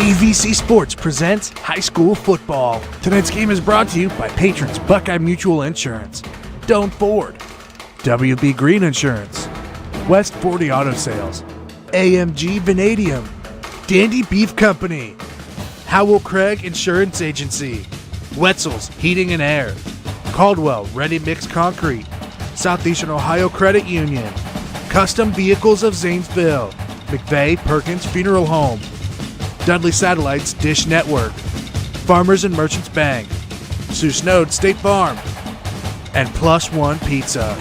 AVC Sports presents high school football. Tonight's game is brought to you by patrons Buckeye Mutual Insurance, Doan Ford, WB Green Insurance, West 40 Auto Sales, AMG Vanadium, Dandy Beef Company, Howell Craig Insurance Agency, Wetzel's Heating and Air, Caldwell Ready Mix Concrete, Southeastern Ohio Credit Union, Custom Vehicles of Zanesville, McVeigh Perkins Funeral Home, Dudley Satellites Dish Network, Farmers and Merchants Bank, Sue Snowed State Farm, and Plus One Pizza.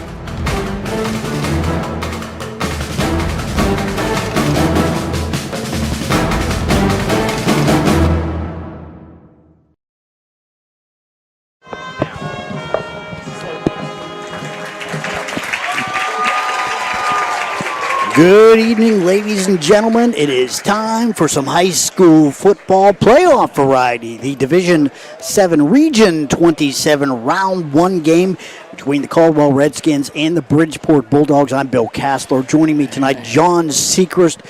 Good evening, ladies and gentlemen. It is time for some high school football playoff variety. The Division 7 Region 27 Round 1 game between the Caldwell Redskins and the Bridgeport Bulldogs. I'm Bill Castler. Joining me tonight, John Sechrist.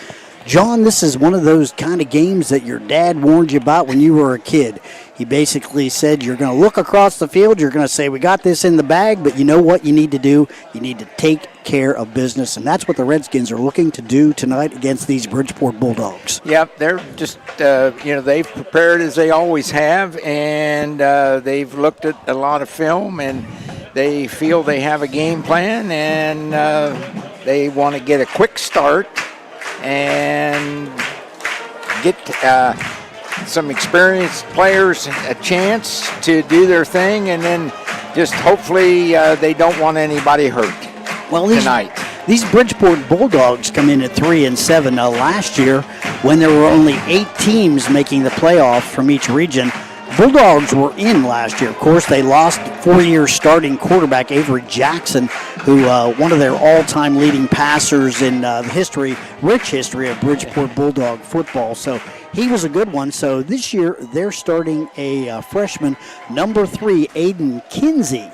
John, this is one of those kind of games that your dad warned you about when you were a kid. He basically said you're going to look across the field, you're going to say, we got this in the bag, but you know what you need to do? You need to take care of business, and that's what the Redskins are looking to do tonight against these Bridgeport Bulldogs. Yep, they're just, they've prepared as they always have, and they've looked at a lot of film, and they feel they have a game plan, and they want to get a quick start and get some experienced players a chance to do their thing, and then just hopefully they don't want anybody hurt tonight. These Bridgeport Bulldogs come in at 3-7. Last year, when there were only 8 teams making the playoff from each region, Bulldogs were in last year. Of course, they lost 4-year starting quarterback Avery Jackson, who one of their all-time leading passers in the rich history of Bridgeport Bulldog football. So he was a good one. So this year, they're starting a freshman, number 3, Aiden Kinsey.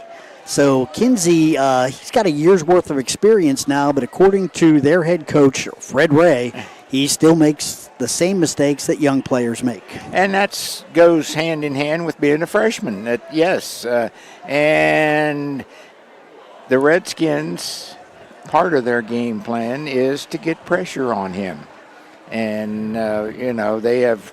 So Kinsey, he's got a year's worth of experience now, but according to their head coach, Fred Ray, he still makes the same mistakes that young players make. And that goes hand in hand with being a freshman. And the Redskins, part of their game plan is to get pressure on him. And, they have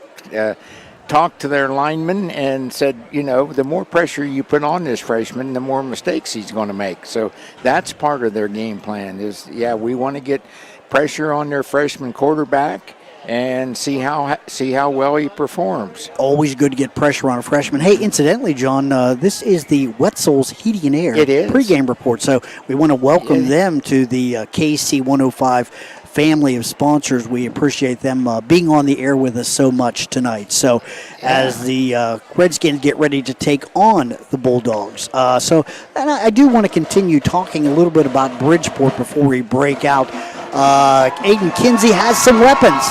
talked to their linemen and said, the more pressure you put on this freshman, the more mistakes he's going to make. So that's part of their game plan is, we want to get pressure on their freshman quarterback and see how well he performs. Always good to get pressure on a freshman. Hey, incidentally, John, this is the Wetzel's Heating and Air pregame report. So we want to welcome them to the KC 105 family of sponsors. We appreciate them being on the air with us so much tonight. So as the Redskins get ready to take on the Bulldogs. And I do want to continue talking a little bit about Bridgeport before we break out. Aiden Kinsey has some weapons,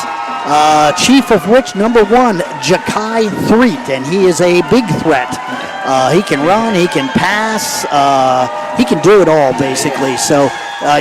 chief of which, number 1, Jakai Threet, and he is a big threat. He can run, he can pass, he can do it all, basically. So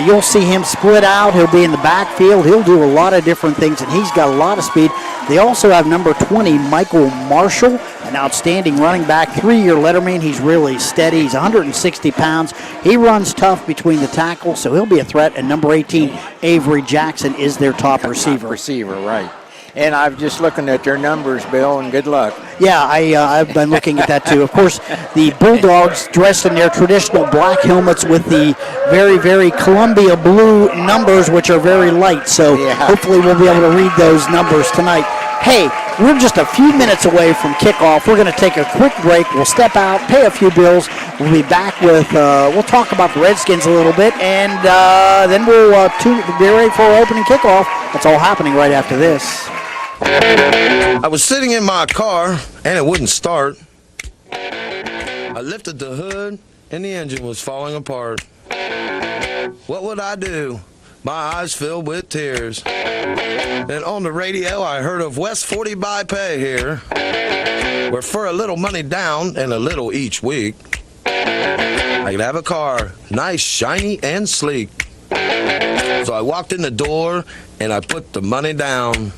you'll see him split out. He'll be in the backfield. He'll do a lot of different things, and he's got a lot of speed. They also have number 20, Michael Marshall, an outstanding running back, 3-year letterman. He's really steady. He's 160 pounds. He runs tough between the tackles, so he'll be a threat. And number 18, Avery Jackson, is their top receiver. Right. And I'm just looking at their numbers, Bill, and good luck. Yeah, I've been looking at that too. Of course, the Bulldogs dressed in their traditional black helmets with the very, very Columbia blue numbers, which are very light. So hopefully we'll be able to read those numbers tonight. Hey, we're just a few minutes away from kickoff. We're going to take a quick break. We'll step out, pay a few bills. We'll be back with, we'll talk about the Redskins a little bit, and then we'll be ready for our opening kickoff. That's all happening right after this. I was sitting in my car, and it wouldn't start. I lifted the hood, and the engine was falling apart. What would I do? My eyes filled with tears. And on the radio, I heard of West 40 by Pay here, where for a little money down and a little each week, I could have a car, nice, shiny, and sleek. So I walked in the door, and I put the money down.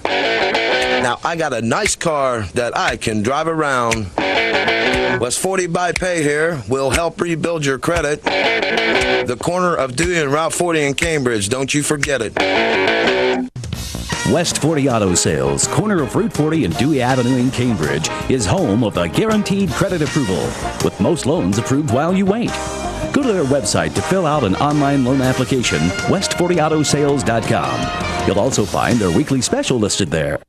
Now I got a nice car that I can drive around. West 40 by Pay here will help rebuild your credit. The corner of Dewey and Route 40 in Cambridge, don't you forget it. West 40 Auto Sales, corner of Route 40 and Dewey Avenue in Cambridge, is home of the guaranteed credit approval, with most loans approved while you wait. Go to their website to fill out an online loan application, west40autosales.com. You'll also find their weekly special listed there.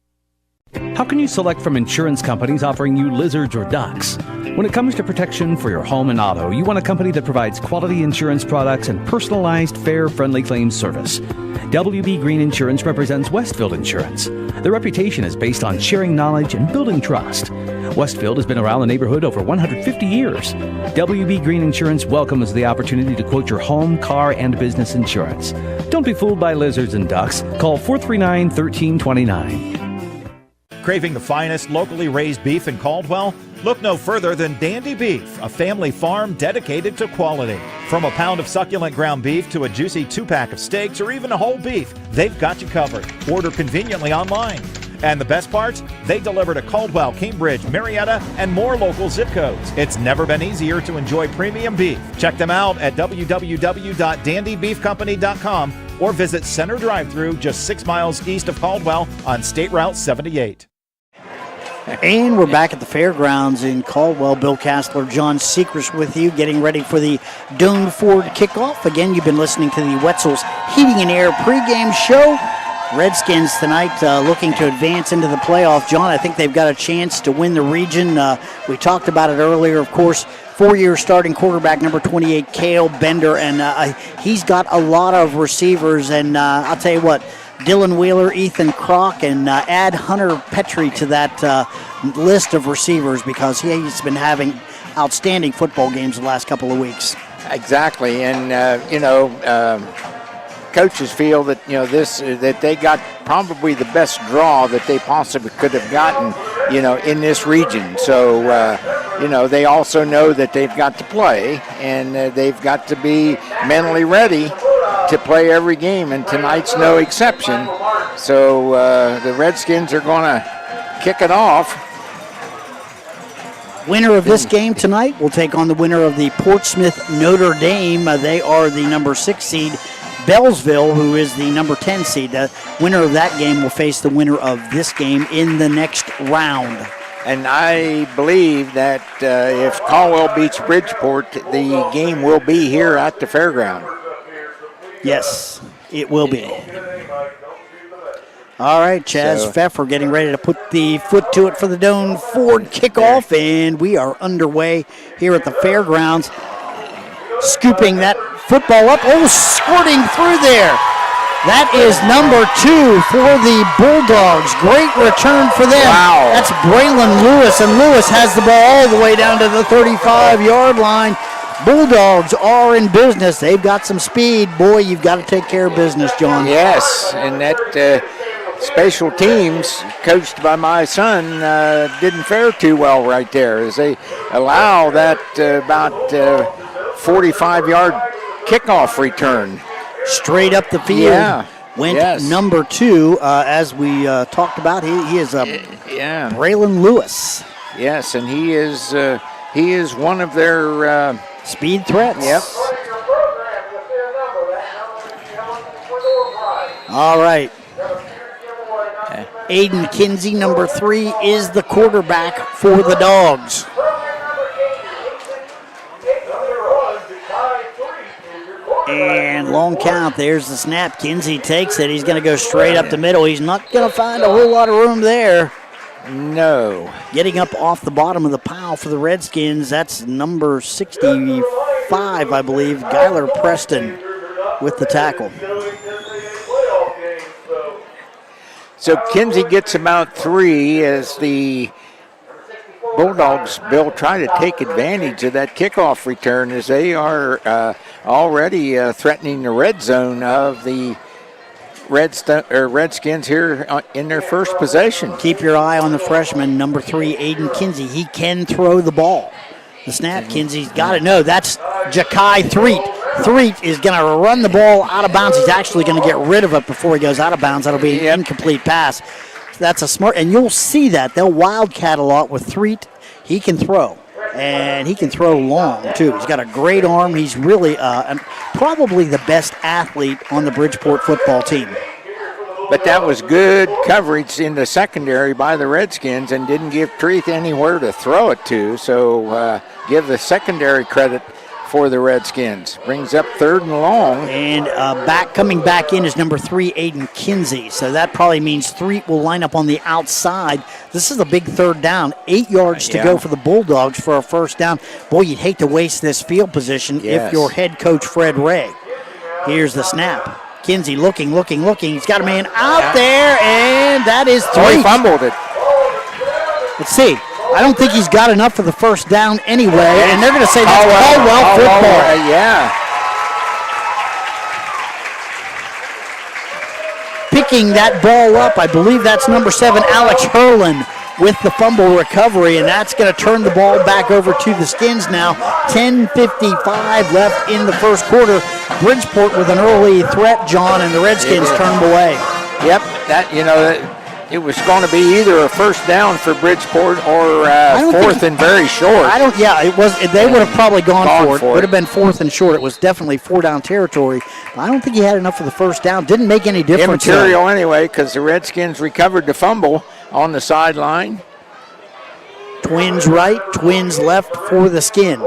How can you select from insurance companies offering you lizards or ducks? When it comes to protection for your home and auto, you want a company that provides quality insurance products and personalized, fair, friendly claims service. WB Green Insurance represents Westfield Insurance. Their reputation is based on sharing knowledge and building trust. Westfield has been around the neighborhood over 150 years. WB Green Insurance welcomes the opportunity to quote your home, car, and business insurance. Don't be fooled by lizards and ducks. Call 439-1329. Craving the finest locally raised beef in Caldwell? Look no further than Dandy Beef, a family farm dedicated to quality. From a pound of succulent ground beef to a juicy 2-pack of steaks or even a whole beef, they've got you covered. Order conveniently online. And the best part? They deliver to Caldwell, Cambridge, Marietta, and more local zip codes. It's never been easier to enjoy premium beef. Check them out at www.dandybeefcompany.com or visit Center Drive-Thru just 6 miles east of Caldwell on State Route 78. And we're back at the fairgrounds in Caldwell. Bill Castler, John Sechrist with you, getting ready for the Doane Ford kickoff. Again, you've been listening to the Wetzel's Heating and Air pregame show. Redskins tonight looking to advance into the playoff. John, I think they've got a chance to win the region. We talked about it earlier, of course. 4-year starting quarterback, number 28, Cale Bender, and he's got a lot of receivers. And I'll tell you what, Dylan Wheeler, Ethan Kroc, and add Hunter Petrie to that list of receivers because he's been having outstanding football games the last couple of weeks. Exactly, and coaches feel that that they got probably the best draw that they possibly could have gotten, in this region. So they also know that they've got to play, and they've got to be mentally ready to play every game, and tonight's no exception. So the Redskins are going to kick it off. Winner of this game tonight will take on the winner of the Portsmouth Notre Dame. They are the number 6 seed. Bellsville, who is the number 10 seed. The winner of that game will face the winner of this game in the next round. And I believe that if Caldwell beats Bridgeport, the game will be here at the fairground. Yes, it will be. All right, Chaz Pfeffer getting ready to put the foot to it for the Doane Ford kickoff, and we are underway here at the fairgrounds. Scooping that football up. Oh, squirting through there. That is number 2 for the Bulldogs. Great return for them. Wow. That's Braylon Lewis, and Lewis has the ball all the way down to the 35-yard line. Bulldogs are in business. They've got some speed. Boy, you've got to take care of business, John. Yes, and that special teams, coached by my son, didn't fare too well right there as they allow that about 45-yard kickoff return. Straight up the field. Went number 2, as we talked about. He is Braylon Lewis. Yes, and he is one of their speed threats. Yep. All right. Aiden Kinsey, number 3, is the quarterback for the Dogs. And long count. There's the snap. Kinsey takes it. He's going to go straight up the middle. He's not going to find a whole lot of room there. No. Getting up off the bottom of the pile for the Redskins, that's number 65, I believe, Gyler Preston with the tackle. So Kinsey gets about 3 as the Bulldogs, Bill, try to take advantage of that kickoff return as they are already threatening the red zone of the Redskins here in their first possession. Keep your eye on the freshman, number 3, Aiden Kinsey. He can throw the ball. The snap, Kinsey's got it. No, that's Ja'Kai Threet. Threet is going to run the ball out of bounds. He's actually going to get rid of it before he goes out of bounds. That'll be an incomplete pass. That's a smart, and you'll see that. They'll wildcat a lot with Threet. He can throw, and he can throw long, too. He's got a great arm. He's really probably the best athlete on the Bridgeport football team. But that was good coverage in the secondary by the Redskins and didn't give Treat anywhere to throw it to. So give the secondary credit for the Redskins. Brings up 3rd and long. And coming back in is number 3, Aiden Kinsey. So that probably means Threet will line up on the outside. This is a big 3rd down. 8 yards to go for the Bulldogs for a first down. Boy, you'd hate to waste this field position if you're head coach Fred Ray. Here's the snap. Kinsey looking. He's got a man out there, and that is Threet. Oh, he fumbled it. Let's see. I don't think he's got enough for the first down anyway, and they're going to say that's Caldwell football. Picking that ball up, I believe that's number 7, Alex Hurlin, with the fumble recovery, and that's going to turn the ball back over to the Skins now. 10:55 left in the first quarter. Bridgeport with an early threat, John, and the Redskins turn them away. Yep, it was going to be either a first down for Bridgeport or 4th and very short. It was. They would have probably gone for it. Would have been 4th and short. It was definitely 4-down territory. I don't think he had enough for the first down. Didn't make any difference. Immaterial anyway, because the Redskins recovered the fumble on the sideline. Twins right, twins left for the Skins.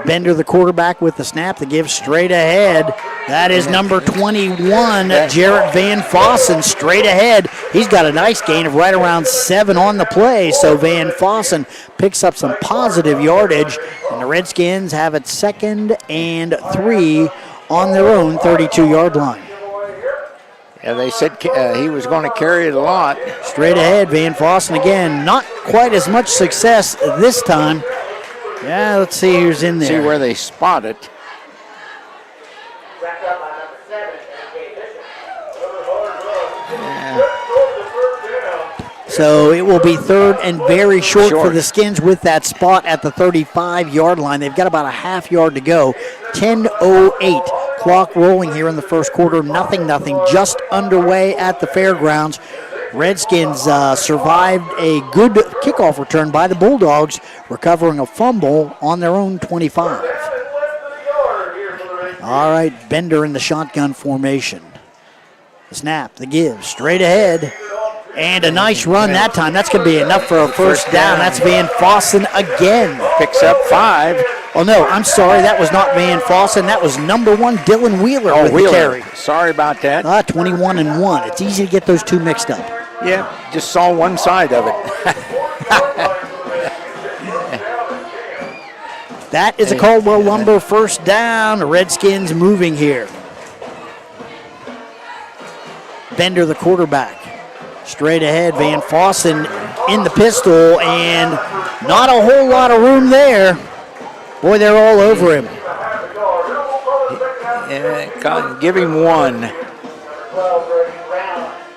Bender, the quarterback, with the snap to give straight ahead. That is number 21, Jarrett Van Fossen, straight ahead. He's got a nice gain of right around 7 on the play, so Van Fossen picks up some positive yardage, and the Redskins have it 2nd and 3 on their own 32-yard line. Yeah, they said he was going to carry it a lot. Straight ahead, Van Fossen again. Not quite as much success this time. Yeah, let's see who's in there. See where they spot it. So it will be 3rd and very short for the Skins with that spot at the 35-yard line. They've got about a half yard to go. 10:08. Clock rolling here in the first quarter. Nothing. Just underway at the fairgrounds. Redskins survived a good kickoff return by the Bulldogs, recovering a fumble on their own 25. All right, Bender in the shotgun formation. The snap, the give, straight ahead. And a nice run that time. That's going to be enough for a first down. That's Van Fossen again. Picks up 5. Oh, no, I'm sorry. That was not Van Fossen. That was number 1, Dylan Wheeler with the carry. Sorry about that. 21-1. It's easy to get those two mixed up. Yeah, just saw one side of it. That is a Caldwell Lumber first down. The Redskins moving here. Bender, the quarterback. Straight ahead, Van Fossen in the pistol, and not a whole lot of room there. Boy, they're all over him. Yeah, give him 1.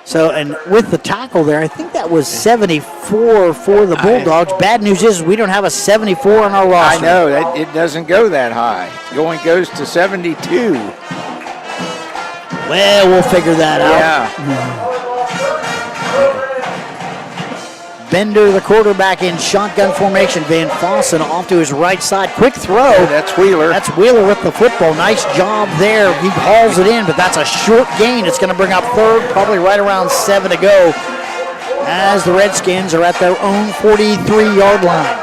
So, and with the tackle there, I think that was 74 for the Bulldogs. Bad news is we don't have a 74 on our roster. I know, it doesn't go that high. It goes to 72. Well, we'll figure that out. Yeah. Bender, the quarterback, in shotgun formation. Van Fossen off to his right side. Quick throw. That's Wheeler. That's Wheeler with the football. Nice job there. He hauls it in, but that's a short gain. It's going to bring up 3rd, probably right around 7 to go, as the Redskins are at their own 43-yard line.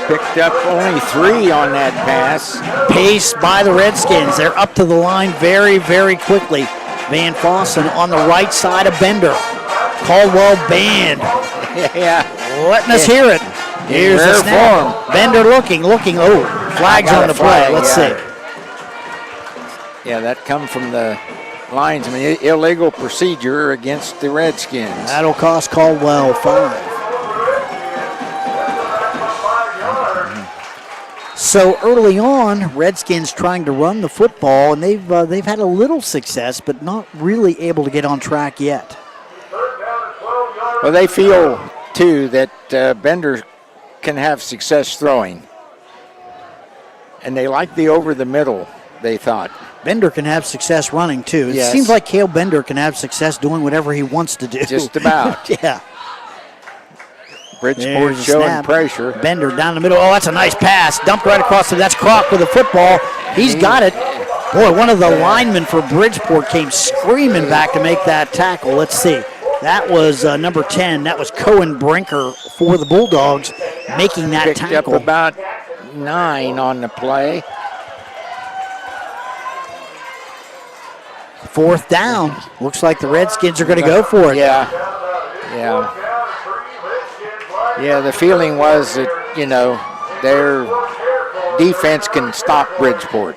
Picked up only 3 on that pass. Pace by the Redskins. They're up to the line very, very quickly. Van Fossen on the right side of Bender. Caldwell band. Yeah. Letting us hear it. Here's the snap. Form. Bender looking. Oh, flags on the play. Let's see. Yeah, that come from the linesman. Illegal procedure against the Redskins. That'll cost Caldwell 5. So early on, Redskins trying to run the football, and they've had a little success, but not really able to get on track yet. Well, they feel, too, that Bender can have success throwing. And they like the over the middle. they thought. Bender can have success running, too. It Yes. seems like Cale Bender can have success doing whatever he wants to do. Just about. Yeah. Bridgeport There's a showing snap. pressure. Bender down the middle. Oh, that's a nice pass. Dumped right across. That's Croc with the football. He's got it. Boy, one of the linemen for Bridgeport came screaming back to make that tackle. Let's see. That was number 10. That was Cohen Brinker for the Bulldogs making that Picked tackle. up about 9 on the play. 4th down. Looks like the Redskins are going to go for it. Yeah. Yeah, the feeling was that, their defense can stop Bridgeport.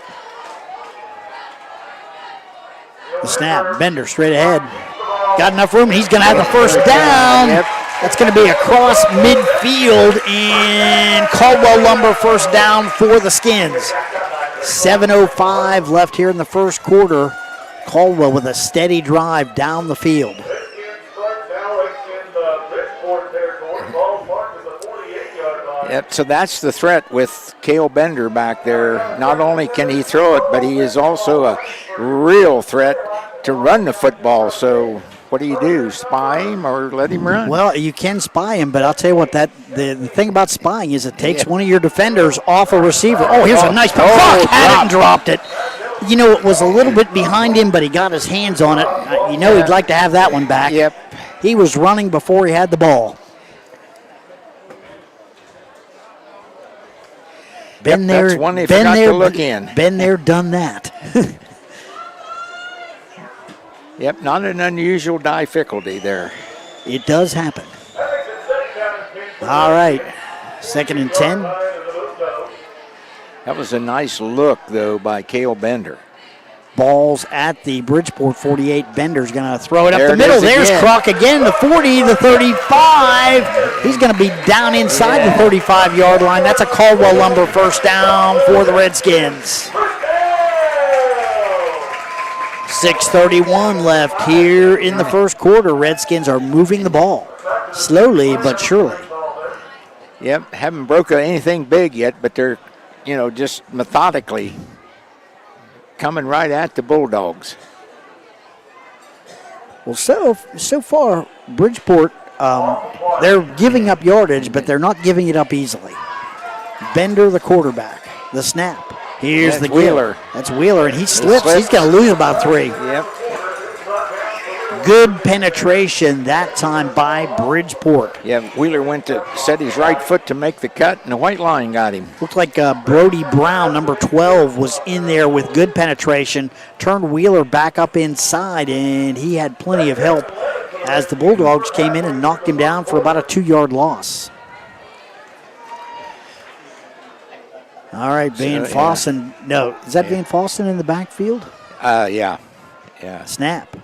The snap. Bender straight ahead. Got enough room. He's going to have the first down. Yep. That's going to be across midfield, and Caldwell Lumber first down for the Skins. 7:05 left here in the first quarter. Caldwell with a steady drive down the field. Yep, so that's the threat with Cale Bender back there. Not only can he throw it, but he is also a real threat to run the football. So what do? Spy him or let him run? Well, you can spy him, but I'll tell you what, the thing about spying is it takes one of your defenders off a receiver. Oh, here's a nice pass. Fuck, had it and dropped it. It was a little bit behind him, but he got his hands on it. He'd like to have that one back. Yep. He was running before he had the ball. Been there, that's one they been forgot there, to look in. Been there, done that. Yep, not an unusual difficulty there. It does happen. All right, 2nd and 10. That was a nice look, though, by Cale Bender. Ball's at the Bridgeport 48. Bender's going to throw it up There the it middle. is There's again. Croc again, the 40, the 35. He's going to be down inside the 35-yard line. That's a Caldwell Lumber first down for the Redskins. 6:31 left here in the first quarter. Redskins are moving the ball slowly but surely. Yep, haven't broken anything big yet, but they're, just methodically coming right at the Bulldogs. Well, so far, Bridgeport, they're giving up yardage, but they're not giving it up easily. Bender, the quarterback, the snap. Here's That's the Wheeler. give. That's Wheeler, and he slips. He's going to lose about 3. Yep. Good penetration that time by Bridgeport. Yeah, Wheeler went to set his right foot to make the cut, and the white line got him. Looked like Brody Brown, number 12, was in there with good penetration. Turned Wheeler back up inside, and he had plenty of help as the Bulldogs came in and knocked him down for about a 2-yard loss. All right, Van Fossen. No, is that Van Fossen in the backfield? Yeah. Snap.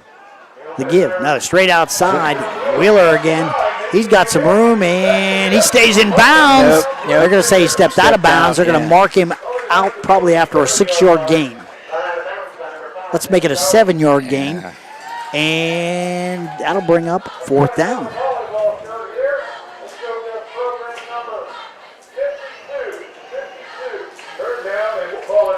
The give. No, straight outside. Wheeler again. He's got some room, and he stays in bounds. Yep. They're going to say he stepped out of bounds. They're going to mark him out probably after a 6-yard gain. Let's make it a 7-yard gain. And that'll bring up 4th down.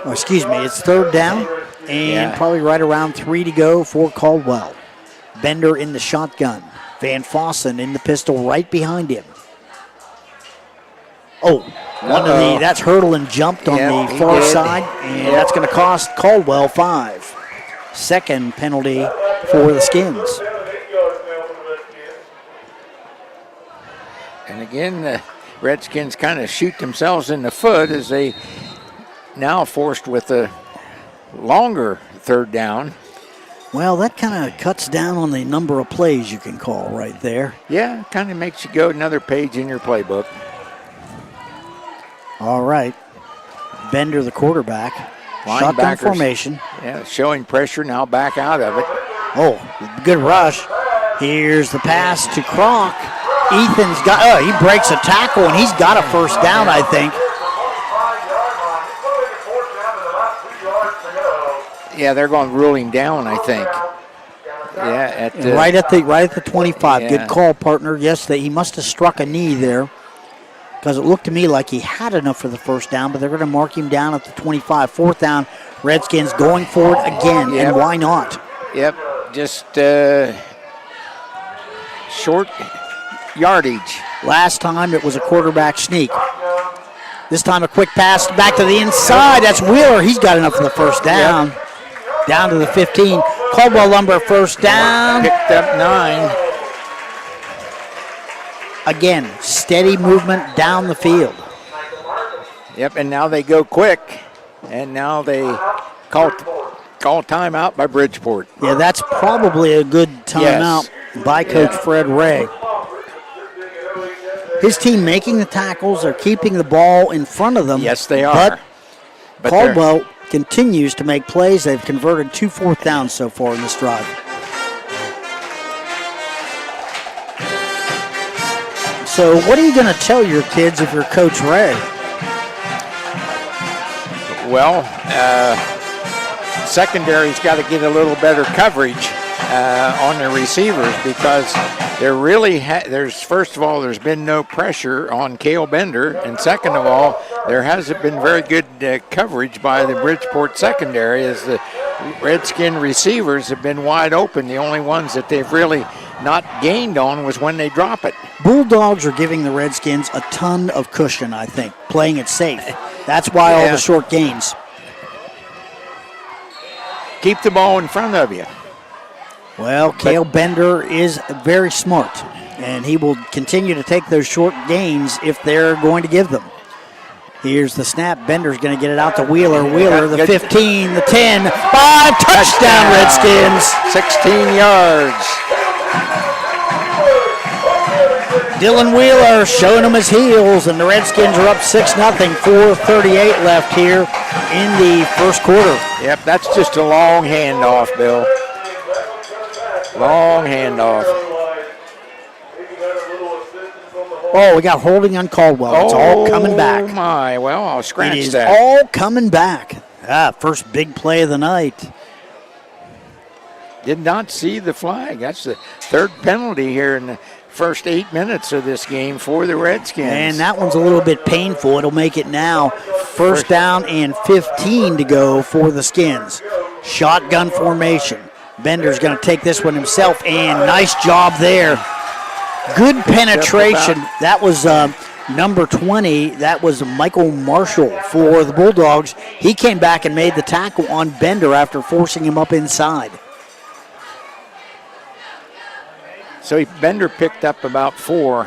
Oh, excuse me, it's 3rd down, and probably right around 3 to go for Caldwell. Bender in the shotgun. Van Fossen in the pistol right behind him. Oh, that's Hurdle and jumped on the far side, and that's going to cost Caldwell 5. 2nd penalty for the Skins. And again, the Redskins kind of shoot themselves in the foot as they now forced with a longer 3rd down. Well, that kind of cuts down on the number of plays you can call right there. Yeah, kind of makes you go another page in your playbook. All right. Bender, the quarterback. Shotgun formation. Yeah, showing pressure, now back out of it. Oh, good rush. Here's the pass to Croc. Ethan's got, he breaks a tackle, and he's got a first down, I think. Yeah, they're going to rule him down, I think. Yeah, right at the 25. Yeah. Good call, partner. Yes, he must have struck a knee there because it looked to me like he had enough for the first down, but they're going to mark him down at the 25. 4th down Redskins going for it again, and why not? Yep, just short yardage. Last time it was a quarterback sneak. This time a quick pass back to the inside. That's Wheeler. He's got enough for the first down. Yep. Down to the 15. Caldwell Lumber first down. Picked up 9. Again, steady movement down the field. Yep, and now they go quick, and now they call timeout by Bridgeport. Yeah, that's probably a good timeout by Coach Fred Ray. His team making the tackles, they're keeping the ball in front of them. Yes, they are. But Caldwell continues to make plays. They've converted 2 fourth downs so far in this drive. So what are you going to tell your kids if you're Coach Ray? Well, secondary's got to get a little better coverage on their receivers because there really first of all, there's been no pressure on Cale Bender, and second of all, there hasn't been very good coverage by the Bridgeport secondary as the Redskin receivers have been wide open. The only ones that they've really not gained on was when they drop it. Bulldogs are giving the Redskins a ton of cushion, I think, playing it safe. That's why all the short gains. Keep the ball in front of you. Well, Cale Bender is very smart, and he will continue to take those short gains if they're going to give them. Here's the snap. Bender's going to get it out to Wheeler. Wheeler, the 15, the 10, 5, touchdown Redskins. 16 yards. Dylan Wheeler showing him his heels, and the Redskins are up 6-0, 4:38 left here in the first quarter. Yep, that's just a long handoff, Bill. Long handoff. Oh, we got holding on Caldwell. It's all coming back. Oh, my. Well, I'll scratch it is that. all coming back. First big play of the night. Did not see the flag. That's the third penalty here in the first 8 minutes of this game for the Redskins. And that one's a little bit painful. It'll make it now first down and 15 to go for the Skins. Shotgun formation. Bender's going to take this one himself, and nice job there. Good penetration. That was number 20. That was Michael Marshall for the Bulldogs. He came back and made the tackle on Bender after forcing him up inside. So Bender picked up about 4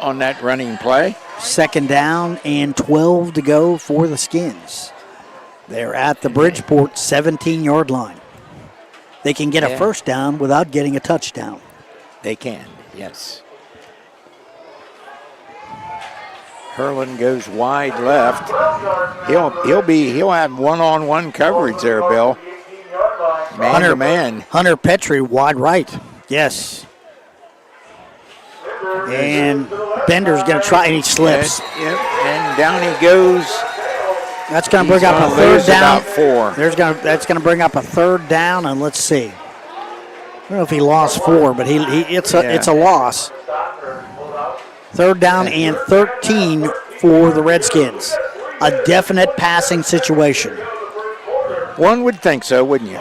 on that running play. Second down and 12 to go for the Skins. They're at the Bridgeport 17-yard line. They can get a first down without getting a touchdown. They can, yes. Herlin goes wide left. He'll have one-on-one coverage there, Bill. Man to man. Hunter Petrie wide right. Yes. And Bender's going to try, and he slips. Yep, and down he goes. That's going to bring up a third down. About 4. That's going to bring up a third down, and let's see. I don't know if he lost 4, but it's a loss. Third down and 13 for the Redskins. A definite passing situation. One would think so, wouldn't you?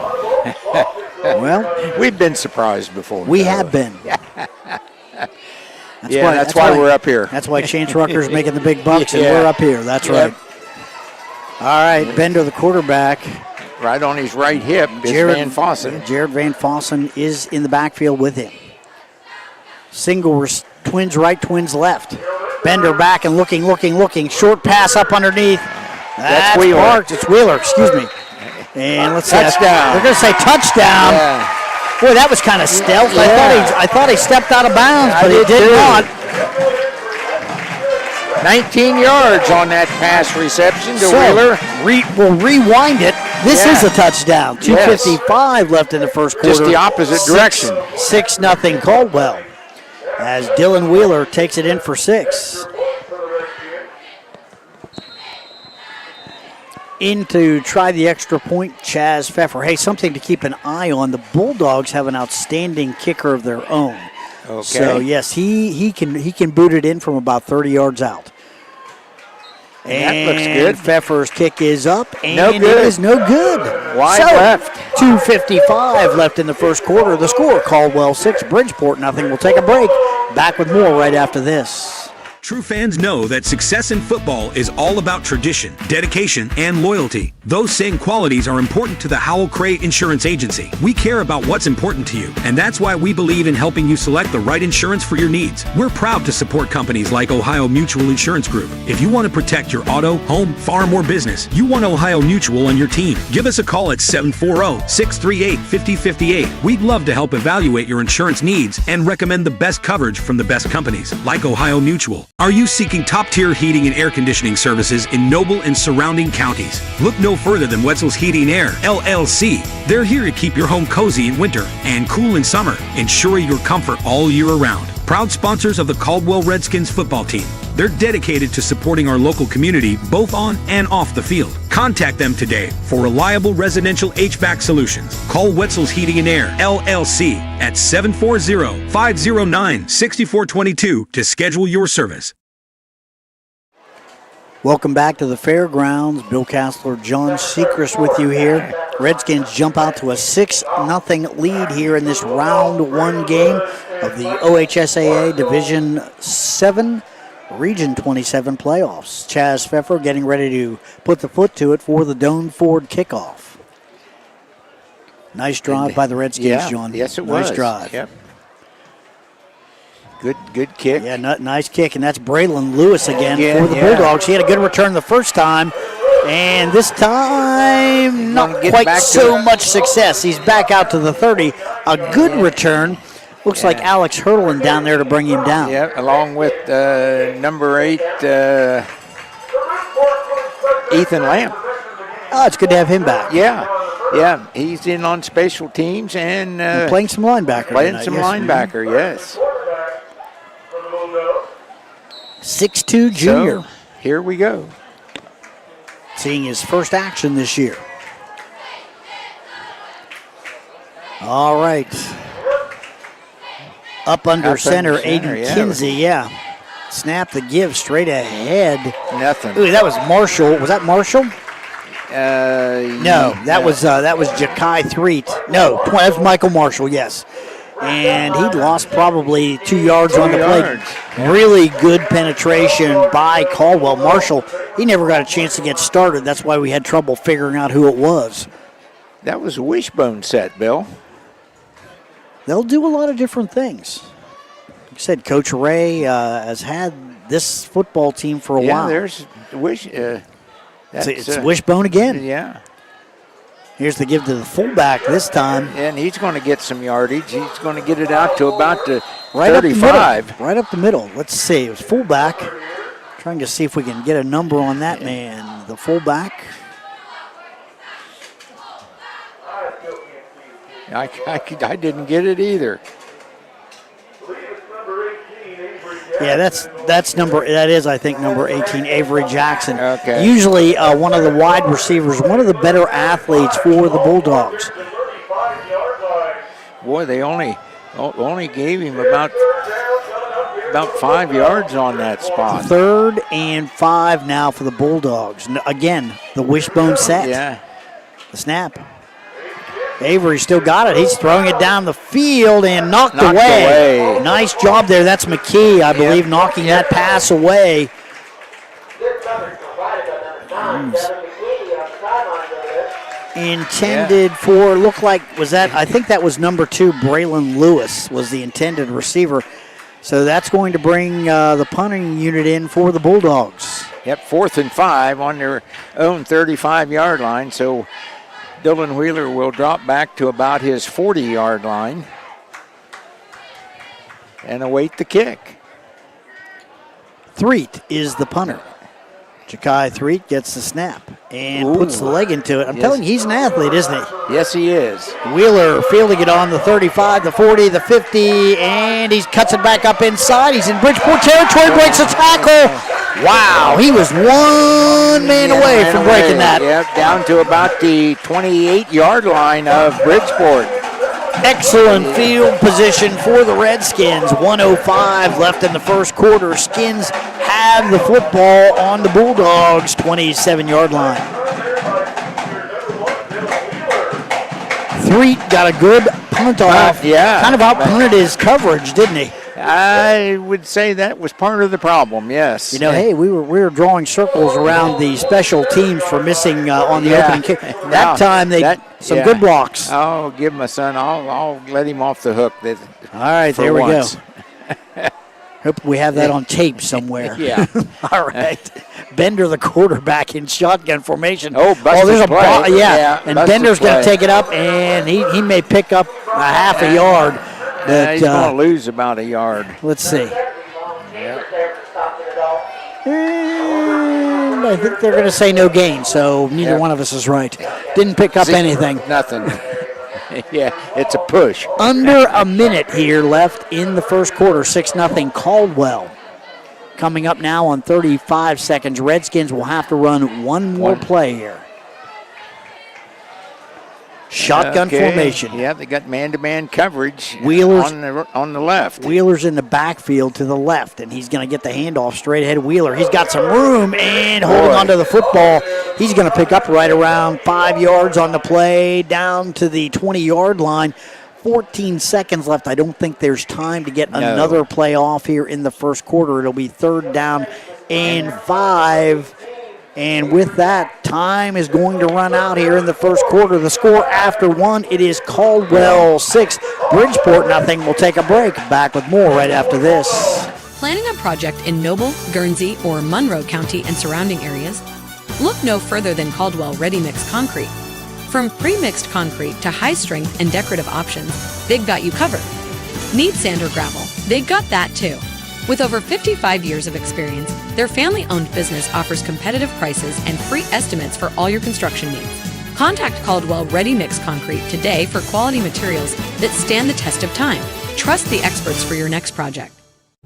Well, we've been surprised before. We have been. That's why we're up here. That's why Chance Rucker's making the big bucks, and we're up here. That's right. All right, Bender, the quarterback. Right on his right hip is Van Fossen. Jared Van Fossen is in the backfield with him. Single twins right, twins left. Bender back and looking. Short pass up underneath. That's Wheeler. Parks. It's Wheeler, excuse me. And let's see. Touchdown. They're going to say touchdown. Yeah. Boy, that was kind of stealth. Yeah. I thought he stepped out of bounds, but he did not. 19 yards on that pass reception to Wheeler. We'll rewind it. This is a touchdown. 2:55 left in the first quarter. Just the opposite direction. 6-0 Caldwell as Dylan Wheeler takes it in for 6. In to try the extra point, Chaz Pfeffer. Hey, something to keep an eye on. The Bulldogs have an outstanding kicker of their own. Okay. So yes, he can boot it in from about 30 yards out. And that looks good. Pfeffer's kick is up, and No it good. is no good. Wide left. 2:55 left in the first quarter. The score, Caldwell 6, Bridgeport nothing. We'll take a break. Back with more right after this. True fans know that success in football is all about tradition, dedication, and loyalty. Those same qualities are important to the Howell Cray Insurance Agency. We care about what's important to you, and that's why we believe in helping you select the right insurance for your needs. We're proud to support companies like Ohio Mutual Insurance Group. If you want to protect your auto, home, farm, or business, you want Ohio Mutual on your team. Give us a call at 740-638-5058. We'd love to help evaluate your insurance needs and recommend the best coverage from the best companies, like Ohio Mutual. Are you seeking top-tier heating and air conditioning services in Noble and surrounding counties? Look no further than Wetzel's Heating and Air, LLC. They're here to keep your home cozy in winter and cool in summer, ensuring your comfort all year around. Proud sponsors of the Caldwell Redskins football team. They're dedicated to supporting our local community both on and off the field. Contact them today for reliable residential HVAC solutions. Call Wetzel's Heating and Air, LLC at 740-509-6422 to schedule your service. Welcome back to the fairgrounds. Bill Castler, John Sechrist with you here. Redskins jump out to a 6-0 lead here in this round 1 game of the OHSAA Division 7 Region 27 playoffs. Chaz Pfeffer getting ready to put the foot to it for the Doan Ford kickoff. Nice drive by the Redskins, John. Yes, it was. Nice drive. Yep. Good kick. Yeah, nice kick, and that's Braylon Lewis again for the yeah. Bulldogs. He had a good return the first time, and this time not quite so much success. He's back out to the 30. A good return. Looks like Alex Hurtland down there to bring him down. Yeah, along with number 8, Ethan Lamb. Oh, it's good to have him back. Yeah, he's in on special teams and playing some linebacker. Linebacker, yes. 6'2" junior. So, here we go. Seeing his first action this year. All right. Up under center, Aiden Kinsey, Snap the give straight ahead. Nothing. Ooh, that was Marshall. Was that Marshall? No, that was Ja'Kai Threet. No, that was Michael Marshall, yes. And he lost probably 2 yards on the play. Really good penetration by Caldwell. Marshall, he never got a chance to get started. That's why we had trouble figuring out who it was. That was a wishbone set, Bill. They'll do a lot of different things. Like I said, Coach Ray has had this football team for a while. Yeah, there's it's wishbone again. Yeah. Here's the give to the fullback this time. And he's going to get some yardage. He's going to get it out to about the right 35. Right up the middle. Let's see. It was fullback. Trying to see if we can get a number on that man. The fullback. I didn't get it either. Yeah, that's number. That is, I think, number 18, Avery Jackson. Okay. Usually one of the wide receivers, one of the better athletes for the Bulldogs. Boy, they only gave him about 5 yards on that spot. 3rd and 5 now for the Bulldogs. Again, the wishbone set. Yeah. The snap. Avery still got it. He's throwing it down the field and knocked away. Nice job there. That's McKee, I believe, knocking that pass away. Intended for, looked like, I think that was number 2, Braylon Lewis was the intended receiver. So that's going to bring the punting unit in for the Bulldogs. Yep, 4th and 5 on their own 35-yard line. So Dylan Wheeler will drop back to about his 40-yard line and await the kick. Threet is the punter. Ja'Kai Threet gets the snap and puts the leg into it. I'm telling you, he's an athlete, isn't he? Yes, he is. Wheeler fielding it on the 35, the 40, the 50, and he cuts it back up inside. He's in Bridgeport territory, breaks a tackle. Wow, he was one man away from breaking that. Yep, down to about the 28-yard line of Bridgeport. Excellent field position for the Redskins. 1:05 left in the first quarter. Skins have the football on the Bulldogs' 27-yard line. Threet got a good punt off. Yeah. Kind of out-punted his coverage, didn't he? I would say that was part of the problem, yes. You know, hey, we were drawing circles around the special teams for missing on the opening kick. That time, some good blocks. Oh, give him a son. I'll let him off the hook. All right, there we go. Hope we have that on tape somewhere. Yeah. All right. Bender, the quarterback, in shotgun formation. There's a play. Yeah. And Bender's going to take it up, and he may pick up a half a yard. But, he's going to lose about a yard. Let's see. And I think they're going to say no gain, so neither one of us is right. Didn't pick up anything. Nothing. Yeah, it's a push. Under a minute here left in the first quarter. 6-0 Caldwell. Coming up now on 35 seconds. Redskins will have to run one more play here. Shotgun formation. Yeah, they got man-to-man coverage. Wheeler's on the left. Wheeler's in the backfield to the left, and he's going to get the handoff straight ahead. Wheeler, he's got some room, and holding onto the football. He's going to pick up right around 5 yards on the play, down to the 20-yard line. 14 seconds left. I don't think there's time to get another play off here in the first quarter. It'll be 3rd down and 5. And with that, time is going to run out here in the first quarter. The score after 1, it is Caldwell 6, Bridgeport nothing. We'll take a break. Back with more right after this. Planning a project in Noble, Guernsey, or Monroe County and surrounding areas? Look no further than Caldwell Ready Mix Concrete. From pre-mixed concrete to high-strength and decorative options, they've got you covered. Need sand or gravel? They've got that too. With over 55 years of experience, their family-owned business offers competitive prices and free estimates for all your construction needs. Contact Caldwell Ready Mix Concrete today for quality materials that stand the test of time. Trust the experts for your next project.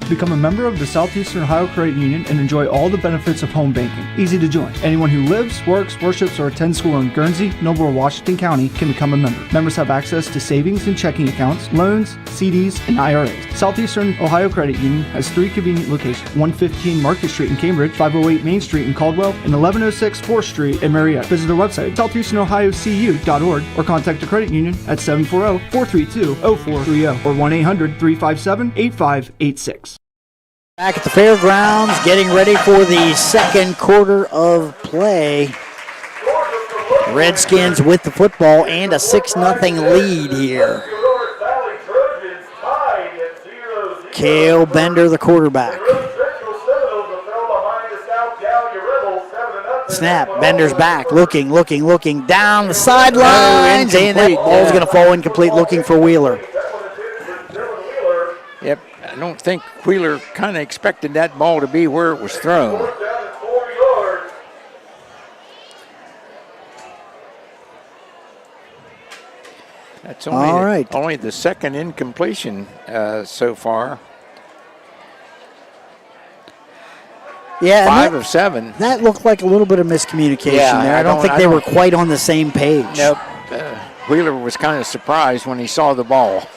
Become a member of the Southeastern Ohio Credit Union and enjoy all the benefits of home banking. Easy to join. Anyone who lives, works, worships, or attends school in Guernsey, Noble, or Washington County can become a member. Members have access to savings and checking accounts, loans, CDs, and IRAs. Southeastern Ohio Credit Union has 3 convenient locations: 115 Market Street in Cambridge, 508 Main Street in Caldwell, and 1106 4th Street in Marietta. Visit their website, southeasternohiocu.org, or contact the credit union at 740-432-0430 or 1-800-357-8586. Back at the fairgrounds, getting ready for the second quarter of play. Redskins with the football and a 6-0 lead here. Cale Bender, the quarterback. Snap, Bender's back, looking down the sidelines, and that ball's going to fall incomplete, looking for Wheeler. Yep. I don't think Wheeler kind of expected that ball to be where it was thrown. That's only the second incompletion so far. Yeah, 5 of 7. That looked like a little bit of miscommunication there. I don't think they were quite on the same page. Nope. Wheeler was kind of surprised when he saw the ball.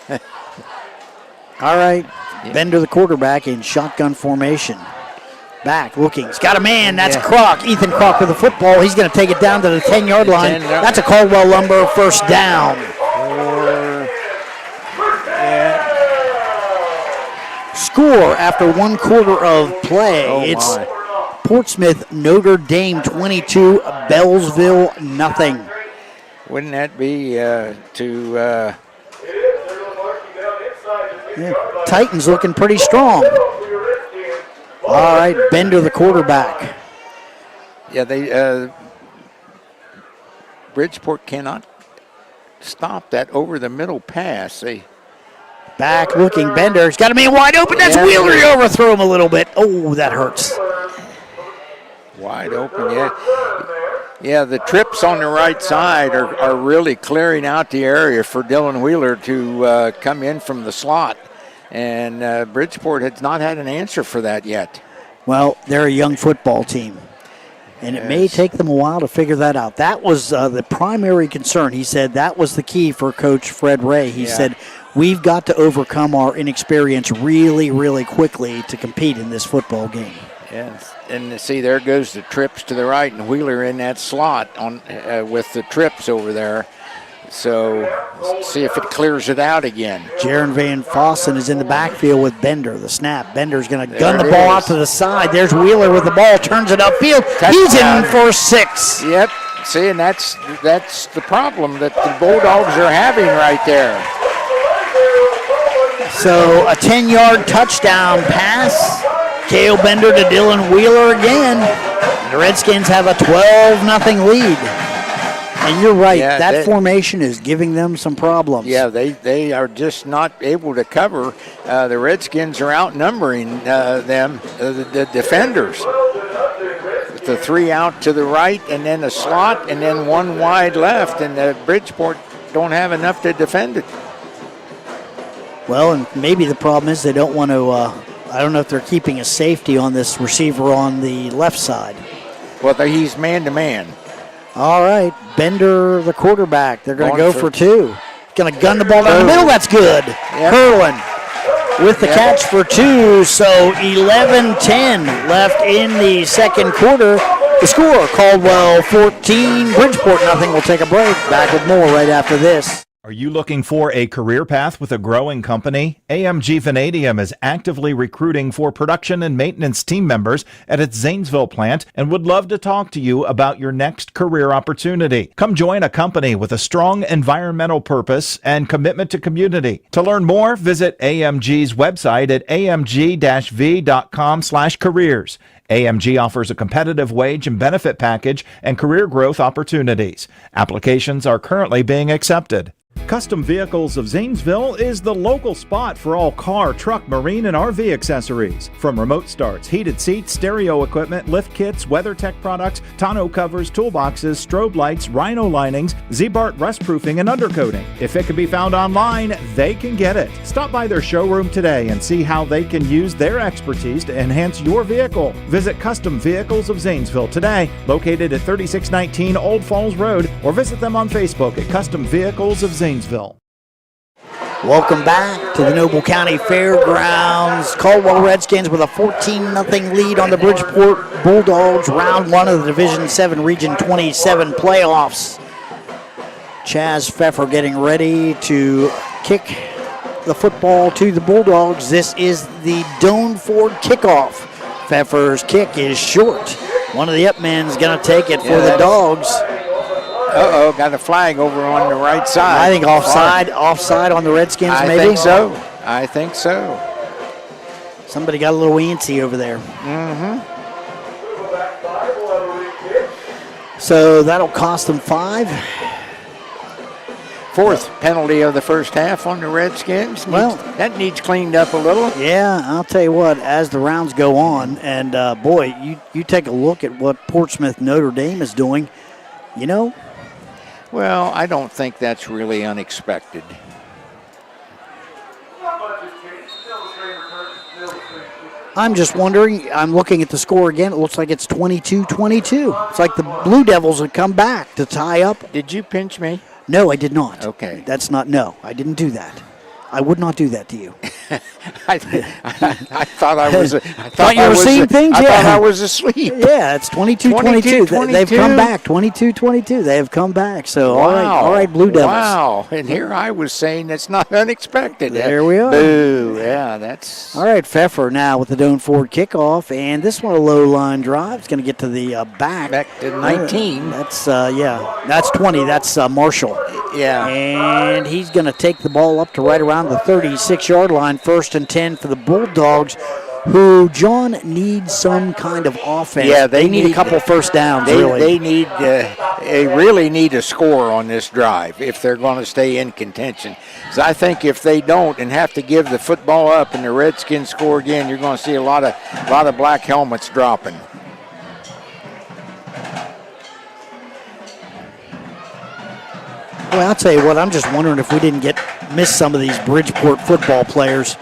All right. Bender, the quarterback, in shotgun formation. Back, looking. He's got a man. That's Kroc. Ethan Kroc with the football. He's going to take it down to the 10-yard line. That's a Caldwell Lumber first down. Score after 1 quarter of play. It's Portsmouth, Notre Dame 22, Bellsville nothing. Wouldn't that be Titans looking pretty strong. All right, Bender, the quarterback. Yeah, Bridgeport cannot stop that over the middle pass. Back looking, Bender's got a man wide open. That's Wheeler. He overthrew him a little bit. Oh, that hurts. Wide open, yeah. Yeah, the trips on the right side are really clearing out the area for Dylan Wheeler to come in from the slot. And Bridgeport has not had an answer for that yet. Well, they're a young football team. And it may take them a while to figure that out. That was the primary concern. He said that was the key for Coach Fred Ray. He said, we've got to overcome our inexperience really, really quickly to compete in this football game. And see, there goes the trips to the right, and Wheeler in that slot on with the trips over there. So let's see if it clears it out again. Jaron Van Fossen is in the backfield with Bender. The snap. Bender's going to gun the ball out to the side. There's Wheeler with the ball. Turns it upfield. He's in for 6. Yep. See, and that's the problem that the Bulldogs are having right there. So a 10-yard touchdown pass. Cale Bender to Dylan Wheeler again. The Redskins have a 12-0 lead. And you're right, that formation is giving them some problems. Yeah, they are just not able to cover. The Redskins are outnumbering them, the defenders. The 3 out to the right, and then a slot, and then 1 wide left, and Bridgeport don't have enough to defend it. Well, and maybe the problem is they don't want to, I don't know if they're keeping a safety on this receiver on the left side. Well, he's man-to-man. All right, Bender, the quarterback. They're going to go for 2. Going to gun the ball down the middle. That's good. Kerwin with the catch for 2. So 11-10 left in the second quarter. The score, Caldwell 14, Bridgeport nothing. We'll take a break. Back with more right after this. Are you looking for a career path with a growing company? AMG Vanadium is actively recruiting for production and maintenance team members at its Zanesville plant and would love to talk to you about your next career opportunity. Come join a company with a strong environmental purpose and commitment to community. To learn more, visit AMG's website at amg-v.com/careers. AMG offers a competitive wage and benefit package and career growth opportunities. Applications are currently being accepted. Custom Vehicles of Zanesville is the local spot for all car, truck, marine, and RV accessories. From remote starts, heated seats, stereo equipment, lift kits, WeatherTech products, tonneau covers, toolboxes, strobe lights, rhino linings, Z-Bart rust-proofing, and undercoating. If it can be found online, they can get it. Stop by their showroom today and see how they can use their expertise to enhance your vehicle. Visit Custom Vehicles of Zanesville today, located at 3619 Old Falls Road, or visit them on Facebook at Custom Vehicles of Zanesville. Welcome back to the Noble County Fairgrounds. Caldwell Redskins with a 14-0 lead on the Bridgeport Bulldogs. Round 1 of the Division 7 Region 27 playoffs. Chaz Pfeffer getting ready to kick the football to the Bulldogs. This is the Doan Ford kickoff. Pfeffer's kick is short. One of the up men's going to take it for the Dogs. Got a flag over on the right side. I think offside on the Redskins, maybe? I think so. Somebody got a little antsy over there. So that'll cost them 5. 4th penalty of the first half on the Redskins. That needs cleaned up a little. Yeah, I'll tell you what, as the rounds go on, and boy, you take a look at what Portsmouth Notre Dame is doing, you know. Well, I don't think that's really unexpected. I'm just wondering, I'm looking at the score again. It looks like it's 22-22. It's like the Blue Devils have come back to tie up. Did you pinch me? No, I did not. Okay. No, I didn't do that. I would not do that to you. I thought I was. I thought you were seeing things. I thought I was asleep. Yeah, it's 22-22. They've come back. 22-22. They have come back. So all right, Blue Devils. Wow! And here I was saying it's not unexpected. There we are. Boo! Yeah, that's all right. Pfeffer now with the Doan Ford kickoff, and this one a low line drive. It's going to get to the back. Back to 19. That's 20. That's Marshall. Yeah. And he's going to take the ball up to right around the 36-yard line. 1st and 10 for the Bulldogs, who, John, need some kind of offense. Yeah, they need a couple first downs, They really need a score on this drive if they're going to stay in contention. So I think if they don't and have to give the football up and the Redskins score again, you're going to see a lot of black helmets dropping. Well, I'll tell you what, I'm just wondering if we didn't miss some of these Bridgeport football players.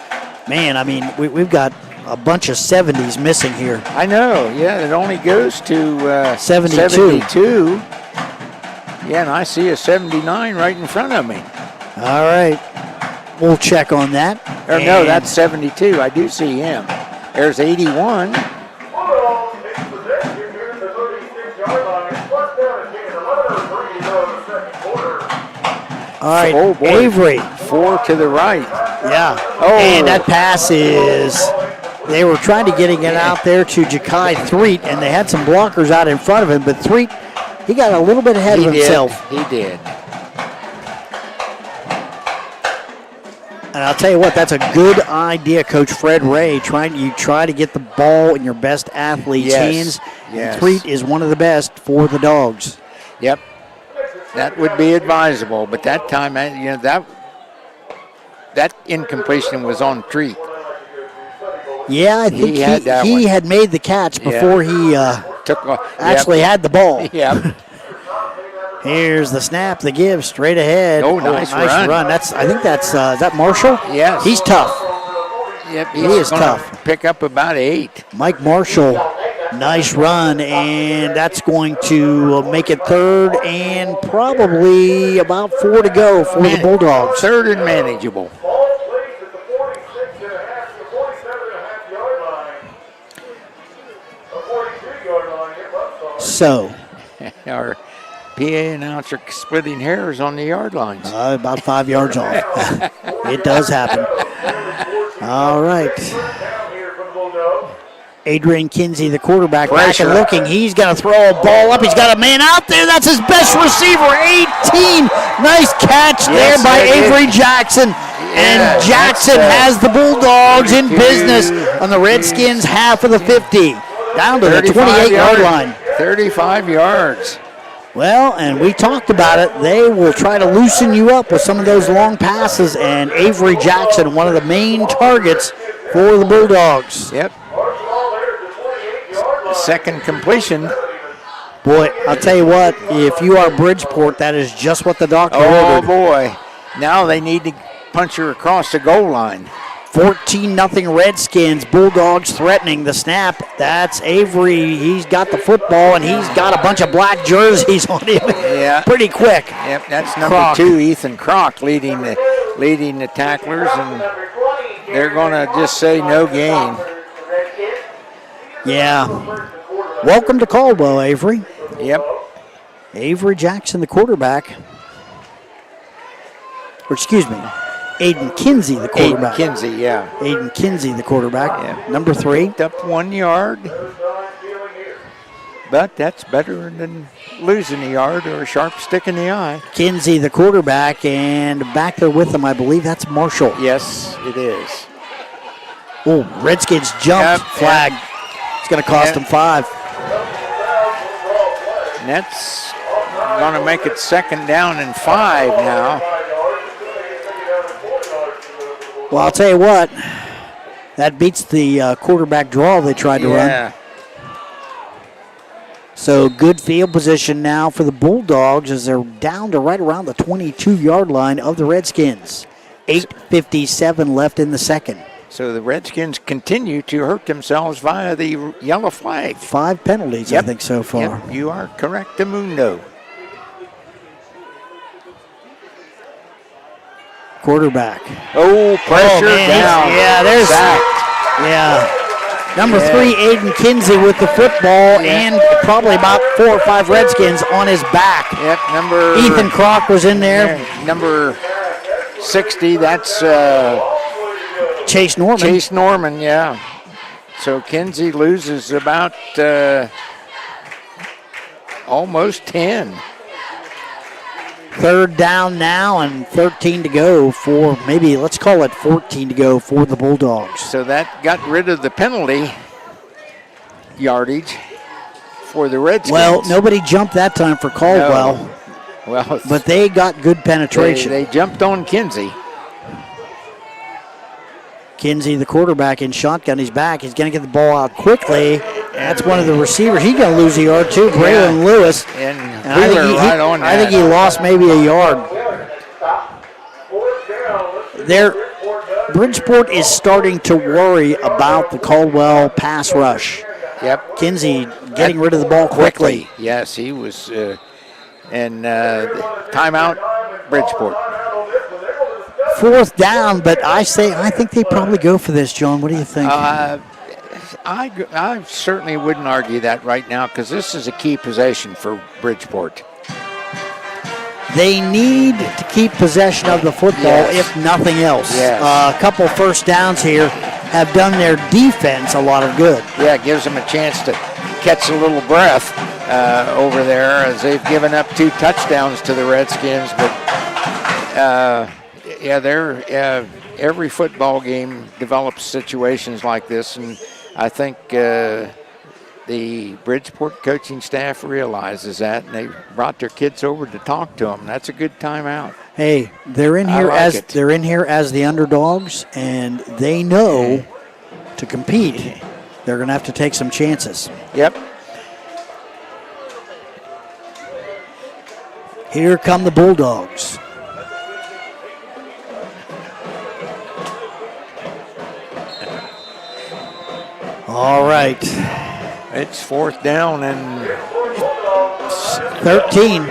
Man, I mean, we've got a bunch of 70s missing here. I know, yeah, it only goes to 72. Yeah, and I see a 79 right in front of me. All right. We'll check on that. Or no, that's 72. I do see him. There's 81. All right, oh boy. Avery. 4 to the right. Yeah. Oh. And that pass is, they were trying to get it out there to Ja'Kai Threet, and they had some blockers out in front of him, but Threet, he got a little bit ahead of himself. He did. And I'll tell you what, that's a good idea, Coach Fred Ray. You try to get the ball in your best athlete's hands. Yes. Threet is one of the best for the Dogs. Yep. That would be advisable, but that time, that incompletion was on Threet. Yeah, I think he had made the catch before he actually had the ball. Yeah. Here's the snap, the give, straight ahead. Oh, nice run. I think that's is that Marshall? Yes. He's tough. Yep, he is tough. Pick up about 8. Mike Marshall, nice run, and that's going to make it 3rd and probably about 4 to go for the Bulldogs. 3rd and manageable. So, our PA announcer splitting hairs on the yard lines. About 5 yards off. It does happen. All right. Adrian Kinsey, the quarterback, back and looking. He's going to throw a ball up. He's got a man out there. That's his best receiver, 18. Nice catch there by Avery Jackson. And Jackson has the Bulldogs in business on the Redskins' half of the 50. Down to the 28-yard line. 35 yards. Well, and we talked about it. They will try to loosen you up with some of those long passes, and Avery Jackson, one of the main targets for the Bulldogs. Yep. Second completion. Boy, I'll tell you what, if you are Bridgeport, that is just what the doctor ordered. Oh, boy. Now they need to punch her across the goal line. 14-0 Redskins. Bulldogs threatening the snap. That's Avery. He's got the football, and he's got a bunch of black jerseys on him. Yeah. Pretty quick. Yep, that's number 2, Ethan Kroc, leading the tacklers, and they're going to just say no gain. Yeah. Welcome to Caldwell, Avery. Yep. Avery Jackson, the quarterback. Or excuse me, Aiden Kinsey, the quarterback. Aiden Kinsey, yeah. Aiden Kinsey, the quarterback. Yeah. Number 3. Picked up 1 yard. But that's better than losing a yard or a sharp stick in the eye. Kinsey, the quarterback, and back there with him, I believe that's Marshall. Yes, it is. Oh, Redskins jumped. Flag. It's going to cost them 5. And that's going to make it 2nd down and 5 now. Well, I'll tell you what, that beats the quarterback draw they tried to run. So good field position now for the Bulldogs as they're down to right around the 22-yard line of the Redskins. 8:57 left in the second. So the Redskins continue to hurt themselves via the yellow flag. 5 penalties, I think, so far. Yep, you are correct, Mundo. Quarterback. Oh, pressure down. Yeah, there's sacked. Yeah. Number 3, Aiden Kinsey with the football, and probably about 4 or 5 Redskins on his back. Yep, number Ethan Kroc was in there. Number 60, that's Chase Norman. Chase Norman, yeah. So Kinsey loses about almost 10. 3rd down now and 13 to go for, maybe let's call it 14 to go for the Bulldogs. So that got rid of the penalty yardage for the Redskins. Well, nobody jumped that time for Caldwell. No. Well, but they got good penetration. They jumped on Kinsey. Kinsey, the quarterback, in shotgun. He's back. He's going to get the ball out quickly. That's one of the receivers. He's going to lose a yard too. Braylon Lewis. And I think he lost maybe a yard. Bridgeport is starting to worry about the Caldwell pass rush. Yep. Kinsey getting rid of the ball quickly. Yes, he was. And timeout, Bridgeport. 4th down, but I think they probably go for this, John. What do you think? I certainly wouldn't argue that right now because this is a key possession for Bridgeport. They need to keep possession of the football, if nothing else. Yes. A couple first downs here have done their defense a lot of good. Yeah, it gives them a chance to catch a little breath over there as they've given up 2 touchdowns to the Redskins. But, every football game develops situations like this, and I think the Bridgeport coaching staff realizes that, and they brought their kids over to talk to them. That's a good timeout. Hey, they're in here as the underdogs, and they know to compete, they're going to have to take some chances. Yep. Here come the Bulldogs. All right. It's 4th down and 13.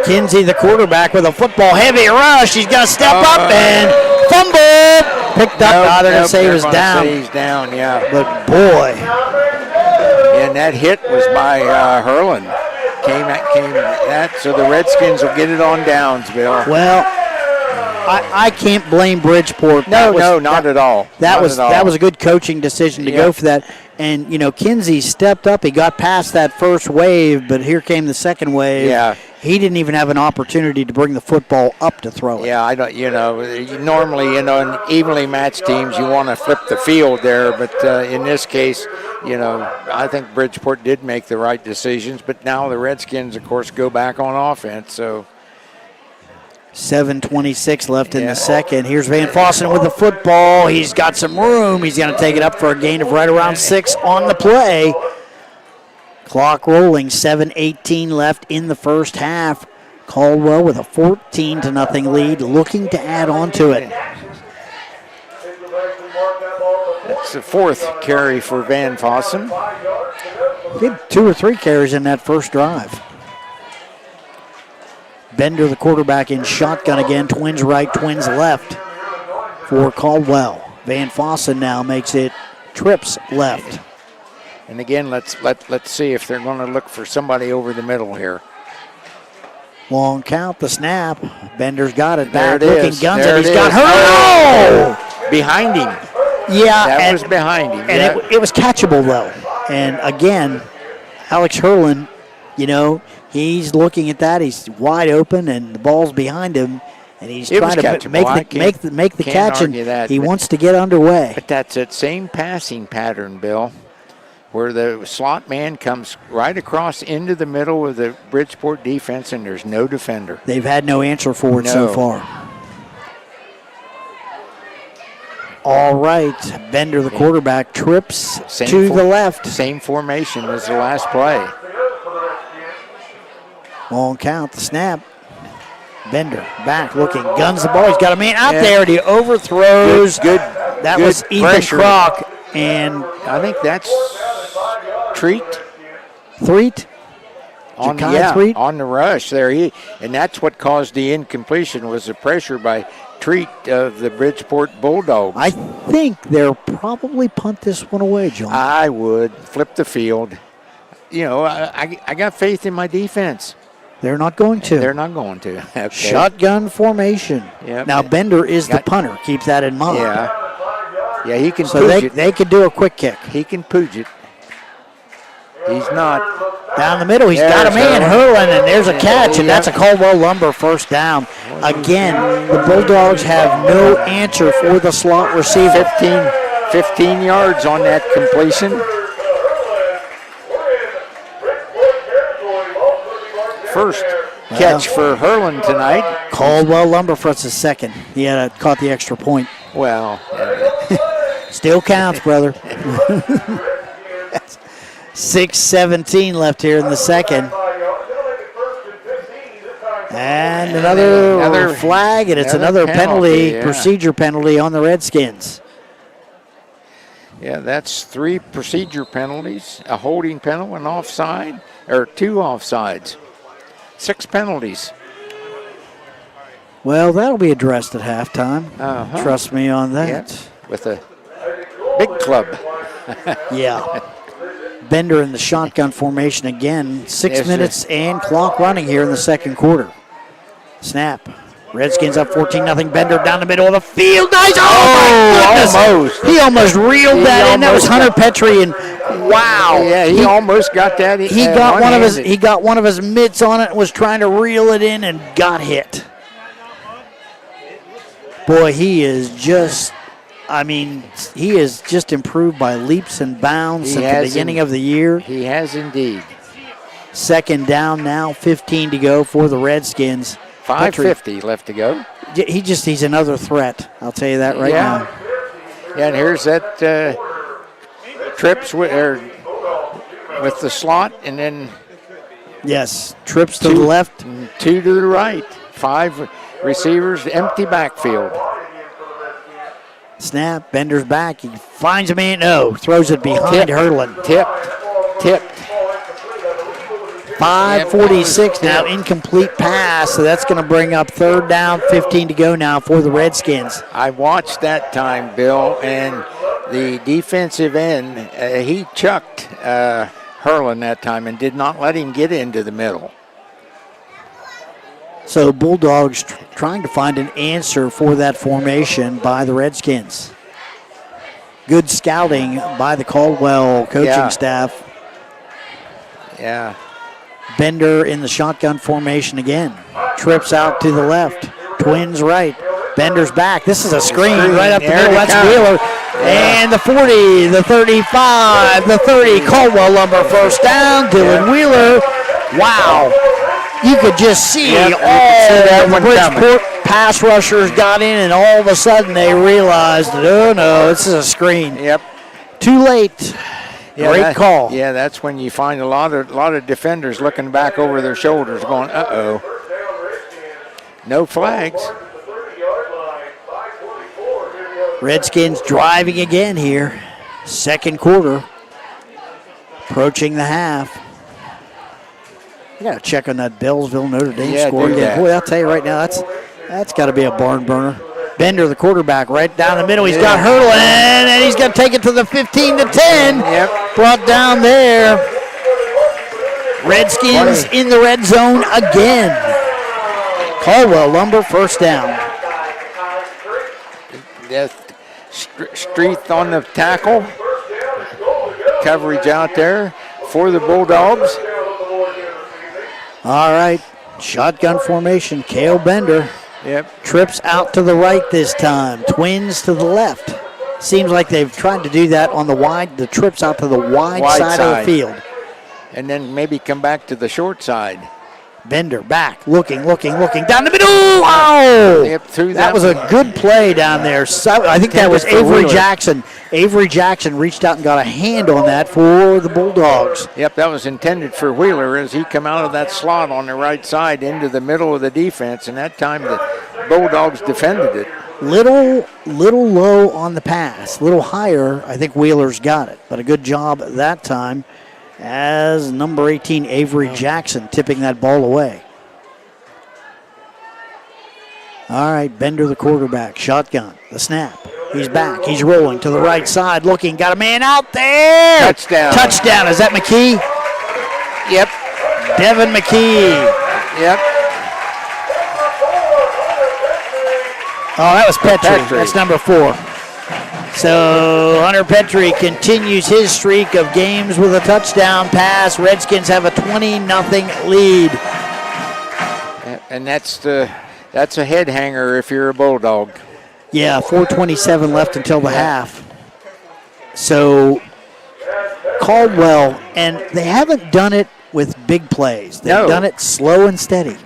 Kinsey, the quarterback, with a football heavy rush. He's got to step up and fumble. Picked up. They're going to say he was down. He's down, yeah. But boy. And that hit was by Hurlin. So the Redskins will get it on downs, Bill. Well, I can't blame Bridgeport. Not at all. That was a good coaching decision to go for that. And, Kinsey stepped up. He got past that first wave, but here came the second wave. Yeah. He didn't even have an opportunity to bring the football up to throw it. Yeah, I don't. Normally, in evenly matched teams, you want to flip the field there, but in this case, I think Bridgeport did make the right decisions. But now the Redskins, of course, go back on offense. So 7:26 left in the second. Here's Van Fossen with the football. He's got some room. He's going to take it up for a gain of right around 6 on the play. Clock rolling, 7:18 left in the first half. Caldwell with a 14-0 lead, looking to add on to it. That's the 4th carry for Van Fossen. He had 2 or 3 carries in that first drive. Bender, the quarterback, in shotgun again. Twins right, twins left for Caldwell. Van Fossen now makes it trips left. And again, let's see if they're going to look for somebody over the middle here. Long count, the snap. Bender's got it back. There it looking is. guns There and he's it got is. her. Oh! Behind him. Yeah, That was behind him. And it was catchable though. And again, Alex Hurlin, he's looking at that. He's wide open, and the ball's behind him, and he's trying to make the catch. And he wants to get underway. But that's that same passing pattern, Bill, where the slot man comes right across into the middle of the Bridgeport defense, and there's no defender. They've had no answer for it so far. All right, Bender, the quarterback, trips to the left. Same formation as the last play. Long count, the snap. Bender back looking, guns the ball. He's got a man out there, and he overthrows. That was Ethan Kroc, and I think that's Threet. On the rush there. And that's what caused the incompletion, was the pressure by Treat of the Bridgeport Bulldogs. I think they'll probably punt this one away, John. I would flip the field. I got faith in my defense. They're not going to. They're not going to. Okay. Shotgun formation. Yep. Now Bender is the punter. Keep that in mind. Yeah, he can pooch it. They could do a quick kick. He can pooch it. He's not. Down the middle, he's got a man hurling, and there's a catch, and that's a Caldwell Lumber first down. Again, the Bulldogs have no answer for the slot receiver. 15 yards on that completion. First catch for Hurlin tonight. Caldwell Lumber for us a second. He had caught the extra point. Well, still counts, brother. 6:17 left here in the second. And And another flag, and it's another penalty, procedure penalty on the Redskins. Yeah, that's 3 procedure penalties, a holding penalty, an offside, or 2 offsides. 6 penalties. Well, that'll be addressed at halftime. Trust me on that. Yep, with a big club. Yeah. Bender in the shotgun formation again. 6 minutes and clock running here in the second quarter. Snap. Redskins up 14-0. Bender down the middle of the field. Nice. Oh, my goodness. Almost. He almost reeled that in. That was Hunter Petrie, and wow. Yeah, he almost got that. He got one of his mitts on it and was trying to reel it in and got hit. Boy, he is just improved by leaps and bounds since the beginning of the year. He has indeed. Second down now, 15 to go for the Redskins. 5:50 left to go. He's another threat. I'll tell you that right now. Yeah, and here's that trips with the slot, and then trips to the left, 2 to the right. 5 receivers, empty backfield. Snap, Bender's back. He finds a man. No, throws it behind Hurlin. Tipped. 5:46 now, incomplete pass, so that's going to bring up third down, 15 to go now for the Redskins. I watched that time, Bill, and the defensive end, he chucked Hurlin that time and did not let him get into the middle. So Bulldogs trying to find an answer for that formation by the Redskins. Good scouting by the Caldwell coaching staff. Yeah. Bender in the shotgun formation again. Trips out to the left. Twins right. Bender's back. This is a screen right up the middle. That's Wheeler. And the 40, the 35, the 30. Caldwell Lumber first down. Dylan Wheeler. Wow. You could just see all the Bridgeport pass rushers got in, and all of a sudden they realized, oh no, this is a screen. Yep. Too late. Great call. Yeah, that's when you find a lot of defenders looking back over their shoulders going, uh-oh. No flags. Redskins driving again here. Second quarter. Approaching the half. I got to check on that Bellsville Notre Dame score again. Boy, I'll tell you right now, that's got to be a barn burner. Bender, the quarterback, right down the middle. He's got Hurlin, and he's going to take it to the 15 to 10. Yep. Brought down there. Redskins in the red zone again. Caldwell Lumber first down. Street on the tackle. Coverage out there for the Bulldogs. All right, shotgun formation. Cale Bender. Yep. Trips out to the right this time. Twins to the left. Seems like they've tried to do that on the trips out to the wide side of the field. And then maybe come back to the short side. Bender back, looking down the middle. Wow! Yep, that was a good play down there. So, I think that was Avery Jackson. Avery Jackson reached out and got a hand on that for the Bulldogs. Yep, that was intended for Wheeler as he come out of that slot on the right side into the middle of the defense, and that time the Bulldogs defended it. Little low on the pass, little higher. I think Wheeler's got it, but a good job that time as number 18, Avery Jackson, tipping that ball away. All right, Bender, the quarterback, shotgun, the snap. He's back. He's rolling to the right side, looking. Got a man out there. Touchdown. Is that McKee? Yep. Devin McKee. Yep. Oh, that was Petrie. That's number 4. So Hunter Petrie continues his streak of games with a touchdown pass. Redskins have a 20-0 lead. And that's a head hanger if you're a Bulldog. Yeah, 4:27 left until the half. So Caldwell, and they haven't done it with big plays. They've done it slow and steady.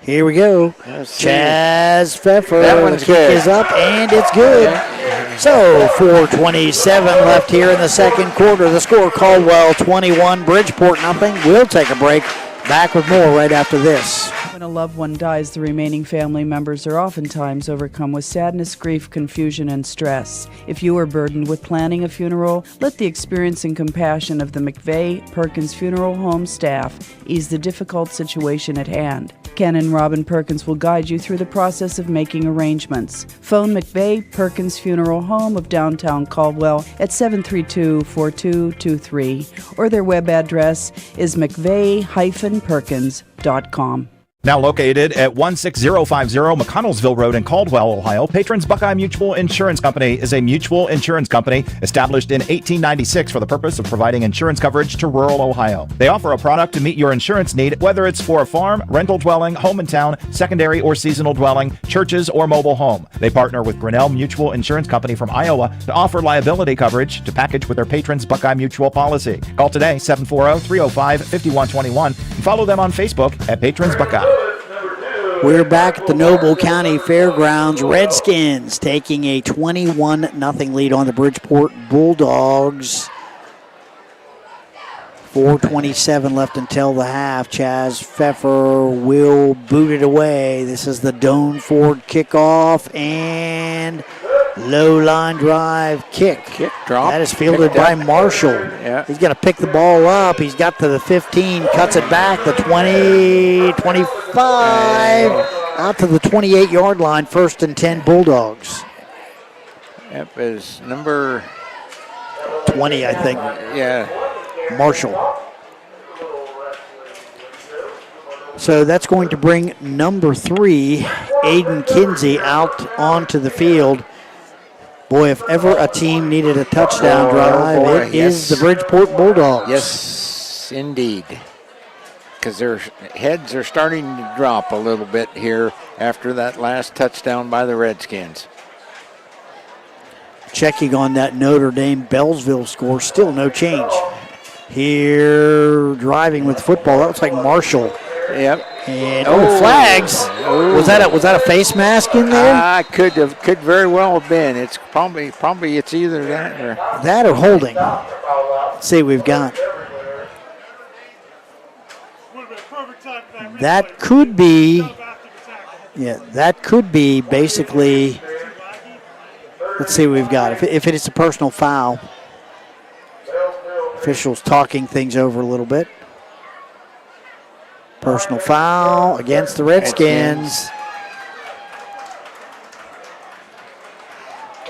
Here we go. Chaz Pfeffer. That one's kick good. Is up, and it's good. So 4:27 left here in the second quarter. The score, Caldwell 21, Bridgeport nothing. We'll take a break. Back with more right after this. When a loved one dies, the remaining family members are oftentimes overcome with sadness, grief, confusion, and stress. If you are burdened with planning a funeral, let the experience and compassion of the McVeigh Perkins Funeral Home staff ease the difficult situation at hand. Ken and Robin Perkins will guide you through the process of making arrangements. Phone McVeigh Perkins Funeral Home of downtown Caldwell at 732-4223, or their web address is mcveigh-perkins.com. Now located at 16050 McConnellsville Road in Caldwell, Ohio, Patrons Buckeye Mutual Insurance Company is a mutual insurance company established in 1896 for the purpose of providing insurance coverage to rural Ohio. They offer a product to meet your insurance need, whether it's for a farm, rental dwelling, home in town, secondary or seasonal dwelling, churches, or mobile home. They partner with Grinnell Mutual Insurance Company from Iowa to offer liability coverage to package with their Patrons Buckeye Mutual policy. Call today, 740-305-5121, and follow them on Facebook at Patrons Buckeye. We're back at the Noble County Fairgrounds. Redskins taking a 21-0 lead on the Bridgeport Bulldogs. 4:27 left until the half. Chaz Pfeffer will boot it away. This is the Doan Ford kickoff and low line drive kick. Kick drop. That is fielded by Marshall. Yeah. He's got to pick the ball up. He's got to the 15, cuts it back, the 20, 25, out to the 28-yard line, 1st and 10 Bulldogs. That is number 20, I think. Yeah. Marshall. So that's going to bring number 3, Aiden Kinsey, out onto the field. Boy, if ever a team needed a touchdown drive, it is the Bridgeport Bulldogs. Yes, indeed. Because their heads are starting to drop a little bit here after that last touchdown by the Redskins. Checking on that Notre Dame Bellsville score, still no change. Here, driving with football, that looks like Marshall. Yep. And flags. Oh. Was that a face mask in there? Could very well have been. It's probably it's either that or holding. Let's see what we've got. That could be. Yeah, that could be basically. Let's see what we've got. If it is a personal foul. Officials talking things over a little bit. Personal foul against the Redskins.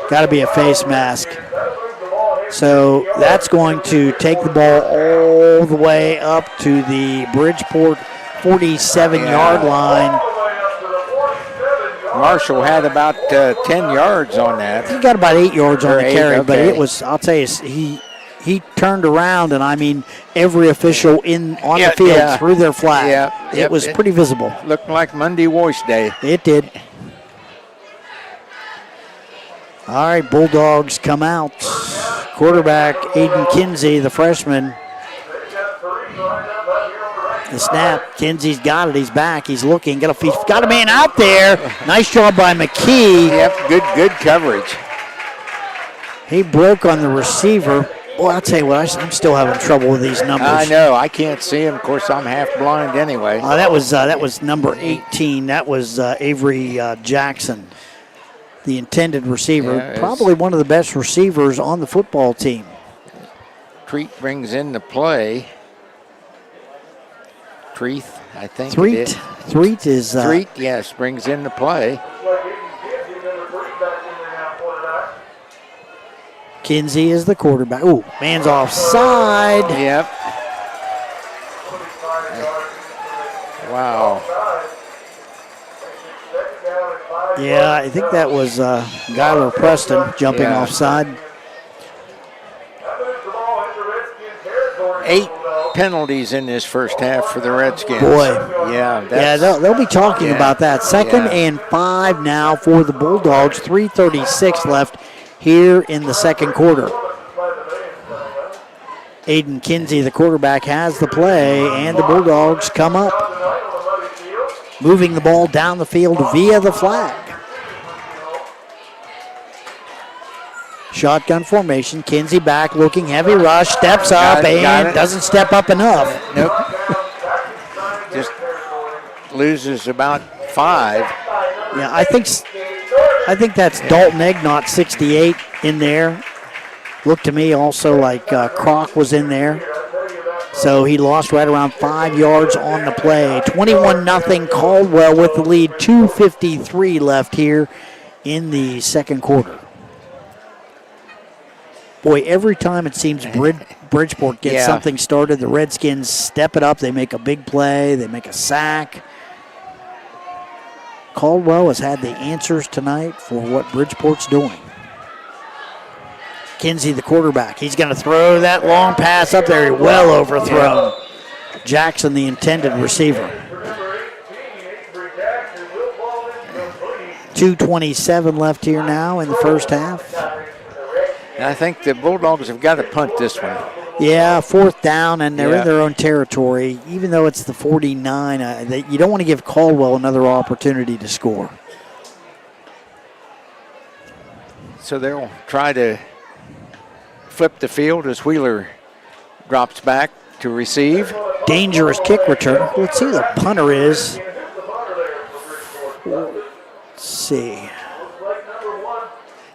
Got to be a face mask. So that's going to take the ball all the way up to the Bridgeport 47-yard line. Marshall had about 10 yards on that. He got about 8 yards on the carry, but okay. it was, I'll tell you, he turned around, and I mean, every official on the field threw their flag. Yeah, it was pretty visible. Looked like Monday Wash Day. It did. All right, Bulldogs come out. Quarterback Aiden Kinsey, the freshman. The snap. Kinsey's got it. He's back. He's looking. He's got a man out there. Nice job by McKee. Yep, good coverage. He broke on the receiver. Boy, I'll tell you what, I'm still having trouble with these numbers. I know. I can't see him. Of course, I'm half blind anyway. That was number 18. That was Avery Jackson, the intended receiver. Yeah, probably one of the best receivers on the football team. Treat brings in the play. Treat, I think. Treat is. Treat, yes, brings in the play. Kinsey is the quarterback. Ooh, man's offside. Yep. Wow. Yeah, I think that was Gyler Preston jumping offside. 8 penalties in this first half for the Redskins. Boy. Yeah. They'll be talking about that. 2nd and 5 now for the Bulldogs. 3:36 left here in the second quarter. Aiden Kinsey, the quarterback, has the play, and the Bulldogs come up, moving the ball down the field via the flag. Shotgun formation. Kinsey back, looking heavy rush, steps up and doesn't step up enough. Nope. Just loses about 5. Yeah, I think that's Dalton Egnott, 68, in there. Looked to me also like Croc was in there. So he lost right around 5 yards on the play. 21-0 Caldwell with the lead. 2:53 left here in the second quarter. Boy, every time it seems Bridgeport gets something started, the Redskins step it up. They make a big play. They make a sack. Caldwell has had the answers tonight for what Bridgeport's doing. Kinsey, the quarterback. He's going to throw that long pass up there. Well overthrown. Jackson, the intended receiver. 2:27 left here now in the first half. I think the Bulldogs have got to punt this one. Yeah, 4th down, and they're in their own territory. Even though it's the 49, you don't want to give Caldwell another opportunity to score. So they'll try to flip the field as Wheeler drops back to receive. Dangerous kick return. Let's see who the punter is. Let's see.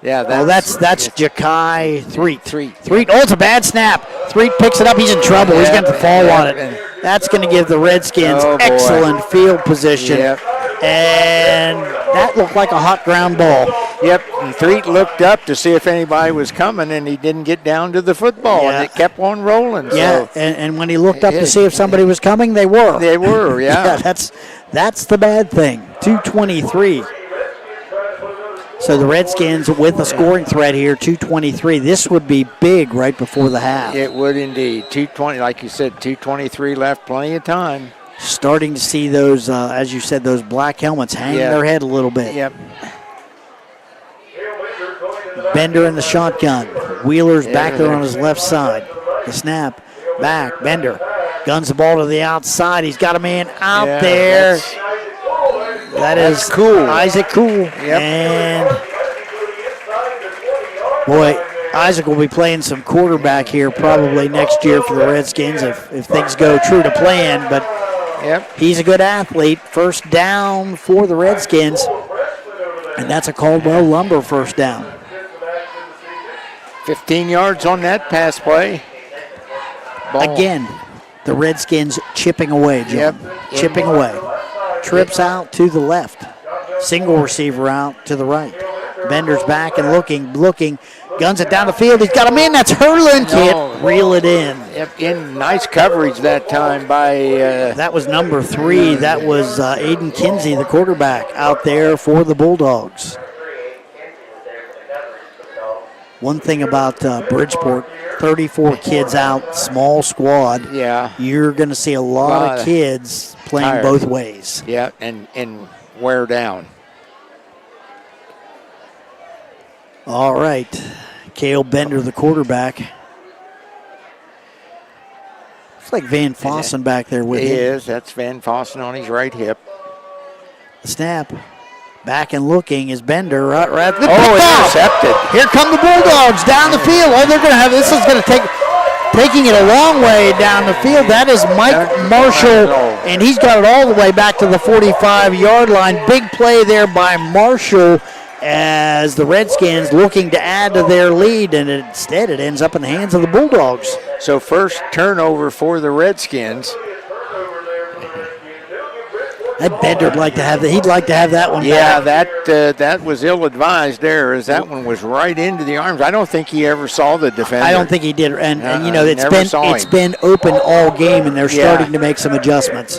Yeah, that's Ja'Kai Threet. Oh, it's a bad snap. Threet picks it up. He's in trouble. He's going to fall on it. That's going to give the Redskins excellent field position. And that looked like a hot ground ball. Yep, and Threet looked up to see if anybody was coming, and he didn't get down to the football, and it kept on rolling. Yeah, so. and when he looked up to see if somebody was coming, they were. They were, yeah. That's the bad thing. 2:23. So the Redskins with a scoring threat here, 2:23. This would be big right before the half. It would indeed. 2:20, like you said, 2:23 left, plenty of time. Starting to see those, as you said, those black helmets hang their head a little bit. Yep. Bender in the shotgun. Wheeler's back there on his left side. The snap, back, Bender. Guns the ball to the outside. He's got a man out there. That's cool. Isaac Cool. Yep. And, boy, Isaac will be playing some quarterback here probably next year for the Redskins if things go true to plan. But he's a good athlete. First down for the Redskins. And that's a Caldwell Lumber first down. 15 yards on that pass play. Ball. Again, the Redskins chipping away, John. Chipping away. Trips out to the left. Single receiver out to the right. Bender's back and looking. Guns it down the field. He's got a man. That's Hurlin. Can't reel it in. Yep, in nice coverage that time by... that was number 3. That was Aiden Kinsey, the quarterback, out there for the Bulldogs. One thing about Bridgeport, 34 kids out, small squad. Yeah. You're going to see a lot of kids playing both ways. Yeah, and wear down. All right. Cale Bender, the quarterback. Looks like Van Fossen back there with him. He is. That's Van Fossen on his right hip. The snap. Back and looking is Bender. Right intercepted. Here come the Bulldogs down the field. Oh, they're going to have this. Is going to taking it a long way down the field. That is Mike Marshall, and he's got it all the way back to the 45-yard line. Big play there by Marshall as the Redskins looking to add to their lead, and instead it ends up in the hands of the Bulldogs. So first turnover for the Redskins. That Bender'd like to have that. He'd like to have that one back. Yeah, that was ill-advised there, as that one was right into the arms. I don't think he ever saw the defender. I don't think he did. And you know, it's been open all game, and they're starting to make some adjustments.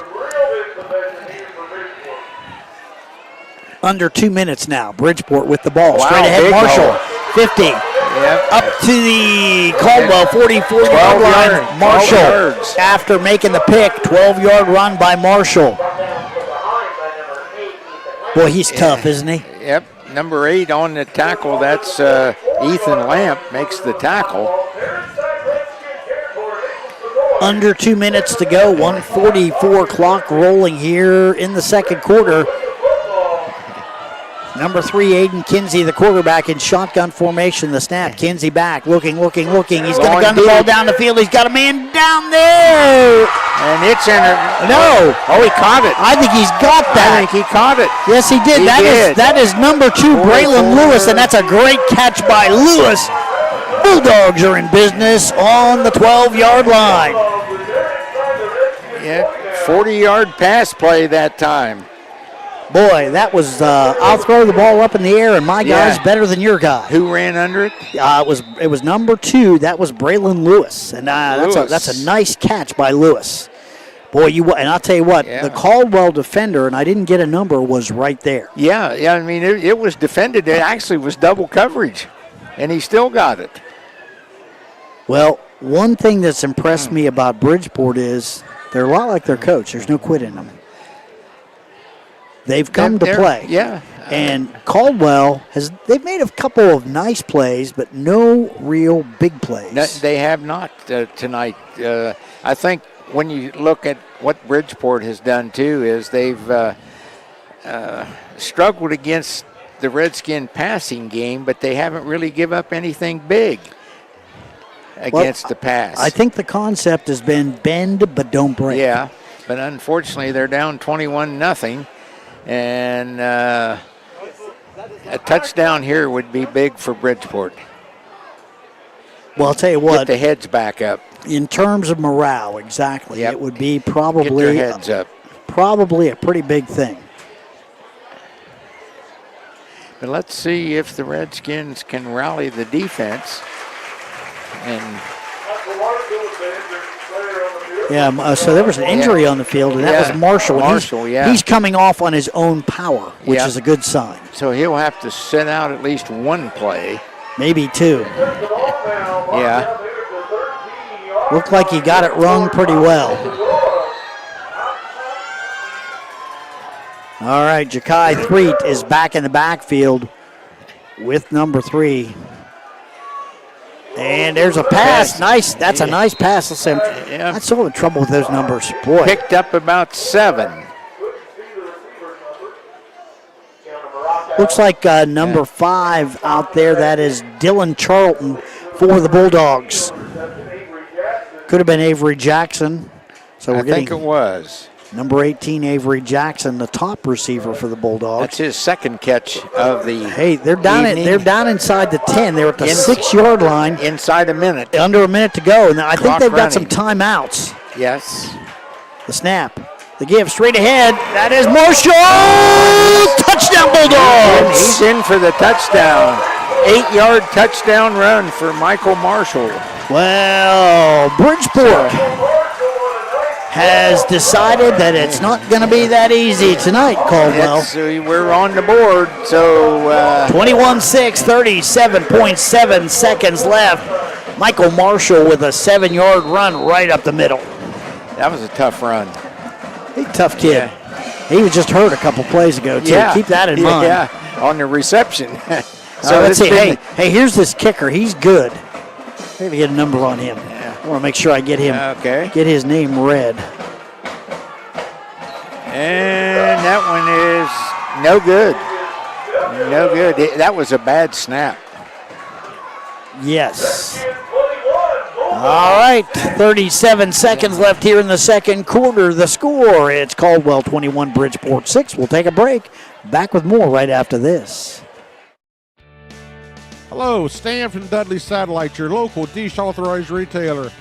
Under 2 minutes now. Bridgeport with the ball. Wow, straight ahead, Marshall. Ball. 50. Yep. Up to the Caldwell 44-yard line. Marshall, after making the pick, 12-yard run by Marshall. Boy, he's tough, isn't he? Yep. Number 8 on the tackle. That's Ethan Lamp makes the tackle. Under 2 minutes to go. 1:44 clock rolling here in the second quarter. Number 3, Aiden Kinsey, the quarterback, in shotgun formation. The snap. Kinsey back, looking. He's going to gun the ball down the field. He's got a man down there. And it's in a... No. Oh, he caught it. I think he's got that. I think he caught it. Yes, he did. That is number 2, Braylon Lewis, and that's a great catch by Lewis. Bulldogs are in business on the 12-yard line. Yeah, 40-yard pass play that time. Boy, that was, I'll throw the ball up in the air, and my guy's better than your guy. Who ran under it? It was number 2. That was Braylon Lewis, and that's a nice catch by Lewis. Boy, and I'll tell you what, the Caldwell defender, and I didn't get a number, was right there. Yeah. I mean, it was defended. It actually was double coverage, and he still got it. Well, one thing that's impressed me about Bridgeport is they're a lot like their coach. There's no quit in them. They've come to play. Yeah. And Caldwell they've made a couple of nice plays, but no real big plays. No, they have not tonight. I think when you look at what Bridgeport has done too is they've struggled against the Redskin passing game, but they haven't really give up anything big against the pass. I think the concept has been bend but don't break. Yeah, but unfortunately they're down 21-0, and a touchdown here would be big for Bridgeport. Well, I'll tell you what. Get the heads back up. In terms of morale, exactly. Yep. It would be probably Get their heads up. Probably a pretty big thing. But let's see if the Redskins can rally the defense. And so there was an injury on the field, and that was Marshall. Marshall, He's coming off on his own power, which is a good sign. So he'll have to sit out at least one play. Maybe 2. Yeah. Looked like he got it rung pretty well. All right, Ja'Kai Threet is back in the backfield with number 3. And there's a pass. Nice. That's a nice pass. That's all the trouble with those numbers. Boy. Picked up about 7. Looks like number 5 out there. That is Dylan Charlton for the Bulldogs. Could have been Avery Jackson. So I think it was. Number 18, Avery Jackson, the top receiver for the Bulldogs. That's his second catch of the they're down. They're down inside the 10. They're at the 6-yard line. Inside a minute. Under a minute to go. And I think they've got some timeouts. Yes. The snap. The give straight ahead. That is Marshall. Touchdown Bulldogs. He's in for the touchdown. 8-yard touchdown run for Michael Marshall. Well, Bridgeport has decided that it's not going to be that easy tonight, Caldwell. We're on the board, so... 21-6, 37.7 seconds left. Michael Marshall with a 7-yard run right up the middle. That was a tough run. He's a tough kid. Yeah. He was just hurt a couple plays ago, too. Yeah. Keep that in mind. Yeah, on the reception. So let's see. Hey, here's this kicker. He's good. Maybe get a number on him. Yeah. I want to make sure I get him. Okay. Get his name read. And that one is no good. No good. That was a bad snap. Yes. All right, 37 seconds left here in the second quarter. The score, it's Caldwell 21, Bridgeport 6. We'll take a break. Back with more right after this. Hello, Stan from Dudley Satellite, your local Dish authorized retailer.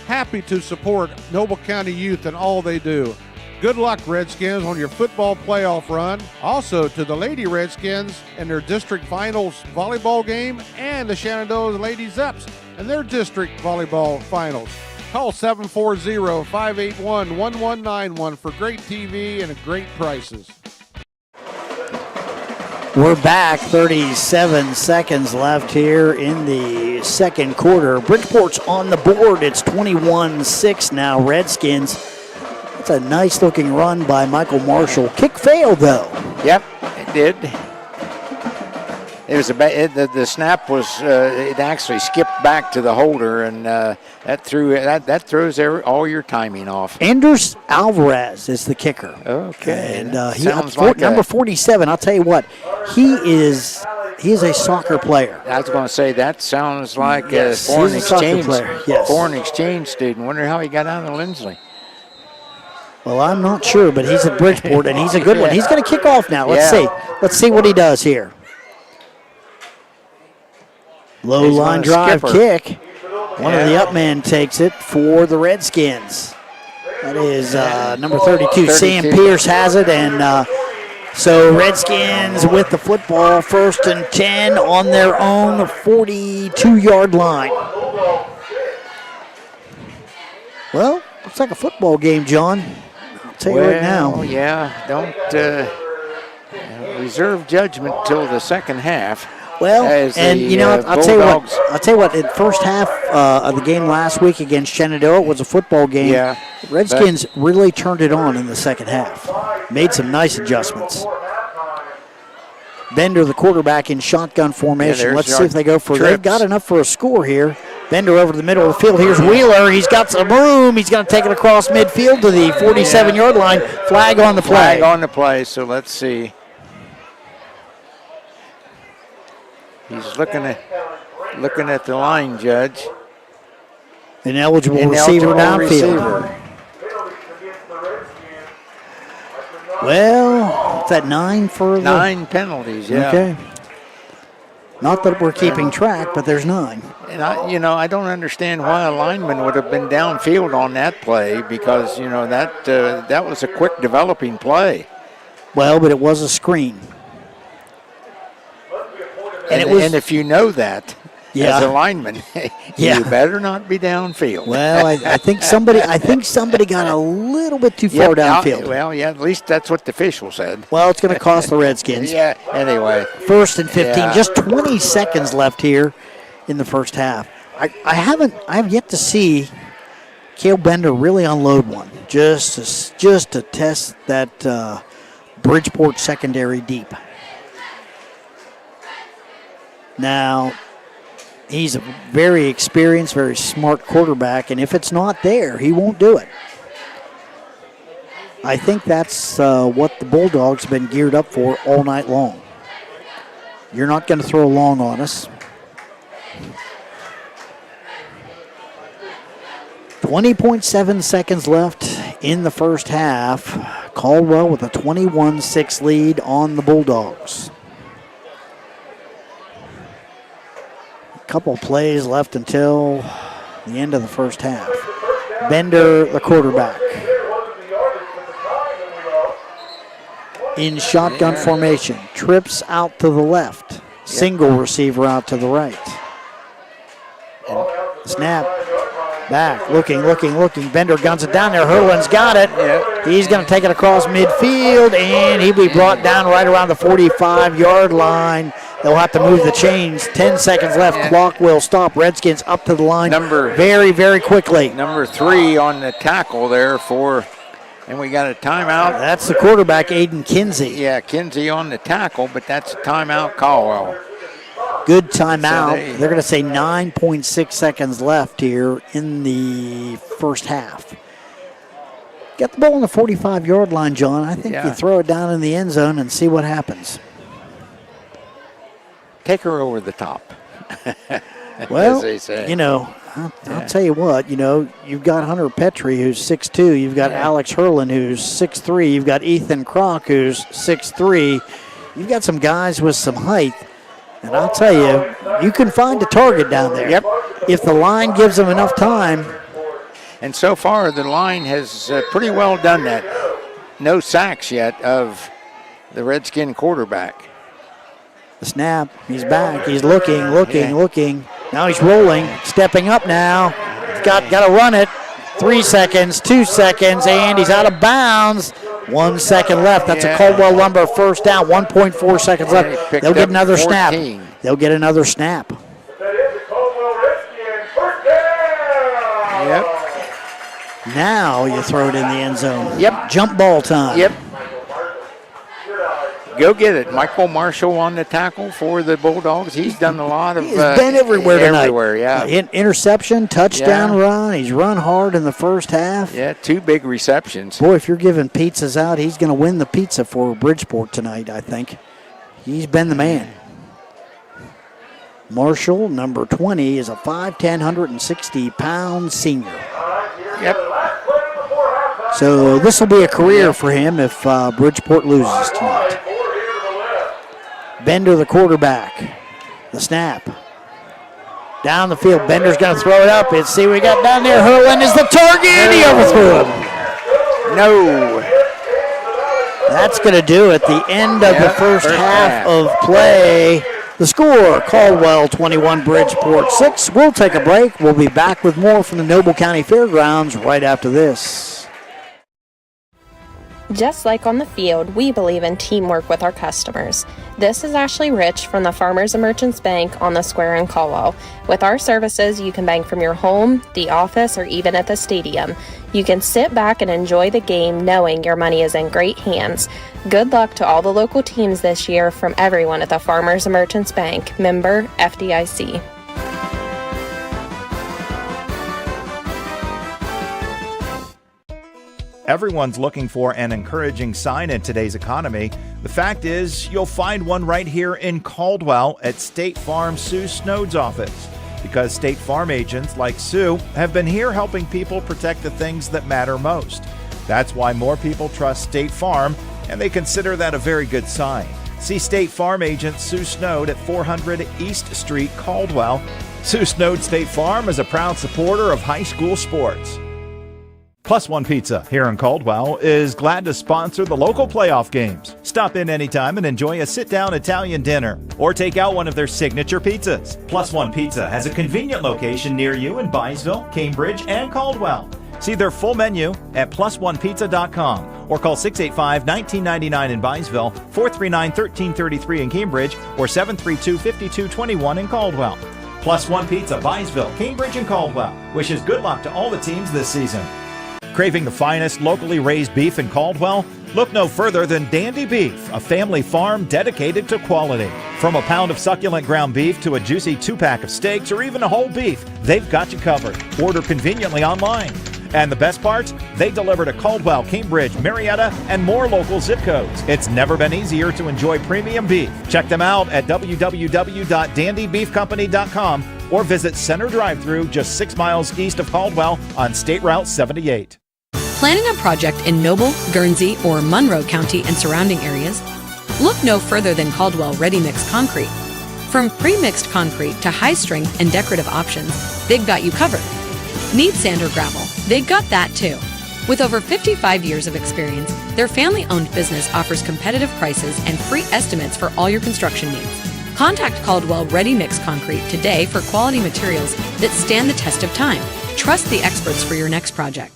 Happy to support Noble County youth and all they do. Good luck, Redskins, on your football playoff run. Also to the Lady Redskins and their district finals volleyball game, and the Shenandoah Lady Zeps and their district volleyball finals. Call 740-581-1191 for great TV and great prices. We're back, 37 seconds left here in the second quarter. Bridgeport's on the board. It's 21-6 now, Redskins. That's a nice-looking run by Michael Marshall. Kick failed, though. Yep, it did. It was the snap was it actually skipped back to the holder, and that throws all your timing off. Anders Alvarez is the kicker. Okay, and number 47. I'll tell you what, he is a soccer player. I was going to say that sounds like a foreign exchange student. Wonder how he got out of Lindsley. Well, I'm not sure, but he's at Bridgeport, and he's a good one. He's going to kick off now. Let's see. Let's see what he does here. Low line drive kick. One of the up men takes it for the Redskins. That is number 32. Sam Pierce has it, and so Redskins with the football, 1st and 10 on their own 42-yard line. Well, looks like a football game, John. I'll tell you right now. Yeah, don't reserve judgment till the second half. Well, and I'll tell you what. In the first half of the game last week against Shenandoah, it was a football game. Yeah, Redskins really turned it on in the second half. Made some nice adjustments. Bender, the quarterback, in shotgun formation. Let's see if they go for it. They've got enough for a score here. Bender over to the middle of the field. Here's Wheeler. He's got some room. He's going to take it across midfield to the 47-yard line. Flag on the play. Flag on the play, so let's see. He's looking at the line judge. An eligible receiver downfield. Well, it's at 9 for 9 penalties, yeah. Okay. Not that we're keeping track, but there's 9. And I don't understand why a lineman would have been downfield on that play, because that was a quick developing play. Well, but it was a screen. And if you know that as a lineman, you better not be downfield. Well, I think somebody got a little bit too far downfield. Well, yeah, at least that's what the official said. Well, it's going to cost the Redskins. Yeah. Anyway, 1st and 15. Just 20 seconds left here in the first half. I have yet to see Cale Bender really unload one, just to test that Bridgeport secondary deep. Now, he's a very experienced, very smart quarterback, and if it's not there, he won't do it. I think that's what the Bulldogs have been geared up for all night long. You're not going to throw long on us. 20.7 seconds left in the first half. Caldwell with a 21-6 lead on the Bulldogs. Couple plays left until the end of the first half. Bender, the quarterback, in shotgun formation, trips out to the left, single receiver out to the right. Snap, back, looking. Bender guns it down there. Hurlin's got it. He's going to take it across midfield, and he'll be brought down right around the 45-yard line. They'll have to move the chains. 10 seconds left. Clock will stop. Redskins up to the line very, very quickly. Number 3 on the tackle there and we got a timeout. That's the quarterback, Aiden Kinsey. Yeah, Kinsey on the tackle, but that's a timeout, Caldwell. Good timeout. They're going to say 9.6 seconds left here in the first half. Get the ball on the 45-yard line, John. I think you throw it down in the end zone and see what happens. Take her over the top. Well, as they say. I'll tell you what, you've got Hunter Petrie, who's 6'2". You've got Alex Hurlin, who's 6'3". You've got Ethan Kroc, who's 6'3". You've got some guys with some height. And I'll tell you, you can find a target down there. Yep. If the line gives them enough time. And so far, the line has pretty well done that. No sacks yet of the Redskin quarterback. The snap, he's back, he's looking. Now he's rolling, stepping up now. He's got to run it. 3 seconds, 2 seconds, and he's out of bounds. 1 second left. That's a Caldwell Lumber first down. 1.4 seconds left. They'll get another 14. snap. They'll get another snap. Yep. Now you throw it in the end zone. Yep. Jump ball time. Yep. Go get it. Michael Marshall on the tackle for the Bulldogs. He's done a lot of. He's been everywhere tonight. Everywhere, yeah. Interception, touchdown run. He's run hard in the first half. Yeah, 2 big receptions. Boy, if you're giving pizzas out, he's going to win the pizza for Bridgeport tonight, I think. He's been the man. Marshall, number 20, is a 5'10", 160-pound senior. Yep. So this will be a career for him if Bridgeport loses tonight. Bender, the quarterback. The snap. Down the field. Bender's going to throw it up. Let's see what we got down there. Hurling is the target, and he overthrew him. No. That's going to do it. The end of the first half of play. The score, Caldwell 21, Bridgeport 6. We'll take a break. We'll be back with more from the Noble County Fairgrounds right after this. Just like on the field, we believe in teamwork with our customers. This is Ashley Rich from the Farmers and Merchants Bank on the Square in Caldwell. With our services, you can bank from your home, the office, or even at the stadium. You can sit back and enjoy the game knowing your money is in great hands. Good luck to all the local teams this year from everyone at the Farmers and Merchants Bank, member FDIC. Everyone's looking for an encouraging sign in today's economy. The fact is, you'll find one right here in Caldwell at State Farm Sue Snowd's office. Because State Farm agents like Sue have been here helping people protect the things that matter most. That's why more people trust State Farm, and they consider that a very good sign. See State Farm agent Sue Snowd at 400 East Street, Caldwell. Sue Snowd State Farm is a proud supporter of high school sports. Plus One Pizza here in Caldwell is glad to sponsor the local playoff games. Stop in anytime and enjoy a sit-down Italian dinner or take out one of their signature pizzas. Plus One Pizza has a convenient location near you in Byesville, Cambridge, and Caldwell. See their full menu at plusonePizza.com or call 685-1999 in Byesville, 439-1333 in Cambridge, or 732-5221 in Caldwell. Plus One Pizza, Byesville, Cambridge, and Caldwell wishes good luck to all the teams this season. Craving the finest locally raised beef in Caldwell? Look no further than Dandy Beef, a family farm dedicated to quality. From a pound of succulent ground beef to a juicy 2-pack of steaks or even a whole beef, they've got you covered. Order conveniently online. And the best part? They deliver to Caldwell, Cambridge, Marietta, and more local zip codes. It's never been easier to enjoy premium beef. Check them out at www.dandybeefcompany.com or visit Center Drive-Thru just 6 miles east of Caldwell on State Route 78. Planning a project in Noble, Guernsey, or Monroe County and surrounding areas? Look no further than Caldwell Ready Mix Concrete. From pre-mixed concrete to high-strength and decorative options, they've got you covered. Need sand or gravel? They've got that too. With over 55 years of experience, their family-owned business offers competitive prices and free estimates for all your construction needs. Contact Caldwell Ready Mix Concrete today for quality materials that stand the test of time. Trust the experts for your next project.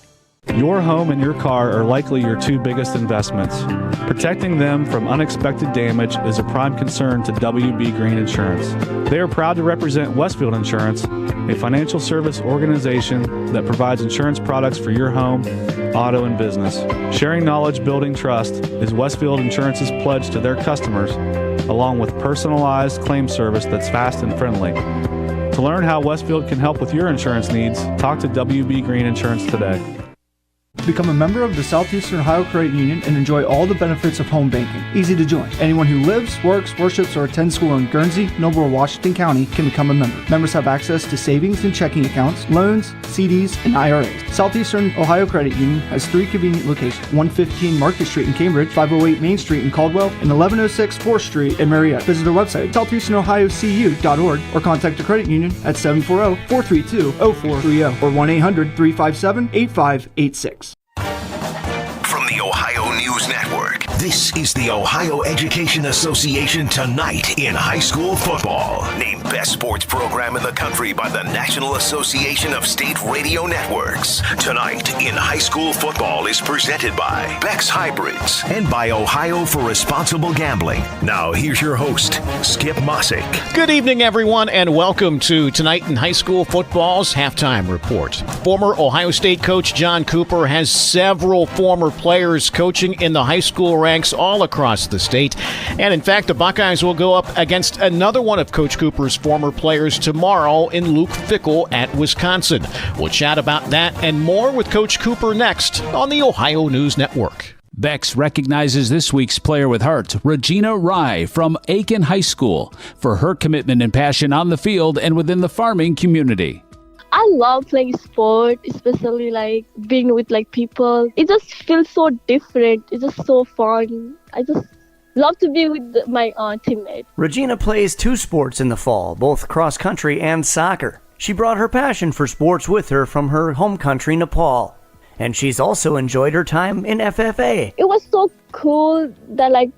Your home and your car are likely your 2 biggest investments. Protecting them from unexpected damage is a prime concern to WB Green Insurance. They are proud to represent Westfield Insurance, a financial service organization that provides insurance products for your home, auto, and business. Sharing knowledge, building trust is Westfield Insurance's pledge to their customers, along with personalized claim service that's fast and friendly. To learn how Westfield can help with your insurance needs, talk to WB Green Insurance today. Become a member of the Southeastern Ohio Credit Union and enjoy all the benefits of home banking. Easy to join. Anyone who lives, works, worships, or attends school in Guernsey, Noble, or Washington County can become a member. Members have access to savings and checking accounts, loans, CDs, and IRAs. Southeastern Ohio Credit Union has 3 convenient locations: 115 Market Street in Cambridge, 508 Main Street in Caldwell, and 1106 4th Street in Marietta. Visit their website, southeasternohiocu.org, or contact the credit union at 740-432-0430 or 1-800-357-8586. From the Ohio News Network, this is the Ohio Education Association Tonight in High School Football. Named Best Sports Program in the Country by the National Association of State Radio Networks. Tonight in High School Football is presented by Beck's Hybrids and by Ohio for Responsible Gambling. Now here's your host, Skip Mossick. Good evening, everyone, and welcome to Tonight in High School Football's Halftime Report. Former Ohio State coach John Cooper has several former players coaching in the high school ranks ranks all across the state. And in fact, the Buckeyes will go up against another one of Coach Cooper's former players tomorrow in Luke Fickell at Wisconsin. We'll chat about that and more with Coach Cooper next on the Ohio News Network. Bex recognizes this week's player with heart, Regina Rye from Aiken High School, for her commitment and passion on the field and within the farming community. I love playing sport, especially like being with like people. It just feels so different. It's just so fun. I just love to be with my teammates. Regina plays 2 sports in the fall, both cross country and soccer. She brought her passion for sports with her from her home country, Nepal. And she's also enjoyed her time in FFA. It was so cool that like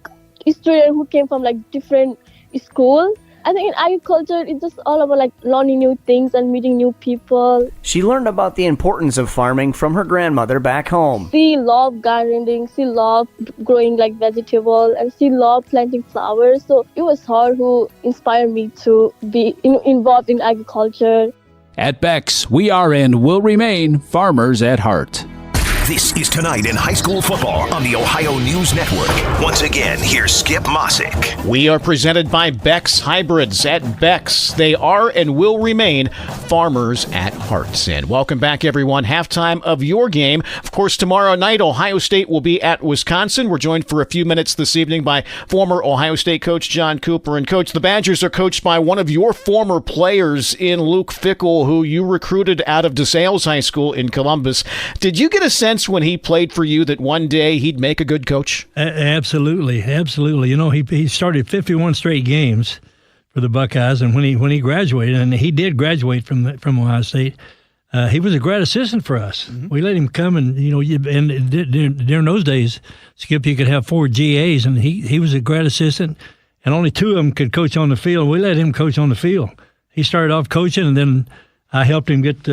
students who came from like different schools. I think in agriculture, it's just all about like learning new things and meeting new people. She learned about the importance of farming from her grandmother back home. She loved gardening, she loved growing like vegetables, and she loved planting flowers. So it was her who inspired me to be involved in agriculture. At Bex, we are and will remain farmers at heart. This is Tonight in High School Football on the Ohio News Network. Once again, here's Skip Mossick. We are presented by Bex Hybrids. At Bex, they are and will remain farmers at heart. And welcome back, everyone. Halftime of your game. Of course, tomorrow night, Ohio State will be at Wisconsin. We're joined for a few minutes this evening by former Ohio State coach John Cooper. And, Coach, the Badgers are coached by one of your former players in Luke Fickell, who you recruited out of DeSales High School in Columbus. Did you get a sense when he played for you that one day he'd make a good coach? Absolutely. You know, he started 51 straight games for the Buckeyes, and when he graduated, and he did graduate from Ohio State, he was a grad assistant for us. Mm-hmm. We let him come, and and during those days, Skip, you could have 4 GAs, and he was a grad assistant, and only 2 of them could coach on the field. We let him coach on the field. He started off coaching, and then I helped him get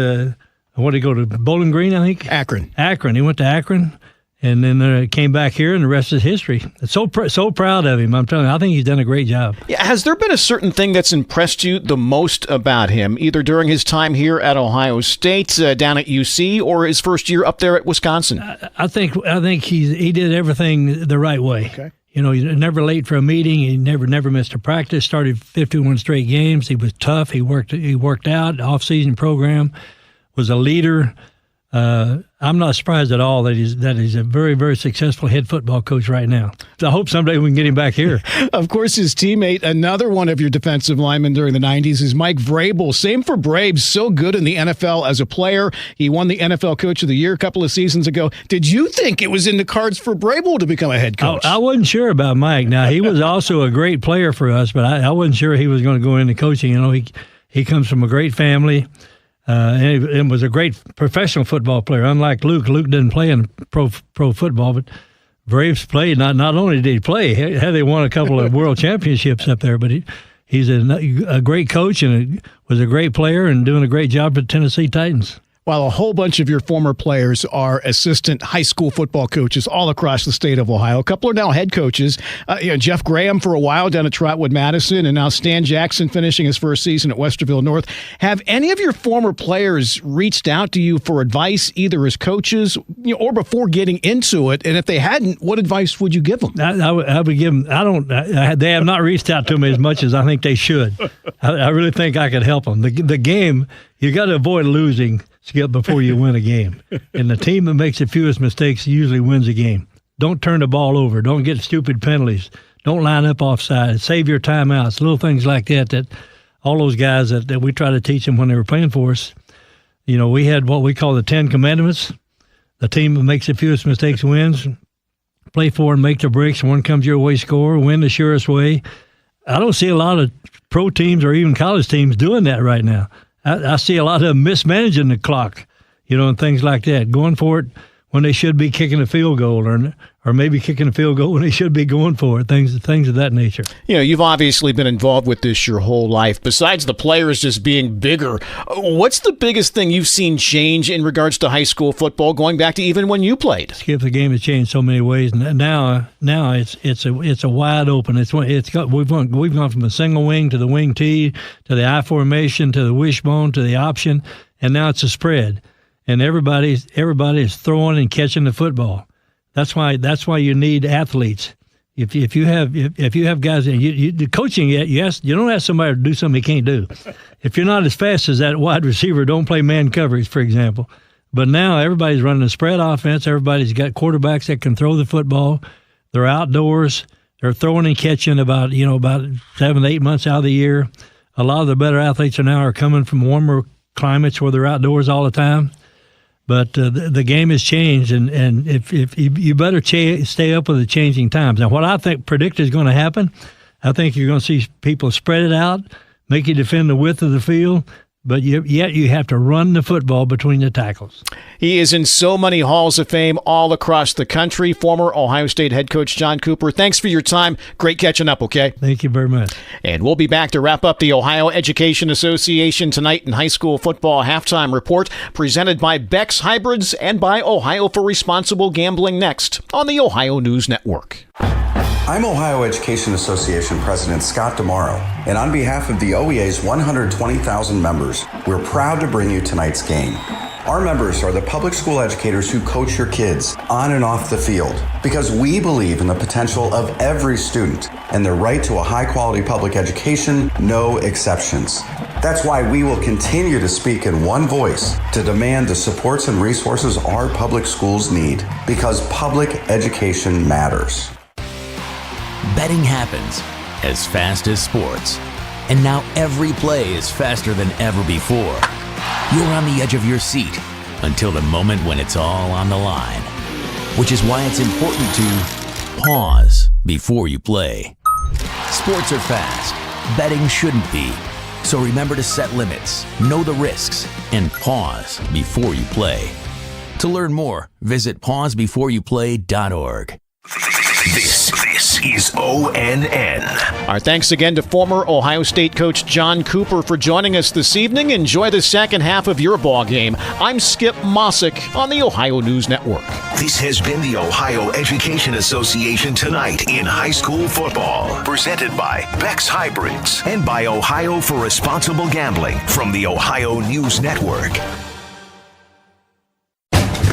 what did he go to? Bowling Green, I think? Akron. He went to Akron, and then came back here, and the rest is history. So proud of him. I'm telling you, I think he's done a great job. Yeah, has there been a certain thing that's impressed you the most about him, either during his time here at Ohio State, down at UC, or his first year up there at Wisconsin? I think he did everything the right way. Okay. You know, he's never late for a meeting. He never missed a practice. Started 51 straight games. He was tough. He worked out. Off-season program. Was a leader. I'm not surprised at all that he's a very, very successful head football coach right now. I hope someday we can get him back here. Of course, his teammate, another one of your defensive linemen during the 90s, is Mike Vrabel. Same for Braves, so good in the NFL as a player. He won the NFL Coach of the Year a couple of seasons ago. Did you think it was in the cards for Vrabel to become a head coach? I wasn't sure about Mike. Now, he was also a great player for us, but I wasn't sure he was going to go into coaching. You know, he comes from a great family. And was a great professional football player. Unlike Luke didn't play in pro football, but Braves played. Not only did he play, they won a couple of world championships up there, but he's a great coach and was a great player and doing a great job for the Tennessee Titans. While a whole bunch of your former players are assistant high school football coaches all across the state of Ohio. A couple are now head coaches. Jeff Graham for a while down at Trotwood Madison, and now Stan Jackson finishing his first season at Westerville North. Have any of your former players reached out to you for advice, either as coaches or before getting into it? And if they hadn't, what advice would you give them? I would give them. They have not reached out to me as much as I think they should. I really think I could help them. The game, you got to avoid losing, Skip, before you win a game. And the team that makes the fewest mistakes usually wins a game. Don't turn the ball over. Don't get stupid penalties. Don't line up offside. Save your timeouts. Little things like that all those guys that we try to teach them when they were playing for us. You know, we had what we call the 10 Commandments. The team that makes the fewest mistakes wins. Play for and make the breaks. One comes your way, score. Win the surest way. I don't see a lot of pro teams or even college teams doing that right now. I see a lot of them mismanaging the clock, and things like that, going for it when they should be kicking a field goal or maybe kicking a field goal when they should be going for it, things of that nature. You've obviously been involved with this your whole life. Besides the players just being bigger, what's the biggest thing you've seen change in regards to high school football going back to even when you played? Skip, the game has changed so many ways. Now it's a wide open. We've gone from a single wing to the wing T to the I formation to the wishbone to the option, and now it's a spread. And everybody is throwing and catching the football. That's why you need athletes. If you have guys, and the coaching, you don't ask somebody to do something he can't do. If you're not as fast as that wide receiver, don't play man coverage, for example. But now everybody's running a spread offense. Everybody's got quarterbacks that can throw the football. They're outdoors. They're throwing and catching about 7 to 8 months out of the year. A lot of the better athletes are coming from warmer climates where they're outdoors all the time. But the game has changed, and if you better stay up with the changing times. Now, what I predict is going to happen, I think you're going to see people spread it out, make you defend the width of the field, but yet you have to run the football between the tackles. He is in so many halls of fame all across the country. Former Ohio State head coach John Cooper, thanks for your time. Great catching up, okay? Thank you very much. And we'll be back to wrap up the Ohio Education Association Tonight in High School Football Halftime Report, presented by Beck's Hybrids and by Ohio for Responsible Gambling, next on the Ohio News Network. I'm Ohio Education Association President Scott DeMauro, and on behalf of the OEA's 120,000 members, we're proud to bring you tonight's game. Our members are the public school educators who coach your kids on and off the field, because we believe in the potential of every student and their right to a high-quality public education, no exceptions. That's why we will continue to speak in one voice to demand the supports and resources our public schools need, because public education matters. Betting happens as fast as sports. And now every play is faster than ever before. You're on the edge of your seat until the moment when it's all on the line. Which is why it's important to pause before you play. Sports are fast. Betting shouldn't be. So remember to set limits, know the risks, and pause before you play. To learn more, visit pausebeforeyouplay.org. This is ONN. Our thanks again to former Ohio State coach John Cooper for joining us this evening. Enjoy the second half of your ball game. I'm Skip Mossick on the Ohio News Network. This has been the Ohio Education Association Tonight in High School Football, presented by Beck's Hybrids and by Ohio for Responsible Gambling from the Ohio News Network.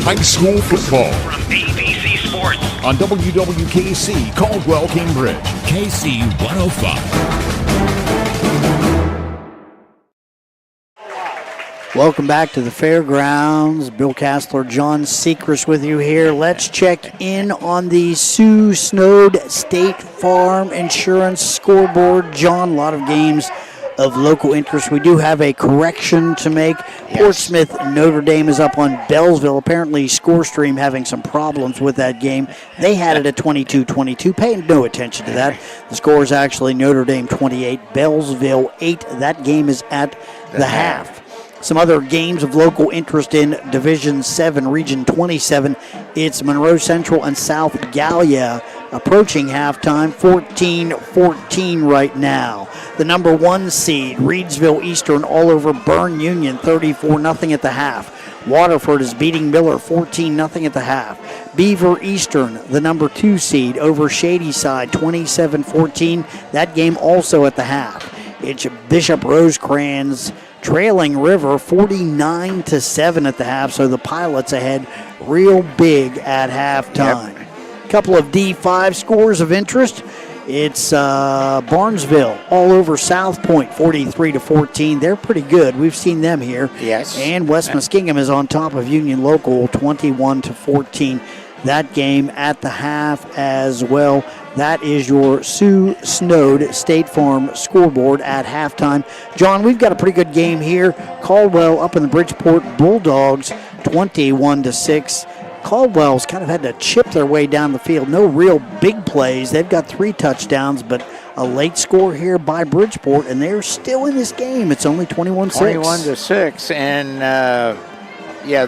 High school football From ABC Sports on WWKC, Caldwell, Cambridge. KC 105. Welcome back to the fairgrounds. Bill Castler, John Sechrist with you here. Let's check in on the Sue Snowed State Farm Insurance scoreboard. John, a lot of games of local interest. We do have a correction to make. Yes. Portsmouth Notre Dame is up on Bellsville. Apparently ScoreStream having some problems with that game. They had it at 22-22. Pay no attention to that. The score is actually Notre Dame 28, Bellsville 8. That game is at the half. Some other games of local interest in Division 7, Region 27. It's Monroe Central and South Gallia approaching halftime, 14-14 right now. The number 1 seed, Reedsville Eastern, all over Bern Union, 34-0 at the half. Waterford is beating Miller 14-0 at the half. Beaver Eastern, the number 2 seed, over Shadyside, 27-14. That game also at the half. It's Bishop Rosecrans trailing River 49-7 at the half, so the Pilots ahead real big at halftime. Yep. Couple of D5 scores of interest. It's Barnesville all over South Point, 43-14. They're pretty good. We've seen them here. Yes. And West Muskingum is on top of Union Local, 21-14. That game at the half as well. That is your Sue Snowed State Farm scoreboard at halftime. John, we've got a pretty good game here. Caldwell up in the Bridgeport Bulldogs, 21-6. Caldwell's kind of had to chip their way down the field. No real big plays. They've got 3 touchdowns, but a late score here by Bridgeport, and they're still in this game. It's only 21-6. 21-6, and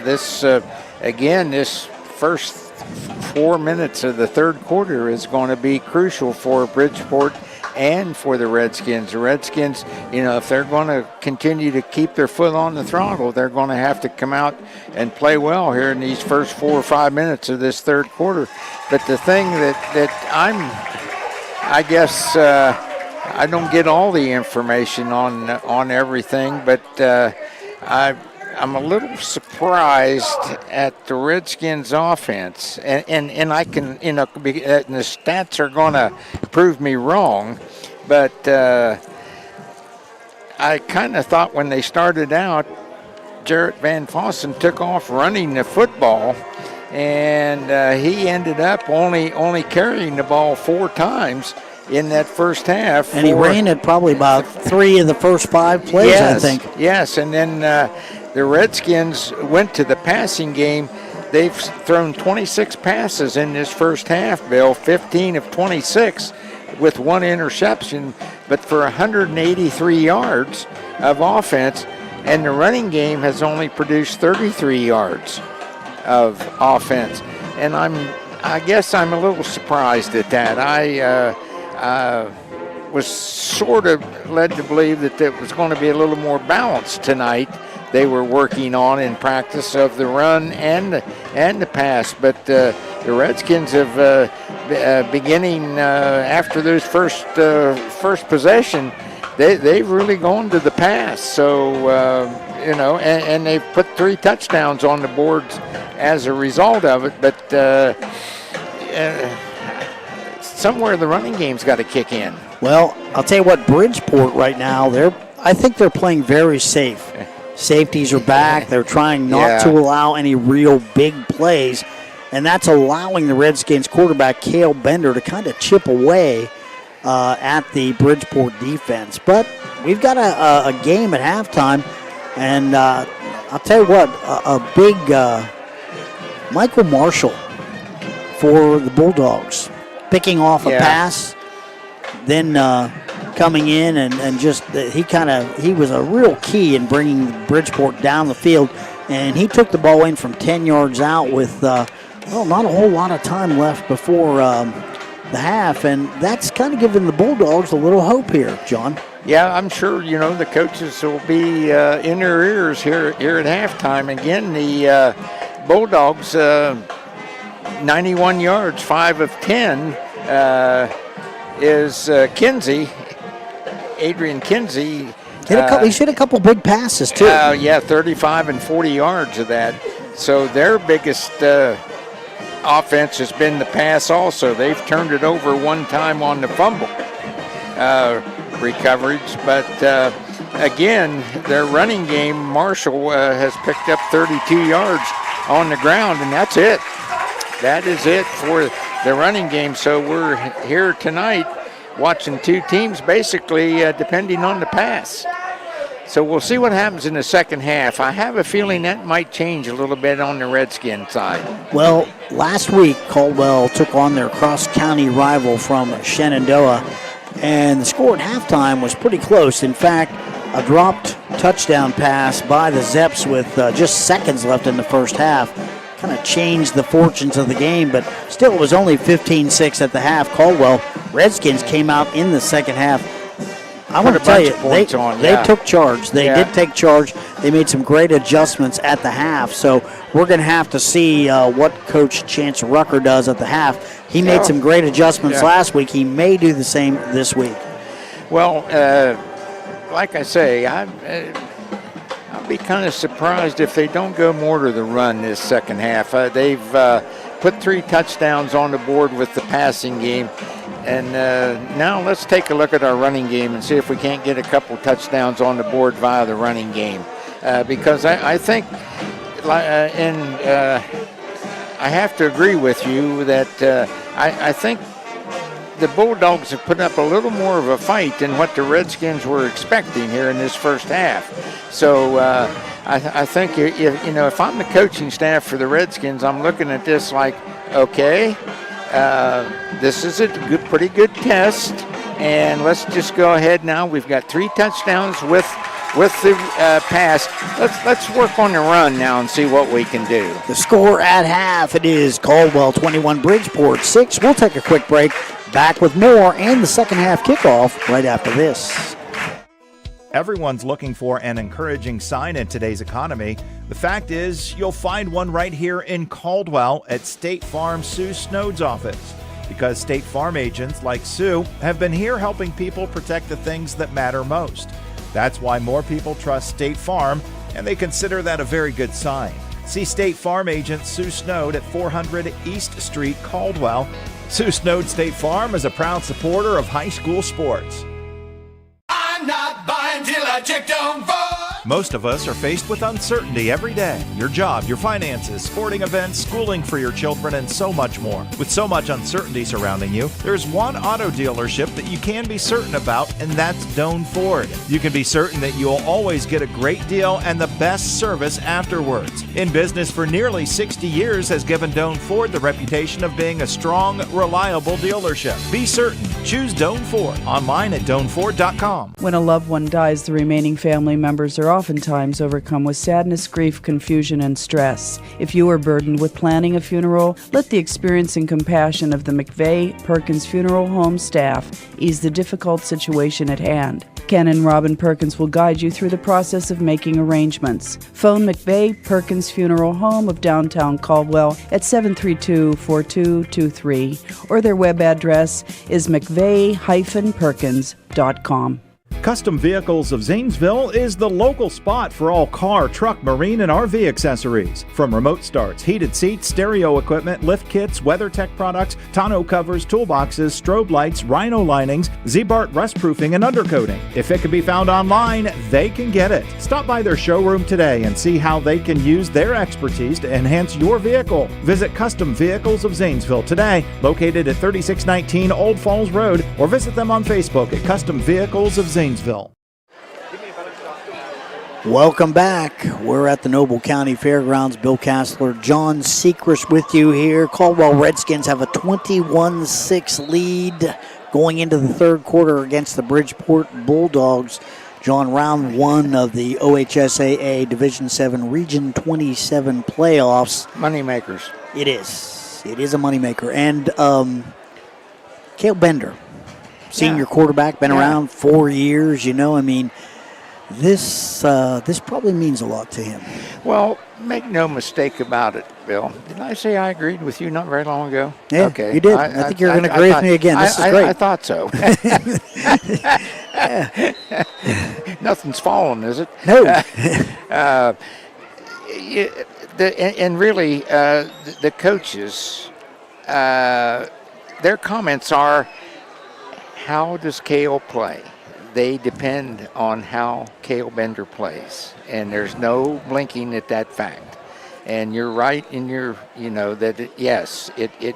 this again, this first 4 minutes of the third quarter is going to be crucial for Bridgeport and for the Redskins. The Redskins, if they're going to continue to keep their foot on the throttle, they're going to have to come out and play well here in these first 4 or 5 minutes of this third quarter. But the thing that I guess I don't get all the information on everything, but I'm a little surprised at the Redskins offense, and I can, and the stats are going to prove me wrong, but I kind of thought when they started out, Jarrett Van Fossen took off running the football, and he ended up only carrying the ball 4 times in that first half. And he ran it probably about 3 of the first 5 plays, yes, I think. Yes, and then the Redskins went to the passing game. They've thrown 26 passes in this first half, Bill, 15 of 26 with 1 interception, but for 183 yards of offense, and the running game has only produced 33 yards of offense. And I guess I'm a little surprised at that. I was sort of led to believe that it was going to be a little more balanced tonight. They were working on in practice of the run and the pass, but the Redskins have beginning after those first possession, they've really gone to the pass. So and they've put 3 touchdowns on the boards as a result of it. But somewhere the running game's got to kick in. Well, I'll tell you what, Bridgeport right now, I think they're playing very safe. Safeties are back. They're trying not to allow any real big plays, and that's allowing the Redskins quarterback, Cale Bender, to kind of chip away at the Bridgeport defense. But we've got a game at halftime, and I'll tell you what, a big Michael Marshall for the Bulldogs, picking off a pass, then coming in and just he was a real key in bringing Bridgeport down the field, and he took the ball in from 10 yards out with not a whole lot of time left before the half, and that's kind of giving the Bulldogs a little hope here, John. Yeah, I'm sure the coaches will be in their ears here at halftime. Again, the Bulldogs 91 yards, 5 of 10 is Kinsey. Adrian Kinsey. He hit a couple big passes, too. 35 and 40 yards of that. So their biggest offense has been the pass also. They've turned it over 1 time on the fumble recoveries. But, again, their running game, Marshall has picked up 32 yards on the ground, and that's it. That is it for the running game. So we're here tonight watching 2 teams basically depending on the pass. So we'll see what happens in the second half. I have a feeling that might change a little bit on the Redskin side. Well, last week Caldwell took on their cross-county rival from Shenandoah, and the score at halftime was pretty close. In fact, a dropped touchdown pass by the Zeps with just seconds left in the first half kind of changed the fortunes of the game, but still it was only 15-6 at the half. Caldwell Redskins came out in the second half. I want to tell you, they took charge. They did take charge. They made some great adjustments at the half, so we're going to have to see what Coach Chance Rucker does at the half. He made some great adjustments last week. He may do the same this week. Well, like I say, I'll be kind of surprised if they don't go more to the run this second half. They've put 3 touchdowns on the board with the passing game. And now let's take a look at our running game and see if we can't get a couple touchdowns on the board via the running game. Because I think, I have to agree with you that I think the Bulldogs have put up a little more of a fight than what the Redskins were expecting here in this first half. So I think, if I'm the coaching staff for the Redskins, I'm looking at this like, okay, this is a pretty good test, and let's just go ahead now. We've got 3 touchdowns with the pass. Let's work on the run now and see what we can do. The score at half, it is Caldwell 21, Bridgeport 6. We'll take a quick break. Back with more and the second half kickoff right after this. Everyone's looking for an encouraging sign in today's economy. The fact is, you'll find one right here in Caldwell at State Farm Sue Snode's office. Because State Farm agents like Sue have been here helping people protect the things that matter most. That's why more people trust State Farm and they consider that a very good sign. See State Farm agent Sue Snowd at 400 East Street, Caldwell. Sue Snowd State Farm is a proud supporter of high school sports. I'm not buying till I check Down Ford. Most of us are faced with uncertainty every day. Your job, your finances, sporting events, schooling for your children, and so much more. With so much uncertainty surrounding you, there's one auto dealership that you can be certain about, and that's Doan Ford. You can be certain that you'll always get a great deal and the best service afterwards. In business for nearly 60 years has given Doan Ford the reputation of being a strong, reliable dealership. Be certain. Choose Doan Ford. Online at doanford.com. When a loved one dies, the remaining family members are oftentimes overcome with sadness, grief, confusion, and stress. If you are burdened with planning a funeral, let the experience and compassion of the McVeigh Perkins Funeral Home staff ease the difficult situation at hand. Ken and Robin Perkins will guide you through the process of making arrangements. Phone McVeigh Perkins Funeral Home of downtown Caldwell at 732-4223, or their web address is mcveigh-perkins.com. Custom Vehicles of Zanesville is the local spot for all car, truck, marine, and RV accessories. From remote starts, heated seats, stereo equipment, lift kits, WeatherTech products, tonneau covers, toolboxes, strobe lights, rhino linings, Z-Bart rust-proofing, and undercoating. If it can be found online, they can get it. Stop by their showroom today and see how they can use their expertise to enhance your vehicle. Visit Custom Vehicles of Zanesville today, located at 3619 Old Falls Road, or visit them on Facebook at Custom Vehicles of Zanesville. Welcome back. We're at the Noble County Fairgrounds. Bill Castler, John Sechrist with you here. Caldwell Redskins have a 21-6 lead going into the third quarter against the Bridgeport Bulldogs. John, round one of the OHSAA Division 7 Region 27 playoffs. Moneymakers. It is. It is a moneymaker. And Cale Bender, senior quarterback, been around 4 years, this probably means a lot to him. Well, make no mistake about it, Bill. Didn't I say I agreed with you not very long ago? Yeah, okay. You did. I think you're going to agree with me again. This is great. I thought so. Nothing's fallen, is it? No. The coaches, their comments are, how does Cale play? They depend on how Cale Bender plays, and there's no blinking at that fact. And you're right in yes, it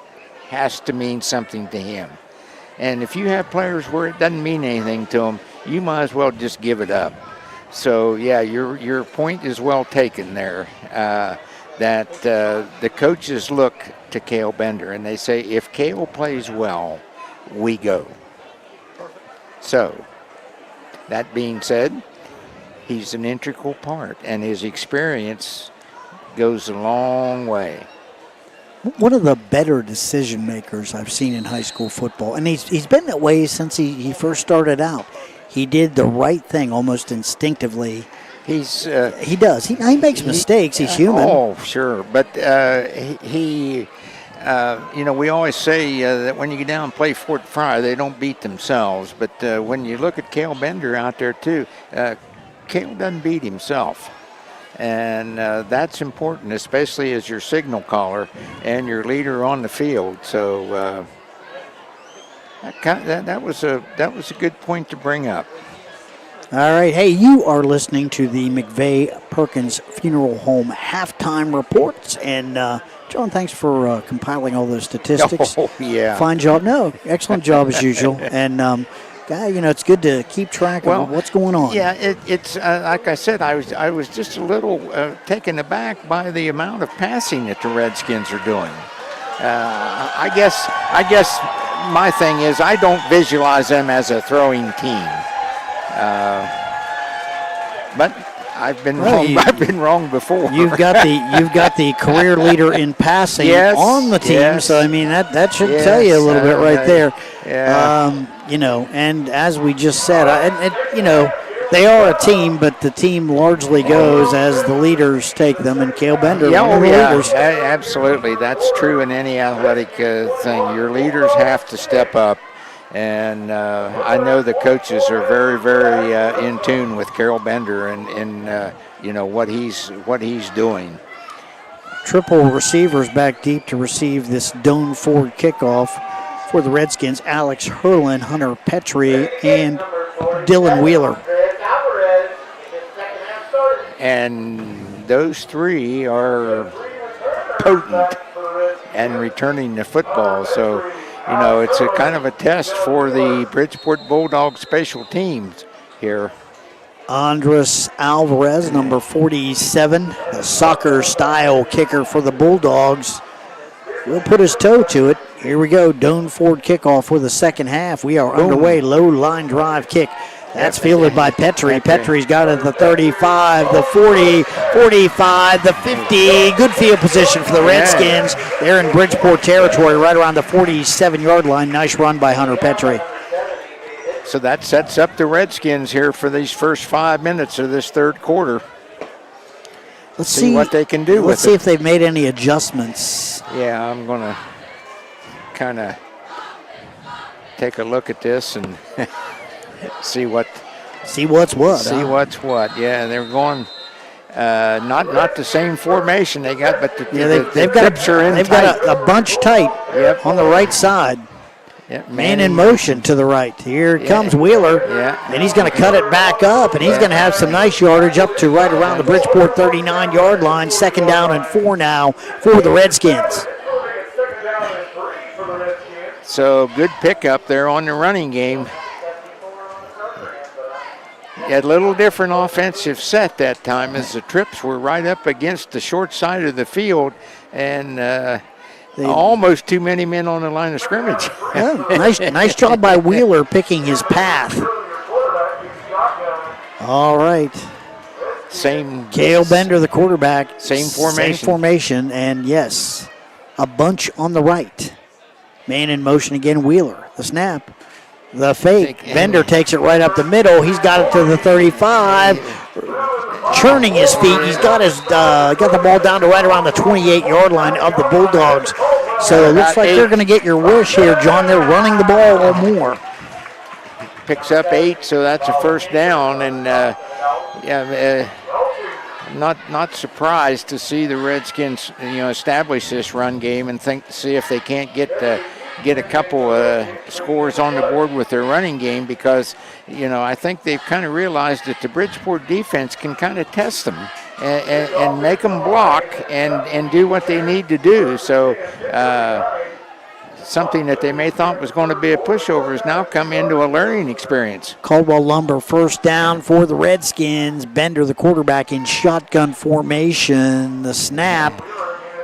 has to mean something to him. And if you have players where it doesn't mean anything to them, you might as well just give it up. So yeah, your point is well taken there. That the coaches look to Cale Bender and they say, if Cale plays well, we go. So, that being said, he's an integral part, and his experience goes a long way. One of the better decision makers I've seen in high school football, and he's been that way since he first started out. He did the right thing almost instinctively. He does. He makes mistakes. He's human. Oh, sure, but we always say that when you get down and play Fort Frye, they don't beat themselves. But when you look at Cale Bender out there, too, Cale doesn't beat himself. And that's important, especially as your signal caller and your leader on the field. So that was a good point to bring up. All right. Hey, you are listening to the McVeigh Perkins Funeral Home halftime reports. And, John, thanks for compiling all those statistics. Oh, yeah. Fine job. No, excellent job as usual. And, it's good to keep track of what's going on. Yeah, it's like I said, I was just a little taken aback by the amount of passing that the Redskins are doing. I guess my thing is I don't visualize them as a throwing team. But I've been wrong. I've been wrong before. You've got the career leader in passing on the team, yes. So I mean that should tell you a little bit right there. Yeah. And as we just said, they are a team, but the team largely goes as the leaders take them, and Cale Bender. Leaders. Absolutely, that's true in any athletic thing. Your leaders have to step up And I know the coaches are very, very in tune with Carol Bender and what he's doing. Triple receivers back deep to receive this Doan Ford kickoff for the Redskins. Alex Herlin, Hunter Petrie, and Dylan Wheeler. And those three are potent and returning the football. So, it's a kind of a test for the Bridgeport Bulldogs special teams here. Andres Alvarez, number 47, a soccer-style kicker for the Bulldogs, will put his toe to it. Here we go, Doan Ford kickoff for the second half. We are underway, low line drive kick. That's fielded by Petrie. Petrie's got it at the 35, the 40, 45, the 50. Good field position for the Redskins. They're in Bridgeport territory, right around the 47-yard line. Nice run by Hunter Petrie. So that sets up the Redskins here for these first 5 minutes of this third quarter. Let's see what they can do with it. Let's see if they've made any adjustments. Yeah, I'm going to kind of take a look at this and see what's what. Yeah, they're going not the same formation they got, but they've got a bunch tight on the right side. Yep, man in motion to the right. Here comes Wheeler, and he's going to cut it back up, and he's going to have some nice yardage up to right around the Bridgeport 39-yard line. 2nd down and 4 now for the Redskins. So good pickup there on the running game. A little different offensive set that time as the trips were right up against the short side of the field, and almost too many men on the line of scrimmage. Nice job by Wheeler picking his path. All right. Cale Bender, the quarterback. Same formation. And yes, a bunch on the right. Man in motion again, Wheeler. The snap. The fake. Bender takes it right up the middle. He's got it to the 35. Churning his feet. He's got the ball down to right around the 28-yard line of the Bulldogs. So it looks like they're going to get your wish here, John. They're running the ball or more. Picks up 8, so that's a first down. And not surprised to see the Redskins, establish this run game and see if they can't get a couple scores on the board with their running game, because I think they've kind of realized that the Bridgeport defense can kind of test them and make them block and do what they need to do. So something that they may thought was going to be a pushover has now come into a learning experience. Caldwell Lumber first down for the Redskins. Bender, the quarterback, in shotgun formation. The snap.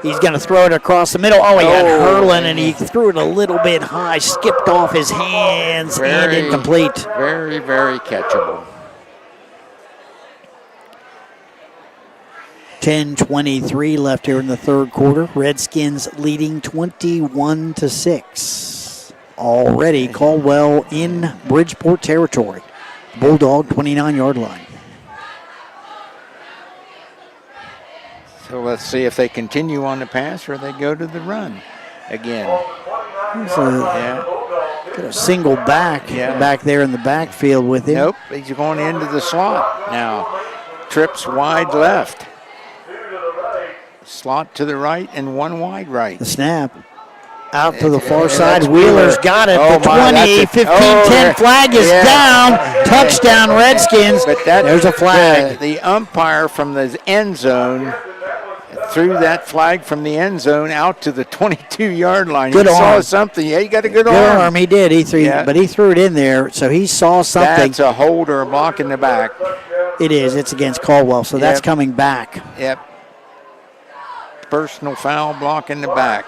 He's going to throw it across the middle. Oh, he had Herlin, and he threw it a little bit high, skipped off his hands, and incomplete. Very, very catchable. 10:23 left here in the third quarter. Redskins leading 21-6. Already Caldwell in Bridgeport territory. Bulldog 29-yard line. So let's see if they continue on the pass or they go to the run again. Got a single back there in the backfield with him. Nope, he's going into the slot now. Trips wide left. Slot to the right and one wide right. The snap. Out to the far side. Wheeler's got it. The 20, 15, 10. Flag is down. Touchdown, Redskins. But there's a flag. The umpire from the end zone threw that flag from the end zone out to the 22-yard line. Good he arm. saw something. Yeah, he got a good arm. Good arm, he did. But he threw it in there, so he saw something. That's a hold or a block in the back. It is. It's against Caldwell, so that's coming back. Yep. Personal foul, block in the back.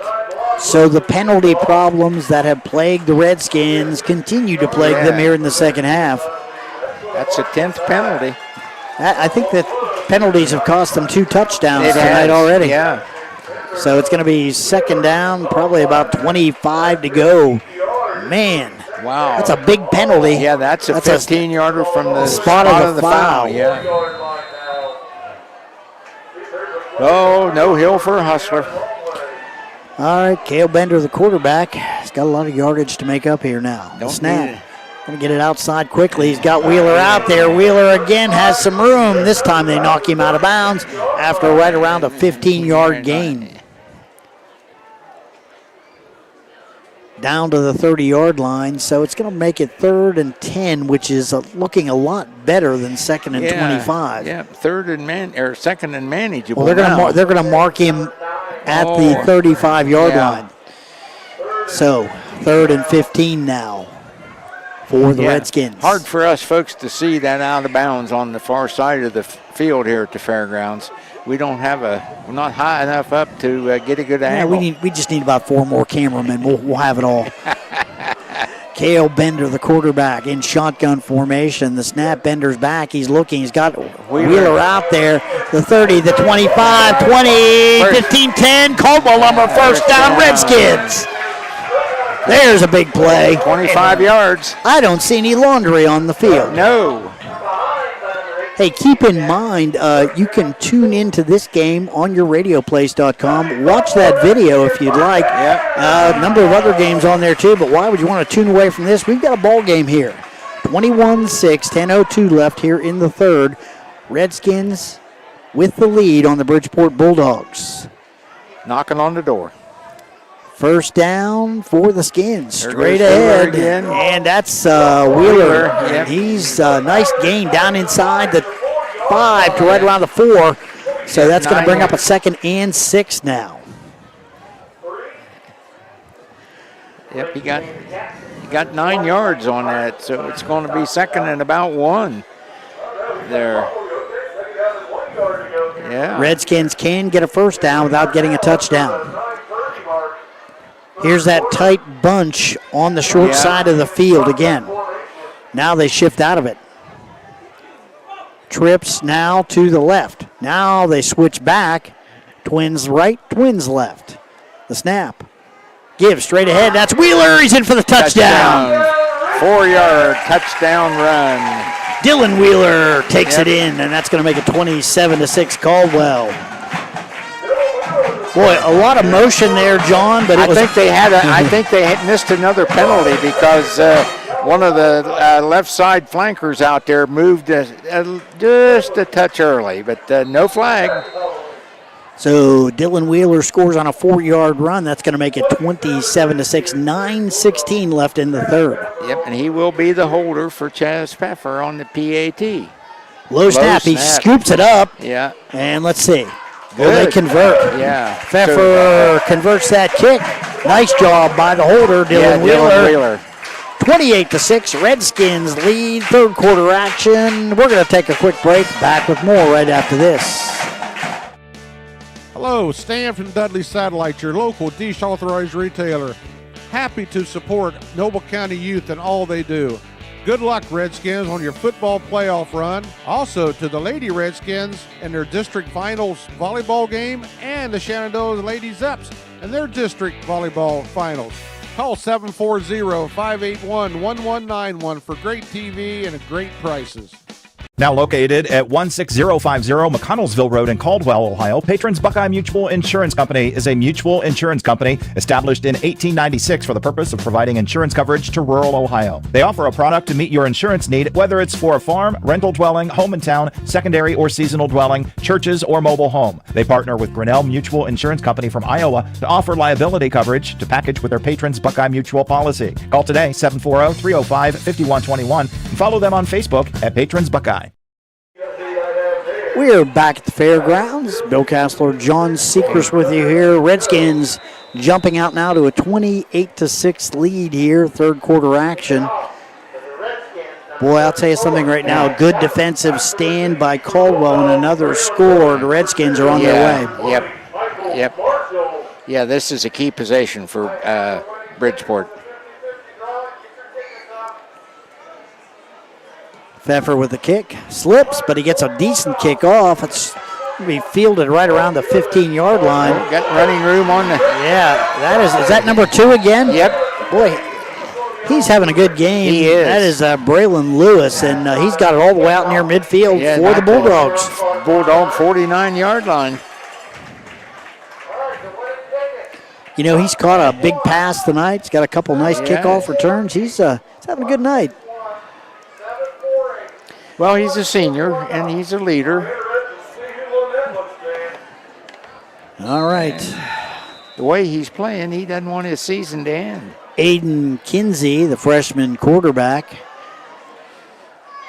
So the penalty problems that have plagued the Redskins continue to plague them here in the second half. That's a 10th penalty. I think that penalties have cost them 2 touchdowns tonight already. Yeah. So it's going to be second down, probably about 25 to go. Man. Wow. That's a big penalty. Yeah, that's a 15-yarder from the spot of the foul. Yeah. Oh, no hill for Hustler. All right, Cale Bender, the quarterback, has got got a lot of yardage to make up here now. Don't Snap. need it. Going to get it outside quickly. He's got Wheeler out there. Wheeler again has some room. This time they knock him out of bounds after right around a 15-yard gain. Down to the 30-yard line, so it's going to make it 3rd and 10, which is looking a lot better than 2nd and 25. Yeah, 2nd and manageable. Well, they're going to mark him at the 35-yard line. So 3rd and 15 now for the Redskins. Hard for us folks to see that out of bounds on the far side of the field here at the fairgrounds. We don't have we're not high enough up to get a good angle. We just need about 4 more cameramen. We'll have it all. Cale Bender, the quarterback, in shotgun formation. The snap, Bender's back. He's looking. He's got Wheeler out there. The 30, the 25, 20, 15, 10. Caldwell number, first down, Redskins. There's a big play. 25 yards. I don't see any laundry on the field. No. Hey, keep in mind, you can tune into this game on your radioplace.com. Watch that video if you'd like. A number of other games on there too, but why would you want to tune away from this? We've got a ball game here. 21-6, 10:02 left here in the 3rd. Redskins with the lead on the Bridgeport Bulldogs. Knocking on the door. First down for the Skins. Straight ahead. And that's Wheeler. Yep. He's a nice gain down inside the 5 to right around the 4. So that's going to bring up a 2nd and 6 now. Yep, he got 9 yards on that, so it's going to be 2nd and about 1 there. Yeah. Redskins can get a first down without getting a touchdown. Here's that tight bunch on the short side of the field again. Now they shift out of it. Trips now to the left. Now they switch back. Twins right, twins left. The snap. Give straight ahead. That's Wheeler. He's in for the touchdown. 4-yard touchdown run. Dylan Wheeler takes it in, and that's going to make it 27-6 Caldwell. Boy, a lot of motion there, John. But I think they had missed another penalty because one of the left side flankers out there moved just a touch early, but no flag. So Dylan Wheeler scores on a 4-yard run. That's going to make it 27-6. 9:16 left in the 3rd. Yep, and he will be the holder for Chaz Pfeffer on the PAT. Low snap. He scoops it up. Yeah. And let's see. Will they convert? Yeah. Pfeffer converts that kick. Nice job by the holder, Dylan Wheeler. 28-6, Redskins lead, 3rd quarter action. We're going to take a quick break. Back with more right after this. Hello, Stan from Dudley Satellite, your local DISH authorized retailer. Happy to support Noble County youth and all they do. Good luck, Redskins, on your football playoff run. Also to the Lady Redskins in their district finals volleyball game and the Shenandoah Lady Zeps in their district volleyball finals. Call 740-581-1191 for great TV and great prices. Now located at 16050 McConnellsville Road in Caldwell, Ohio, Patrons Buckeye Mutual Insurance Company is a mutual insurance company established in 1896 for the purpose of providing insurance coverage to rural Ohio. They offer a product to meet your insurance need, whether it's for a farm, rental dwelling, home in town, secondary or seasonal dwelling, churches, or mobile home. They partner with Grinnell Mutual Insurance Company from Iowa to offer liability coverage to package with their Patrons Buckeye Mutual policy. Call today, 740-305-5121, and follow them on Facebook at Patrons Buckeye. We are back at the fairgrounds. Bill Castler, John Seacrest with you here. Redskins jumping out now to a 28-6 lead here, 3rd quarter action. Boy, I'll tell you something right now. Good defensive stand by Caldwell and another score. The Redskins are on their way. Yep. Yeah, this is a key possession for Bridgeport. Pfeffer with the kick. Slips, but he gets a decent kick off. It's going to be fielded right around the 15-yard line. Got running room on the... Yeah, is that number 2 again? Yep. Boy, he's having a good game. He is. That is Braylon Lewis, and he's got it all the way out near midfield for the Bulldogs. Bulldog 49-yard line. You know, he's caught a big pass tonight. He's got a couple nice kickoff returns. He's having a good night. Well, he's a senior, and he's a leader. All right. And the way he's playing, he doesn't want his season to end. Aiden Kinsey, the freshman quarterback,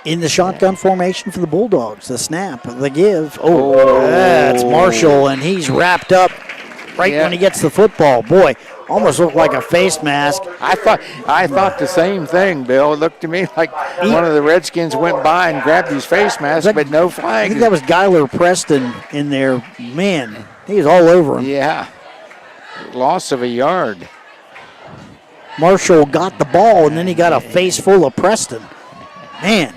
in the shotgun formation for the Bulldogs. The snap, the give. That's Marshall, and he's wrapped up right when he gets the football. Boy, almost looked like a face mask. I thought the same thing, Bill. It looked to me like one of the Redskins went by and grabbed his face mask, but no flag. I think that was Gyler Preston in there. Man, he was all over him. Yeah. Loss of a yard. Marshall got the ball, and then he got a face full of Preston. Man.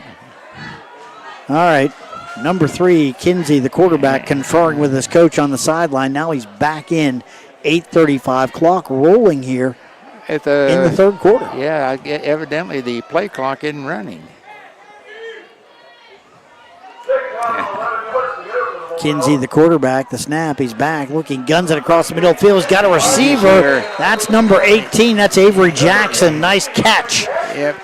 All right. Number 3, Kinsey, the quarterback, conferring with his coach on the sideline. Now he's back in. 8:35 clock rolling here in the third quarter. Yeah, evidently the play clock isn't running. Kinsey, the quarterback, the snap, he's back, looking, guns it across the middle of the field. He's got a receiver. That's number 18. That's Avery Jackson. Nice catch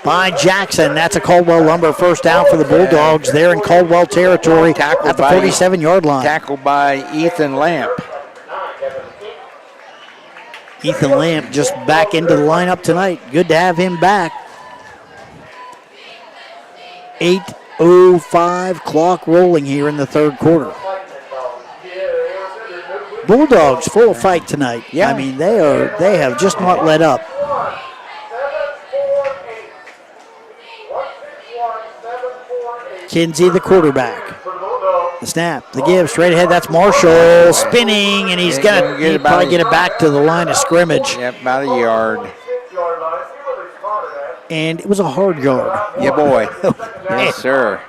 by Jackson. That's a Caldwell Lumber first down for the Bulldogs. They're in Caldwell territory at the 47-yard line. Tackled by Ethan Lamp. Ethan Lamp just back into the lineup tonight. Good to have him back. 8:05 clock rolling here in the third quarter. Bulldogs full of fight tonight. I mean, they have just not let up. Kinsey, the quarterback. The snap, the give, straight ahead. That's Marshall spinning, and he's going to probably get it back to the line of scrimmage. Yep, about a yard. And it was a hard yard. Yeah, boy. Yes, sir.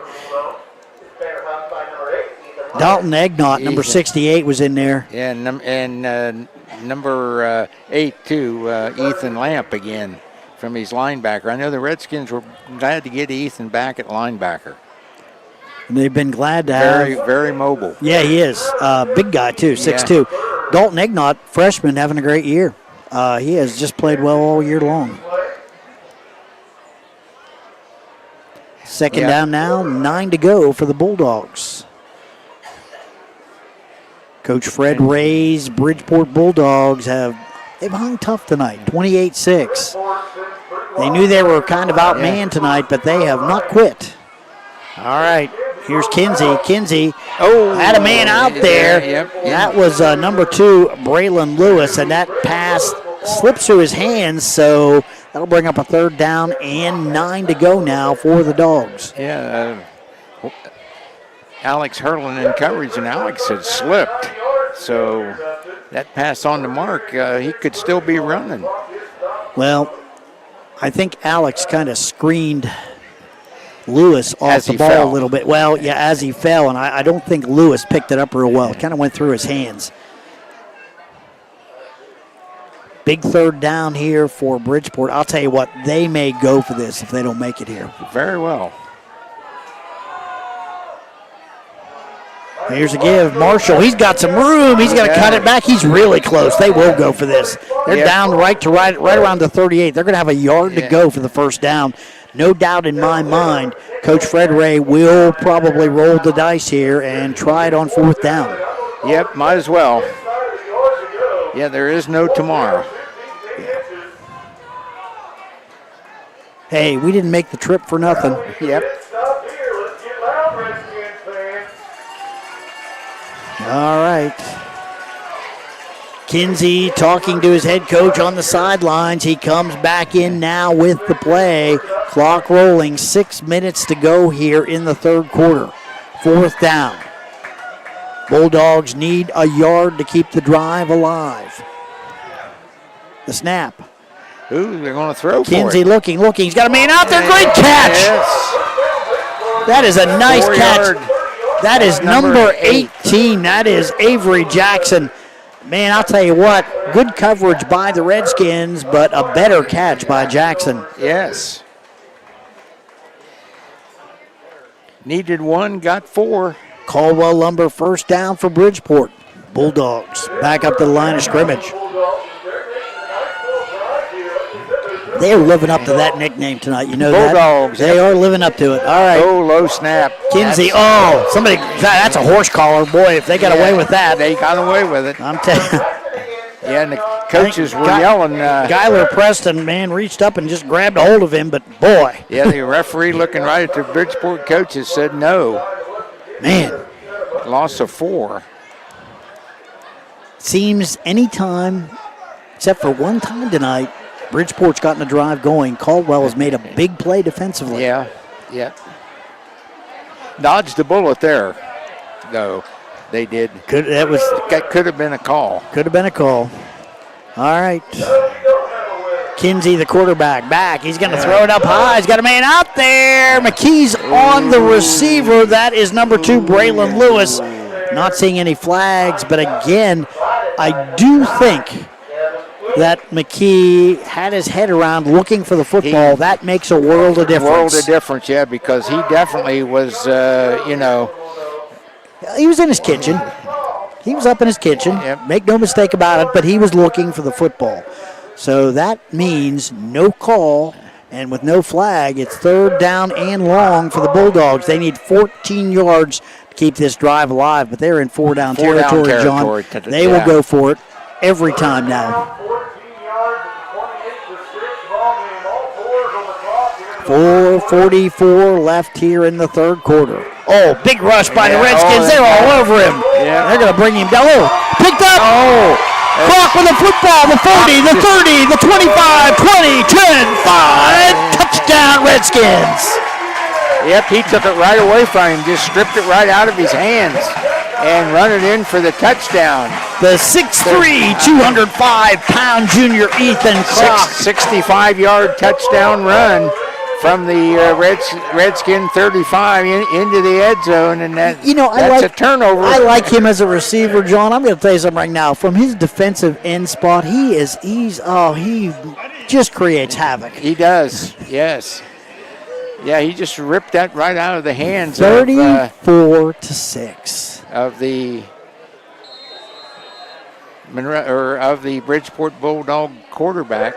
Dalton Egnott, number 68, was in there. Yeah, and number 8, too, Ethan Lamp again from his linebacker. I know the Redskins were glad to get Ethan back at linebacker. And they've been glad to have. Very mobile. Yeah, he is. Big guy, too, 6'2". Dalton Egnott, freshman, having a great year. He has just played well all year long. Second down now, 9 to go for the Bulldogs. Coach Fred Ray's Bridgeport Bulldogs they've hung tough tonight, 28-6. They knew they were kind of outmanned tonight, but they have not quit. All right, here's Kinsey. Kinsey had a man out there. That was number 2, Braylon Lewis, and that pass slips through his hands, so that'll bring up a third down and 9 to go now for the Dogs. Yeah, Alex Hurlin in coverage, and Alex had slipped. So that pass on to Mark, he could still be running. Well, I think Alex kind of screened Lewis off the ball a little bit. Well, yeah, as he fell, and I don't think Lewis picked it up real well. It kind of went through his hands. Big third down here for Bridgeport. I'll tell you what, they may go for this if they don't make it here. Very well. Here's a give. Marshall, he's got some room. He's going to cut it back. He's really close. They will go for this. They're down right around the 38. They're going to have a yard to go for the first down. No doubt in my mind, Coach Fred Ray will probably roll the dice here and try it on fourth down. Yep, might as well. Yeah, there is no tomorrow. Hey, we didn't make the trip for nothing. Yep. All right. Kinsey talking to his head coach on the sidelines. He comes back in now with the play. Clock rolling, 6 minutes to go here in the third quarter. Fourth down. Bulldogs need a yard to keep the drive alive. The snap. Ooh, they're going to throw Kinsey for it. looking. He's got a man out there. Great catch. Yes. That is a nice catch. Yard. That is number 18. That is Avery Jackson. Man, I'll tell you what, good coverage by the Redskins, but a better catch by Jackson. Yes. Needed 1, got 4. Caldwell Lumber first down for Bridgeport. Bulldogs back up to the line of scrimmage. They are living up to that nickname tonight. You know Bulldogs. that? They are living up to it. All right. Oh, low snap. Kinsey. That's a horse collar. Boy, if they got away with that. They got away with it. I'm telling you. Yeah, and the coaches were yelling. Skylar Preston, man, reached up and just grabbed a hold of him, but boy. Yeah, the referee looking right at the Bridgeport coaches said no. Man. Loss of 4. Seems anytime, except for one time tonight, Bridgeport's gotten a drive going. Caldwell has made a big play defensively. Yeah. Dodged the bullet there, though. They did. That could have been a call. Could have been a call. All right. Kinsey, the quarterback, back. He's going to throw it up high. He's got a man out there. McKee's on the receiver. That is number 2, Braylon Lewis. Not seeing any flags, but again, I do think that McKee had his head around looking for the football. That makes a world of difference. World of difference, yeah, because he definitely was, He was in his kitchen. He was up in his kitchen. Yep. Make no mistake about it, but he was looking for the football. So that means no call, and with no flag, it's 3rd down and long for the Bulldogs. They need 14 yards to keep this drive alive, but they're in 4-down territory, John. They will go for it every time now. 4:44 left here in the 3rd quarter. Oh, big rush by the Redskins. They're all over him. Yeah. They're going to bring him down. Oh, picked up. Croc with the football. The 40, the 30, the 25, 20, 10, 5. Touchdown, Redskins. Yep, he took it right away from him. Just stripped it right out of his hands and run it in for the touchdown. The 6'3", 205-pound junior Ethan Croc. 65-yard touchdown run from the Redskin 35 into the end zone, and that's a turnover. I like him as a receiver, John. I'm going to tell you something right now. From his defensive end spot, he just creates havoc. He does, yes. Yeah, he just ripped that right out of the hands 34-6 of the Bridgeport Bulldog quarterback.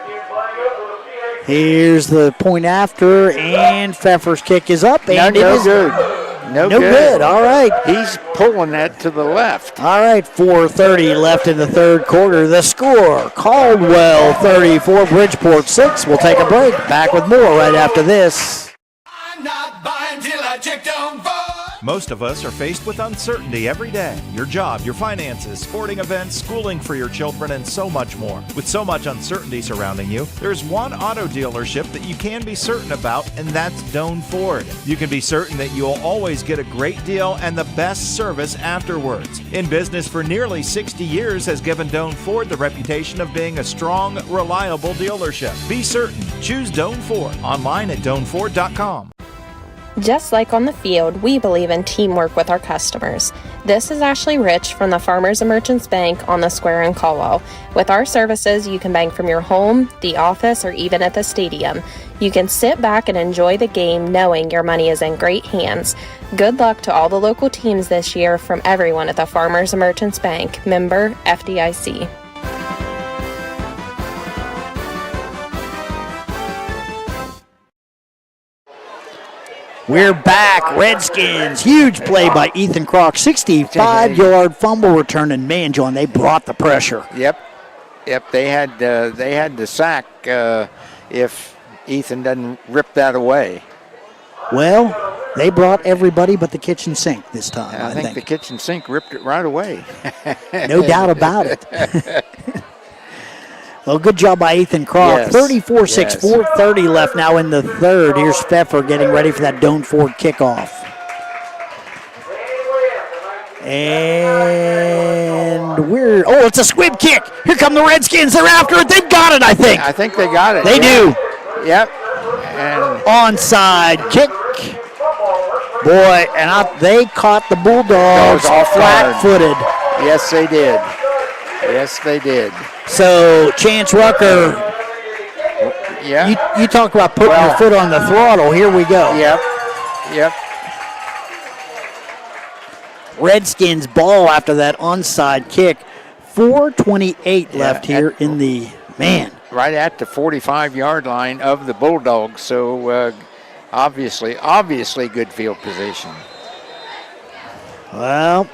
Here's the point after, and Pfeffer's kick is up. And no good. No good. All right. He's pulling that to the left. All right, 4:30 left in the 3rd quarter. The score, Caldwell 34, Bridgeport 6. We'll take a break. Back with more right after this. I'm not buying till I checked on Ford. Most of us are faced with uncertainty every day. Your job, your finances, sporting events, schooling for your children, and so much more. With so much uncertainty surrounding you, there's one auto dealership that you can be certain about, and that's Doan Ford. You can be certain that you'll always get a great deal and the best service afterwards. In business for nearly 60 years has given Doan Ford the reputation of being a strong, reliable dealership. Be certain. Choose Doan Ford. Online at doanford.com. Just like on the field, we believe in teamwork with our customers. This is Ashley Rich from the Farmers and Merchants Bank on the Square in Caldwell. With our services, you can bank from your home, the office, or even at the stadium. You can sit back and enjoy the game knowing your money is in great hands. Good luck to all the local teams this year from everyone at the Farmers and Merchants Bank, member FDIC. We're back. Redskins. Huge play by Ethan Croc. 65-yard fumble return, and man, John, they brought the pressure. Yep. They had the sack if Ethan doesn't rip that away. Well, they brought everybody but the kitchen sink this time. I think the kitchen sink ripped it right away. No doubt about it. Well, good job by Ethan Croc. 34-6, 4:30 left now in the 3rd. Here's Pfeffer getting ready for that Doan Ford kickoff. And it's a squib kick. Here come the Redskins. They're after it. They've got it, I think. I think they got it. They do. Yep. And onside kick. Boy, and they caught the Bulldogs flat-footed. Yes, they did. Yes, they did. So, Chance Rucker, you talk about putting your foot on the throttle. Here we go. Yep. Redskins ball after that onside kick. 4:28 left here in the, right at the 45-yard line of the Bulldogs. So obviously good field position. Well,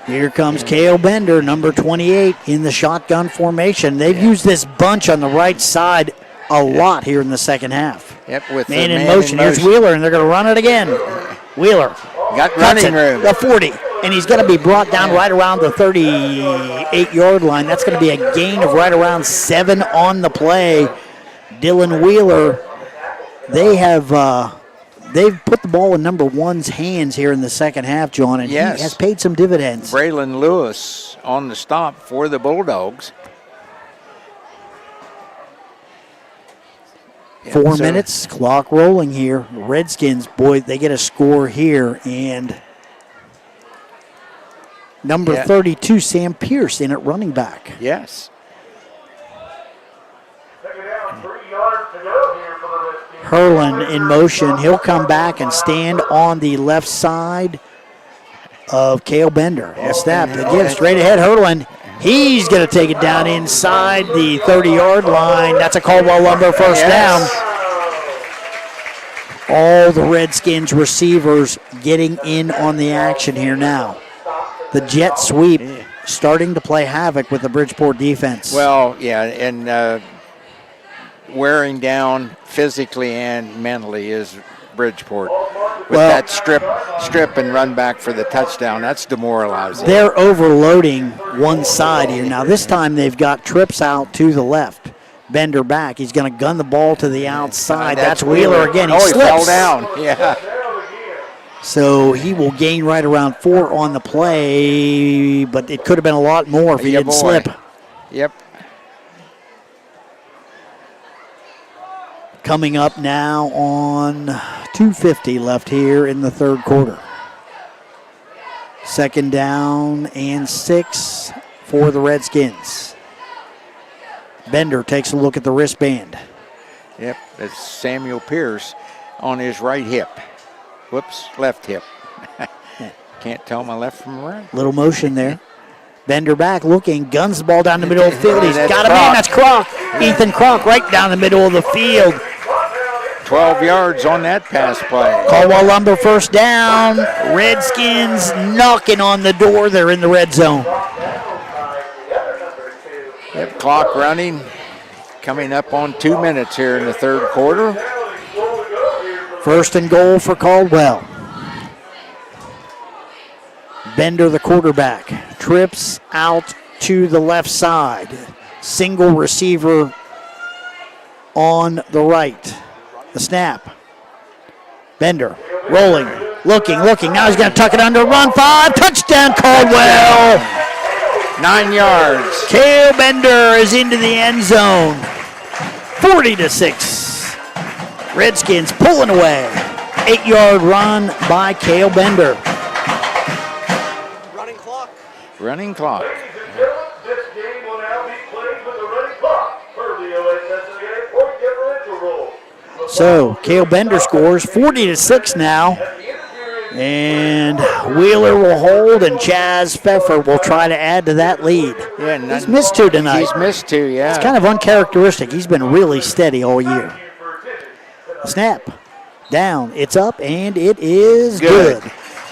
here comes Cale Bender, number 28, in the shotgun formation. They've used this bunch on the right side a lot here in the second half. Yep, with man in motion. Here's Wheeler, and they're going to run it again. Wheeler got running room. The 40, and he's going to be brought down right around the 38-yard line. That's going to be a gain of right around 7 on the play. Dylan Wheeler, they've put the ball in number 1's hands here in the second half, John, and he has paid some dividends. Braylon Lewis on the stop for the Bulldogs. 4 minutes, clock rolling here. Redskins, boy, they get a score here, and number 32, Sam Pierce, in at running back. Yes. Hurlin in motion. He'll come back and stand on the left side of Cale Bender. A snap again, straight ahead, Hurlin. He's going to take it down inside the 30-yard line. That's a Caldwell Lumber first down. All the Redskins receivers getting in on the action here now. The jet sweep starting to play havoc with the Bridgeport defense. Well, yeah, and wearing down physically and mentally is Bridgeport. With that strip and run back for the touchdown, that's demoralizing. They're overloading one side here. Now this time they've got trips out to the left. Bender back. He's going to gun the ball to the outside. That's Wheeler again. He slips. He fell down. Yeah. So he will gain right around 4 on the play, but it could have been a lot more if he didn't slip. Yep. Coming up now on 2:50 left here in the third quarter. 2nd down and 6 for the Redskins. Bender takes a look at the wristband. Yep, that's Samuel Pierce on his right hip. Whoops, left hip. Can't tell my left from right. Little motion there. Bender back looking, guns the ball down the middle of the field. He's got a man, that's Kroc. Ethan Kroc right down the middle of the field. 12 yards on that pass play. Caldwell Lumber first down. Redskins knocking on the door. They're in the red zone. Yep, clock running. Coming up on 2 minutes here in the third quarter. 1st and goal for Caldwell. Bender, the quarterback, trips out to the left side. Single receiver on the right. The snap. Bender rolling, looking. Now he's going to tuck it under, run 5, touchdown Caldwell. 9 yards. Cale Bender is into the end zone. 40-6. Redskins pulling away. 8-yard run by Cale Bender. Running clock. This game will now be played with the running clock per the OSSAA point differential rule. So Cale Bender scores 40-6 now. And Wheeler will hold, and Chaz Pfeffer will try to add to that lead. Yeah, he's missed 2 tonight. He's missed 2, yeah. It's kind of uncharacteristic. He's been really steady all year. Snap. Down. It's up, and it is good.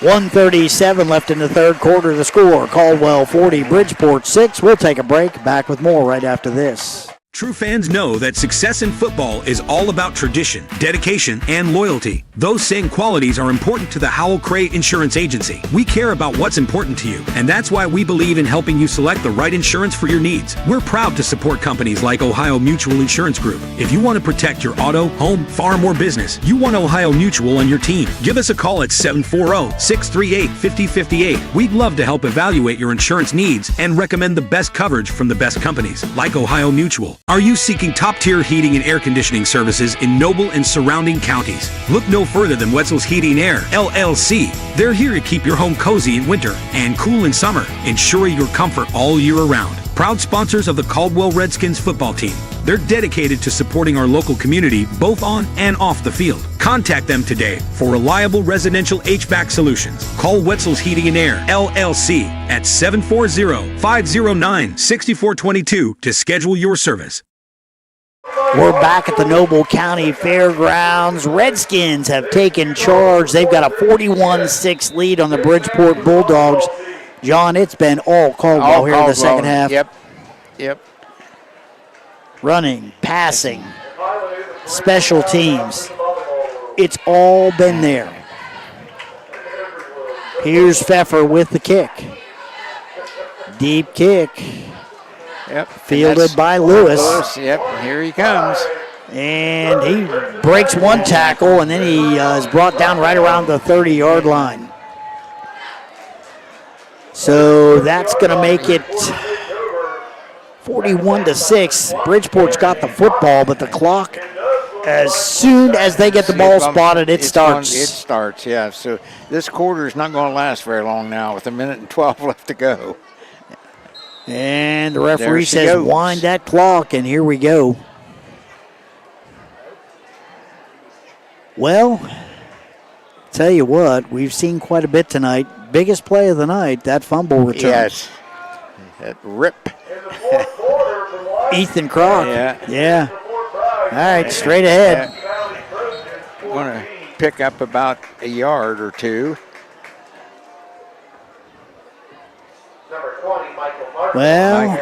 1:37 left in the third quarter. The score, Caldwell 40, Bridgeport 6. We'll take a break. Back with more right after this. True fans know that success in football is all about tradition, dedication, and loyalty. Those same qualities are important to the Howell Cray Insurance Agency. We care about what's important to you, and that's why we believe in helping you select the right insurance for your needs. We're proud to support companies like Ohio Mutual Insurance Group. If you want to protect your auto, home, farm, or business, you want Ohio Mutual on your team. Give us a call at 740-638-5058. We'd love to help evaluate your insurance needs and recommend the best coverage from the best companies like Ohio Mutual. Are you seeking top-tier heating and air conditioning services in Noble and surrounding counties? Look no further than Wetzel's Heating Air, LLC. They're here to keep your home cozy in winter and cool in summer, ensuring your comfort all year around. Proud sponsors of the Caldwell Redskins football team. They're dedicated to supporting our local community both on and off the field. Contact them today for reliable residential HVAC solutions. Call Wetzel's Heating and Air, LLC, at 740-509-6422 to schedule your service. We're back at the Noble County Fairgrounds. Redskins have taken charge. They've got a 41-6 lead on the Bridgeport Bulldogs. John, it's been all Caldwell here in the second half. Yep. Running, passing, special teams. It's all been there. Here's Pfeffer with the kick. Deep kick. Yep. Fielded by Lewis. Yep, here he comes. And he breaks one tackle, and then he is brought down right around the 30-yard line. So that's going to make it 41-6. Bridgeport's got the football, but the clock, as soon as they get the ball spotted, it starts. It starts, yeah. So this quarter is not going to last very long now with 1:12 left to go. And the referee says, wind that clock, and here we go. Well, tell you what, we've seen quite a bit tonight. Biggest play of the night, that fumble return. Yes, that rip. Ethan Crock. Yeah. All right, straight ahead. Want to pick up about a yard or two. Well,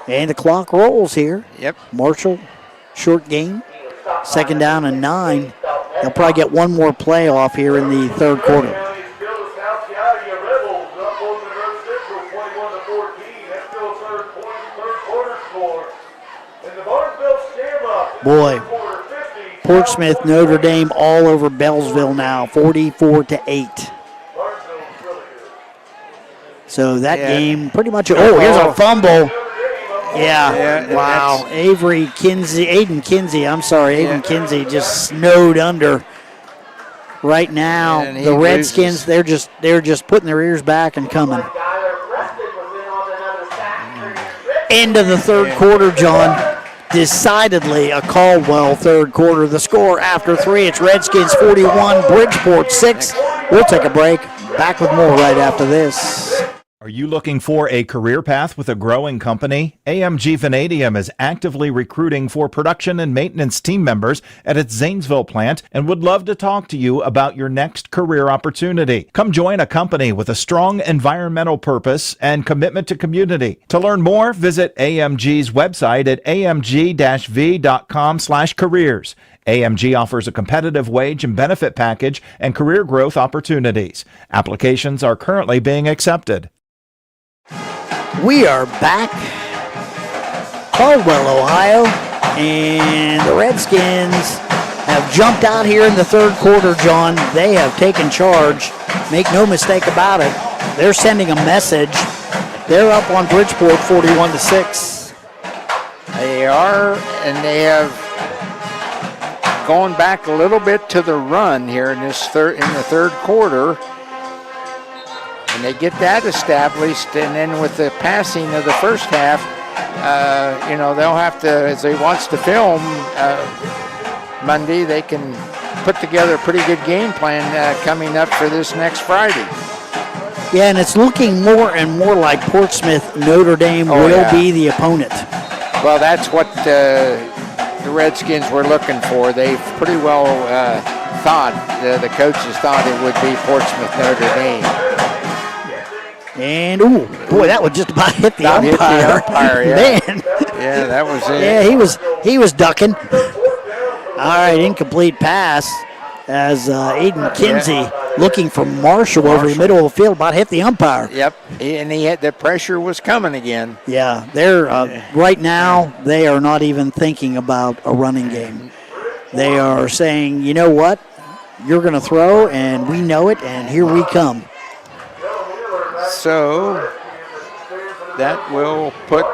and the clock rolls here. Yep. Marshall, short gain. 2nd down and 9. They'll probably get one more play off here in the third quarter. Boy, Portsmouth, Notre Dame all over Bellsville now, 44-8. So that game pretty much. Oh, here's a fumble. Yeah. Wow. Aiden Kinsey just snowed under. Right now, the Redskins, they're just putting their ears back and coming. End of the third quarter, John. Decidedly a Caldwell third quarter. The score after 3, it's Redskins 41, Bridgeport 6. We'll take a break. Back with more right after this. Are you looking for a career path with a growing company? AMG Vanadium is actively recruiting for production and maintenance team members at its Zanesville plant and would love to talk to you about your next career opportunity. Come join a company with a strong environmental purpose and commitment to community. To learn more, visit AMG's website at amg-v.com/careers. AMG offers a competitive wage and benefit package and career growth opportunities. Applications are currently being accepted. We are back, Caldwell, Ohio, and the Redskins have jumped out here in the third quarter, John. They have taken charge. Make no mistake about it. They're sending a message. They're up on Bridgeport 41-6. They are, and they have gone back a little bit to the run here in the third quarter. And they get that established, and then with the passing of the first half, they'll have to, as they watch the film Monday, they can put together a pretty good game plan coming up for this next Friday. Yeah, and it's looking more and more like Portsmouth Notre Dame will be the opponent. Well, that's what the Redskins were looking for. They pretty well thought, the coaches thought it would be Portsmouth Notre Dame. And, boy, that would just about hit the umpire. Yeah. Man. Yeah, that was it. Yeah, he was ducking. All right, incomplete pass as Aiden Kinsey looking for Marshall over the middle of the field, about hit the umpire. Yep, and the pressure was coming again. Yeah, they're right now they are not even thinking about a running game. They are saying, you know what, you're going to throw, and we know it, and here we come. So that will put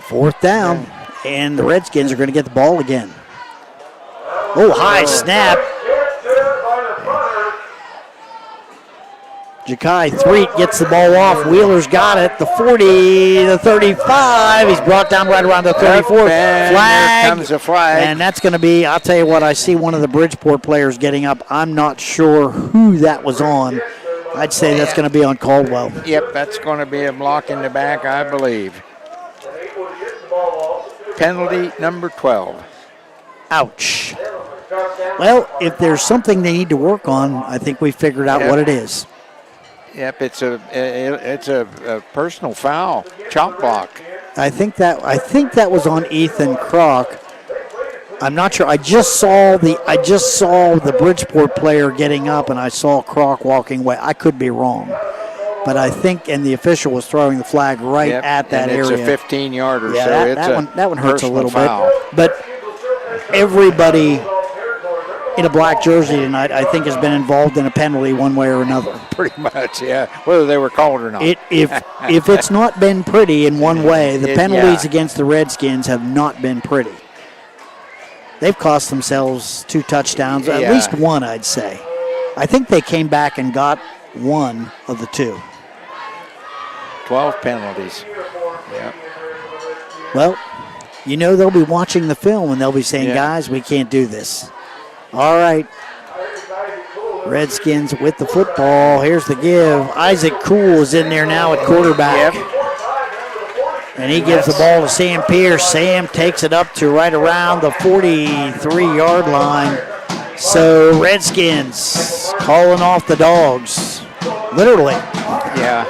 4th down, and the Redskins are going to get the ball again. Oh, high snap. Jakai Threet gets the ball off. Wheeler's got it. The 40, the 35. He's brought down right around the 34. Flag. Here comes a flag. And that's going to be, I'll tell you what, I see one of the Bridgeport players getting up. I'm not sure who that was on. I'd say that's going to be on Caldwell. Yep, that's going to be a block in the back, I believe. Penalty number 12. Ouch. Well, if there's something they need to work on, I think we figured out what it is. Yep, it's a personal foul, chop block. I think that was on Ethan Kroc. I'm not sure. I just saw the Bridgeport player getting up, and I saw Kroc walking away. I could be wrong, but I think, and the official was throwing the flag right at that and area. It's a 15-yarder, yeah, so that one hurts a little foul. bit. But everybody in a black jersey tonight, I think, has been involved in a penalty one way or another. Pretty much, yeah. Whether they were called or not. If it's not been pretty in one way, the penalties against the Redskins have not been pretty. They've cost themselves 2 touchdowns, at least one, I'd say. I think they came back and got one of the 2. 12 penalties. Yep. Well, you know they'll be watching the film and they'll be saying, guys, we can't do this. All right. Redskins with the football. Here's the give. Isaac Cool is in there now at quarterback. Yep. And he gives the ball to Sam Pierce. Sam takes it up to right around the 43-yard line. So Redskins calling off the Dogs. Literally. Yeah.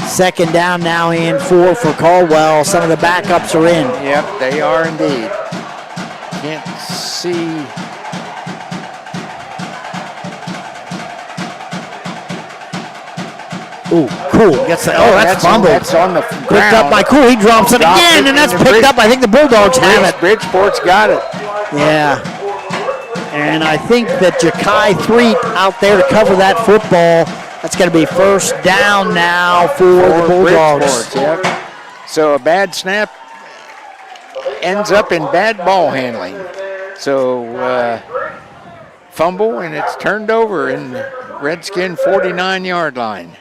Second down now and 4 for Caldwell. Some of the backups are in. Yep, they are indeed. Can't see. Ooh, Cool gets the, that's fumbled. That's on the ground. Picked up by Cool. He drops it again, and that's picked up. I think the Bulldogs have it. Bridgeport's got it. Yeah. And I think that Jakai Threet out there to cover that football. That's going to be first down now for the Bulldogs. Yep. So a bad snap ends up in bad ball handling. So fumble, and it's turned over in Redskin 49-yard line.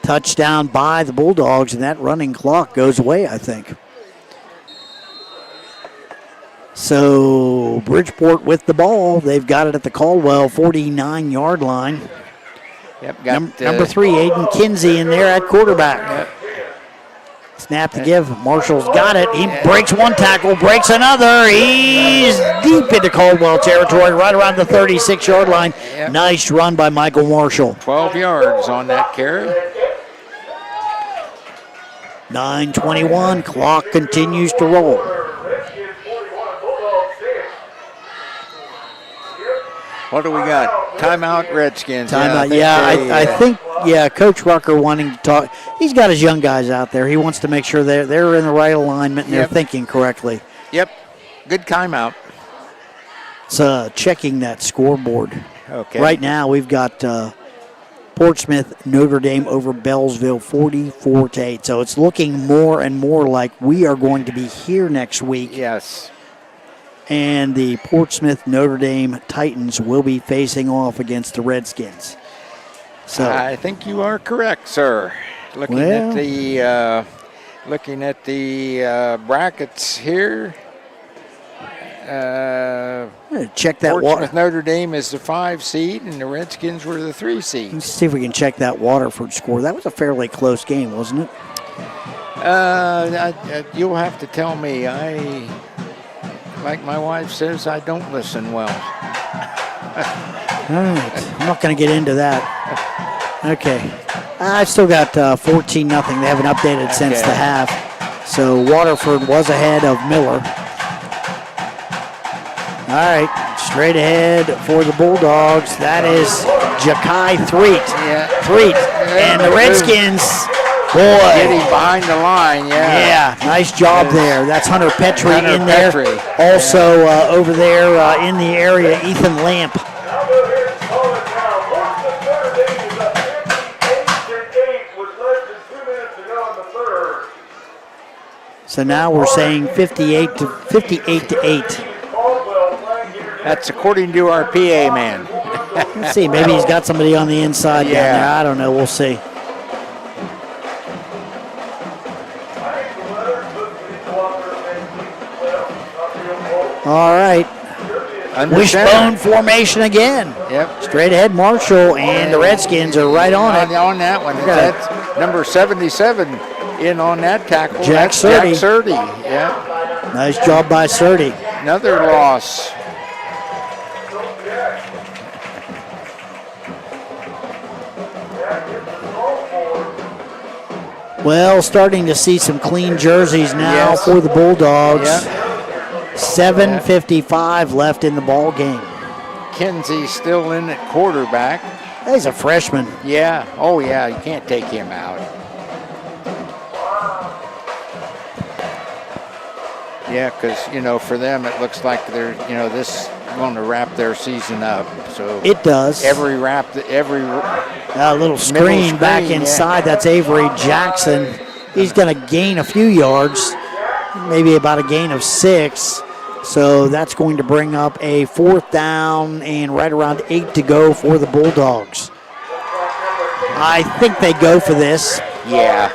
Touchdown by the Bulldogs, and that running clock goes away, I think. So Bridgeport with the ball. They've got it at the Caldwell 49-yard line. Yep, number 3, Aiden Kinsey in there at quarterback. Yep. Snap to give. Marshall's got it. He breaks one tackle, breaks another. He's deep into Caldwell territory, right around the 36-yard line. Yep. Nice run by Michael Marshall. 12 yards on that carry. 9:21. Clock continues to roll. What do we got? Timeout, Redskins. Timeout. I think Coach Rucker wanting to talk. He's got his young guys out there. He wants to make sure they're in the right alignment and they're thinking correctly. Yep. Good timeout. It's checking that scoreboard. Okay. Right now we've got Portsmouth, Notre Dame over Bellsville 44-8. So it's looking more and more like we are going to be here next week. Yes. And the Portsmouth Notre Dame Titans will be facing off against the Redskins. So I think you are correct, sir. Looking at the brackets here. Check that Portsmouth Notre Dame is the 5 seed, and the Redskins were the 3 seed. Let's see if we can check that Waterford score. That was a fairly close game, wasn't it? You'll have to tell me. Like my wife says, I don't listen well. All right. I'm not going to get into that. Okay. I've still got 14-0. They haven't updated since the half. So Waterford was ahead of Miller. All right. Straight ahead for the Bulldogs. That is Jakai Threet. Threet. And the Redskins... Boy. Getting behind the line, Yeah, nice job there. That's Hunter Petrie in there. Petrie. Also over there in the area, Ethan Lamp. So now we're saying 58 to 8. That's according to our PA man. Let's see. Maybe he's got somebody on the inside down there. I don't know. We'll see. All right. Wishbone formation again. Yep. Straight ahead, Marshall, and the Redskins are right on it. On that one. That's number 77 in on that tackle. Jack That's Surdy. Jack Surdy. Yeah. Nice job by Surdy. Another loss. Well, starting to see some clean jerseys now for the Bulldogs. 7:55 left in the ball game. Kinsey's still in at quarterback. He's a freshman. Yeah. Oh, yeah. You can't take him out. Yeah, because, for them, it looks like they're, this is going to wrap their season up. So it does. A little screen back inside. That's Avery Jackson. He's going to gain a few yards, maybe about a gain of 6. So that's going to bring up a 4th down and right around 8 to go for the Bulldogs. I think they go for this. Yeah.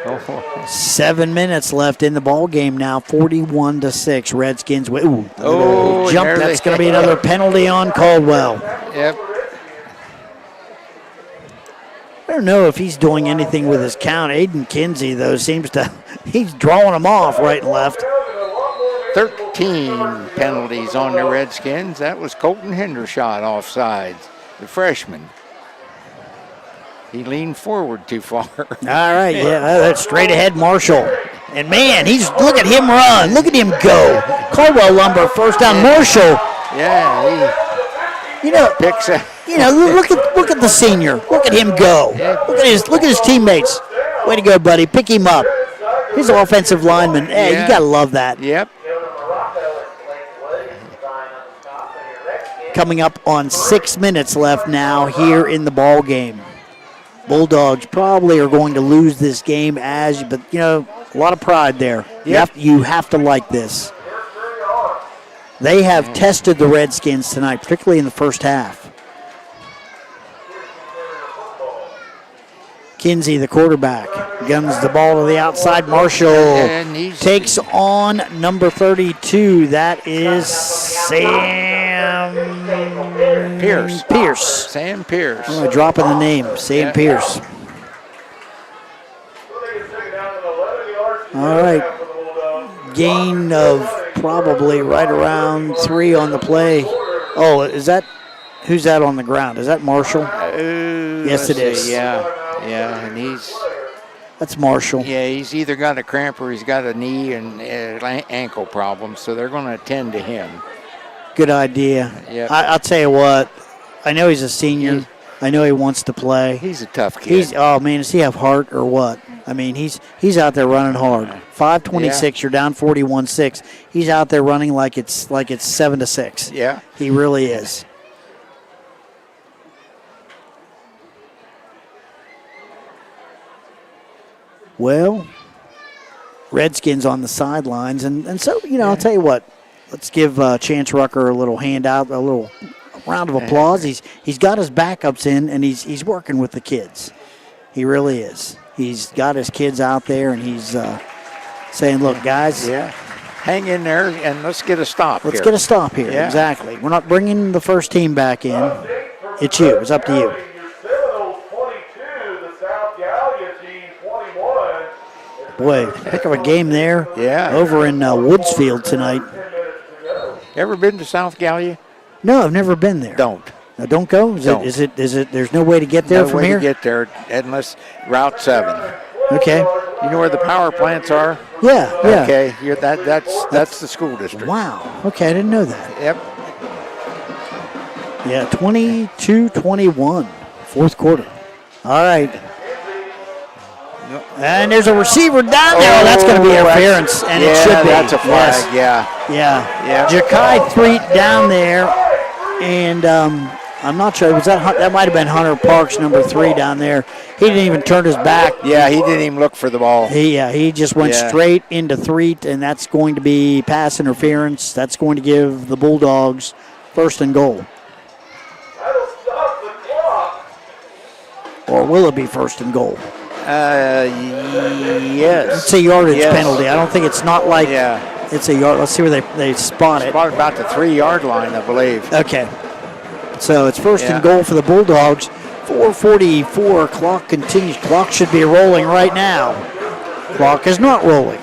Oh. 7 minutes left in the ball game now. 41-6. Redskins. Ooh, jump. That's going to be another penalty on Caldwell. Yep. I don't know if he's doing anything with his count. Aiden Kinsey, though, he's drawing them off right and left. 13 penalties on the Redskins. That was Colton Hendershot offsides, the freshman. He leaned forward too far. All right, that's straight ahead, Marshall. And man, look at him run. Look at him go. Caldwell Lumber, first down. Marshall. Yeah, he picks up. Look at the senior. Look at him go. Look at his teammates. Way to go, buddy. Pick him up. His offensive lineman. Hey, you gotta love that. Yep. Coming up on 6 minutes left now here in the ball game. Bulldogs probably are going to lose this game but a lot of pride there. Yep. You have to like this. They have tested the Redskins tonight, particularly in the first half. Kinsey, the quarterback, guns the ball to the outside. Marshall takes on number 32. That is Sam Pierce. Sam Pierce. I'm dropping the name, Sam Pierce. All right. Gain of probably right around 3 on the play. Oh, who's that on the ground? Is that Marshall? Yes, it is. Yeah, and that's Marshall. Yeah, he's either got a cramp or he's got a knee and ankle problem, so they're going to attend to him. Good idea. Yep. I'll tell you what. I know he's a senior. I know he wants to play. He's a tough kid. Does he have heart or what? I mean, he's out there running hard. 5:26. You're down 41-6. He's out there running like it's 7-6. Yeah, he really is. Well, Redskins on the sidelines, and so I'll tell you what. Let's give Chance Rucker a little handout, a little round of applause. He's got his backups in, and he's working with the kids. He really is. He's got his kids out there, and he's saying, "Look, guys, hang in there, and let's get a stop. Let's get a stop here." Yeah. Exactly. We're not bringing the first team back in. It's you. It's up to you. Boy, heck of a game there. Yeah. Over in Woodsfield tonight. Ever been to South Gallia? No, I've never been there. Don't. Now, don't go? Is it? There's no way to get there from here? No way to get there unless Route 7. Okay. You know where the power plants are? Yeah. Okay. That's the school district. Wow. Okay, I didn't know that. Yep. Yeah, 22-21, fourth quarter. All right. And there's a receiver down there. Oh, that's going to be interference, and it should be. That's a flag. Yeah. Ja'Kai Threet down there, and I'm not sure. That might have been Hunter Parks, number 3 down there. He didn't even turn his back. Yeah, he didn't even look for the ball. He just went straight into 3, and that's going to be pass interference. That's going to give the Bulldogs first and goal. That'll stop the clock. Or will it be first and goal? Yes. It's a yardage penalty. I don't think it's not like it's a yard. Let's see where they spot it. Spot about the 3-yard line, I believe. Okay. So it's first and goal for the Bulldogs. 4:44. Clock continues. Clock should be rolling right now. Clock is not rolling.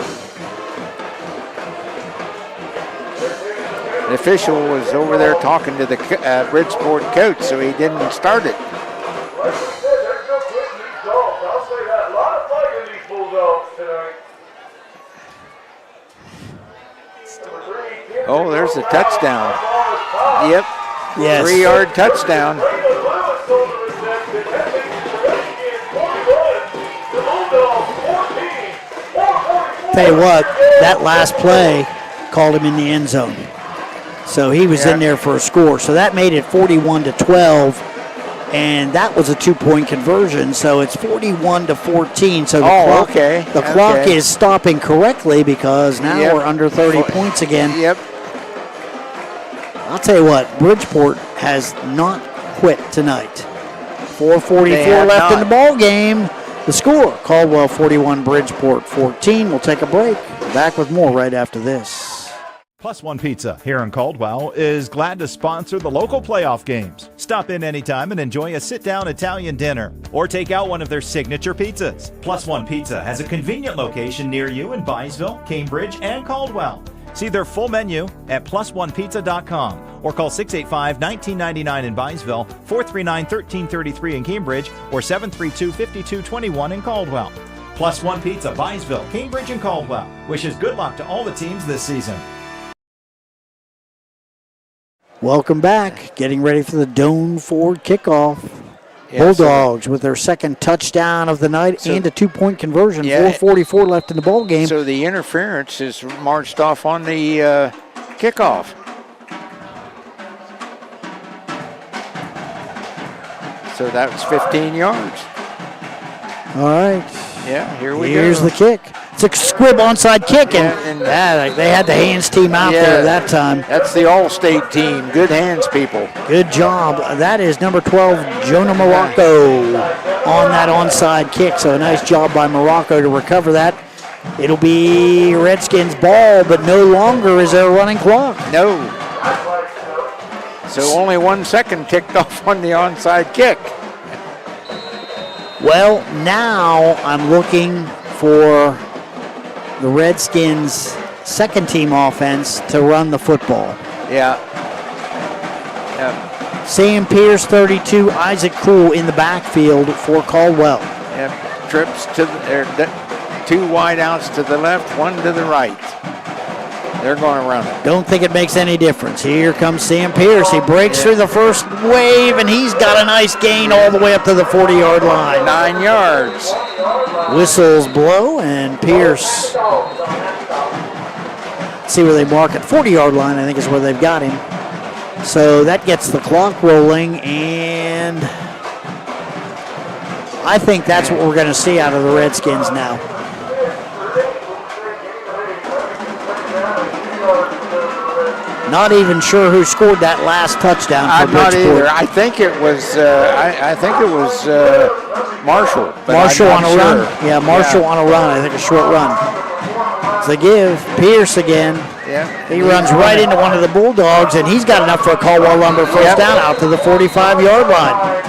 The official was over there talking to the Bridgeport coach, so he didn't start it. I'll say that. A lot of fight in these Bulldogs tonight. Oh, there's a touchdown. Yep. Yes. 3-yard touchdown. Tell you what, that last play called him in the end zone. So he was in there for a score. So that made it 41-12. And that was a 2-point conversion, so it's 41-14. So the clock is stopping correctly because now we're under 30 points again. Yep. I'll tell you what, Bridgeport has not quit tonight. 4:44 left in the ball game. The score: Caldwell 41, Bridgeport 14. We'll take a break. Back with more right after this. Plus One Pizza here in Caldwell is glad to sponsor the local playoff games. Stop in anytime and enjoy a sit-down Italian dinner or take out one of their signature pizzas. Plus One Pizza has a convenient location near you in Byesville, Cambridge, and Caldwell. See their full menu at plusonepizza.com or call 685-1999 in Byesville, 439-1333 in Cambridge, or 732-5221 in Caldwell. Plus One Pizza, Byesville, Cambridge, and Caldwell wishes good luck to all the teams this season. Welcome back. Getting ready for the Doane Ford kickoff. Yeah, Bulldogs with their second touchdown of the night and a 2-point conversion. 4:44 left in the ball game. So the interference is marched off on the kickoff. So that was 15 yards. All right. Yeah, here we go. Here's the kick. It's a squib onside kick, and they had the hands team out there that time. That's the All-State team. Good hands, people. Good job. That is number 12, Jonah Morocco, on that onside kick. So a nice job by Morocco to recover that. It'll be Redskins ball, but no longer is there a running clock. No. So only 1 second ticked off on the onside kick. Well, now I'm looking for the Redskins' second team offense to run the football. Yeah. Sam Pierce, 32, Isaac Cool in the backfield for Caldwell. Yep. Trips to the 2 wideouts to the left, 1 to the right. They're going to run it. Don't think it makes any difference. Here comes Sam Pierce. He breaks through the first wave, and he's got a nice gain all the way up to the 40-yard line. 9 yards. Whistles blow, and Pierce, see where they mark it. 40-yard line, I think, is where they've got him. So that gets the clock rolling, and I think that's what we're going to see out of the Redskins now. Not even sure who scored that last touchdown for Bridgeport. I'm not either. I think it was Marshall. Marshall on a run. Yeah, Marshall on a run. I think a short run. So give Pierce again. Yeah. He runs right into one of the Bulldogs, and he's got enough for a Caldwell Lumber first down out to the 45-yard line.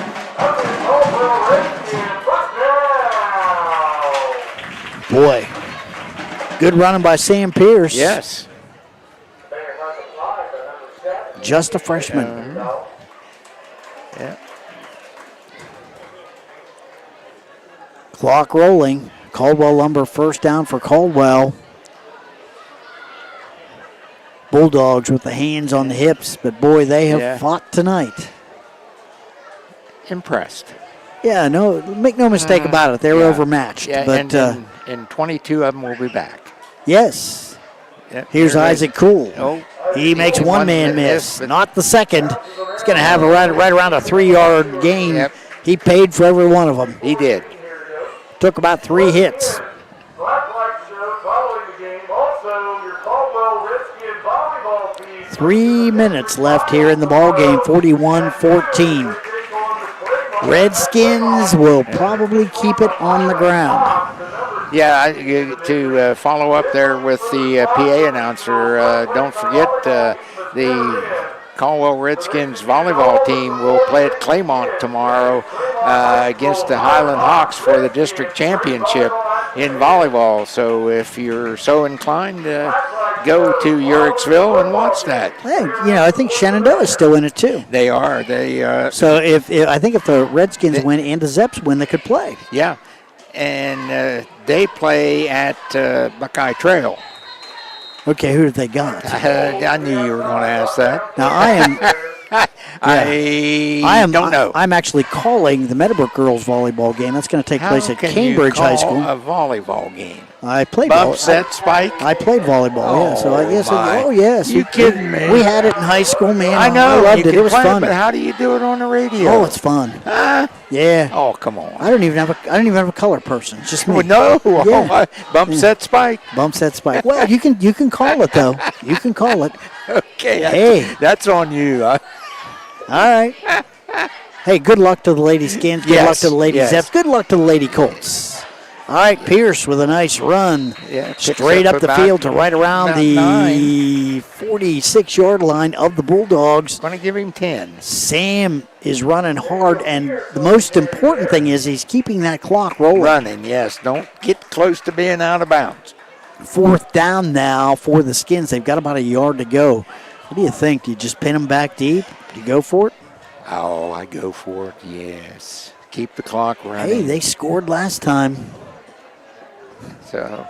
Boy, good running by Sam Pierce. Yes. Just a freshman. Yeah. Clock rolling. Caldwell Lumber first down for Caldwell. Bulldogs with the hands on the hips, but boy, they have fought tonight. Impressed. Yeah, no, make no mistake about it. They were overmatched. Yeah, but and 22 of them will be back. Yes. Yep. Here's Isaac Cool. Oh, he makes one man miss, not the second. He's going to have right around a 3-yard gain. Yep. He paid for every one of them. He did. Took about 3 hits. Following the game, also your Caldwell Redskins volleyball team. 3 minutes left here in the ball game, 41-14. Redskins will probably keep it on the ground. Yeah, to follow up there with the PA announcer, don't forget the Caldwell Redskins volleyball team will play at Claymont tomorrow against the Highland Hawks for the district championship in volleyball. So if you're so inclined, go to Uricksville and watch that. Hey, I think Shenandoah is still in it too. They are. So if I think if the Redskins win and the Zeps win, they could play. Yeah, and they play at Buckeye Trail. Okay, who did they got? I knew you were going to ask that. Now I am. I don't know. I'm actually calling the Meadowbrook girls volleyball game. That's going to take place at Cambridge High School. A volleyball game. I played bump set spike. I played volleyball. Yeah, so I guess. My. Oh yes. You kidding me? We had it in high school, man. I know. I loved it. It was fun. But how do you do it on the radio? Oh, it's fun. Huh? Yeah. Oh, come on. I don't even have a color person. It's just me. Well, no. Yeah. Bump set spike. Bump set spike. Well, you can call it though. You can call it. Okay. That's on you. All right. Hey, good luck to the Lady Skins. Good luck to the Lady Zeps. Good luck to the Lady Colts. All right, Pierce with a nice run. Yeah, straight up the field to right around the 46-yard line of the Bulldogs. Going to give him 10. Sam is running hard, and the most important thing is he's keeping that clock rolling. Running, yes. Don't get close to being out of bounds. 4th down now for the Skins. They've got about a yard to go. What do you think? Do you just pin them back deep? Do you go for it? Oh, I go for it, yes. Keep the clock running. Hey, they scored last time. So,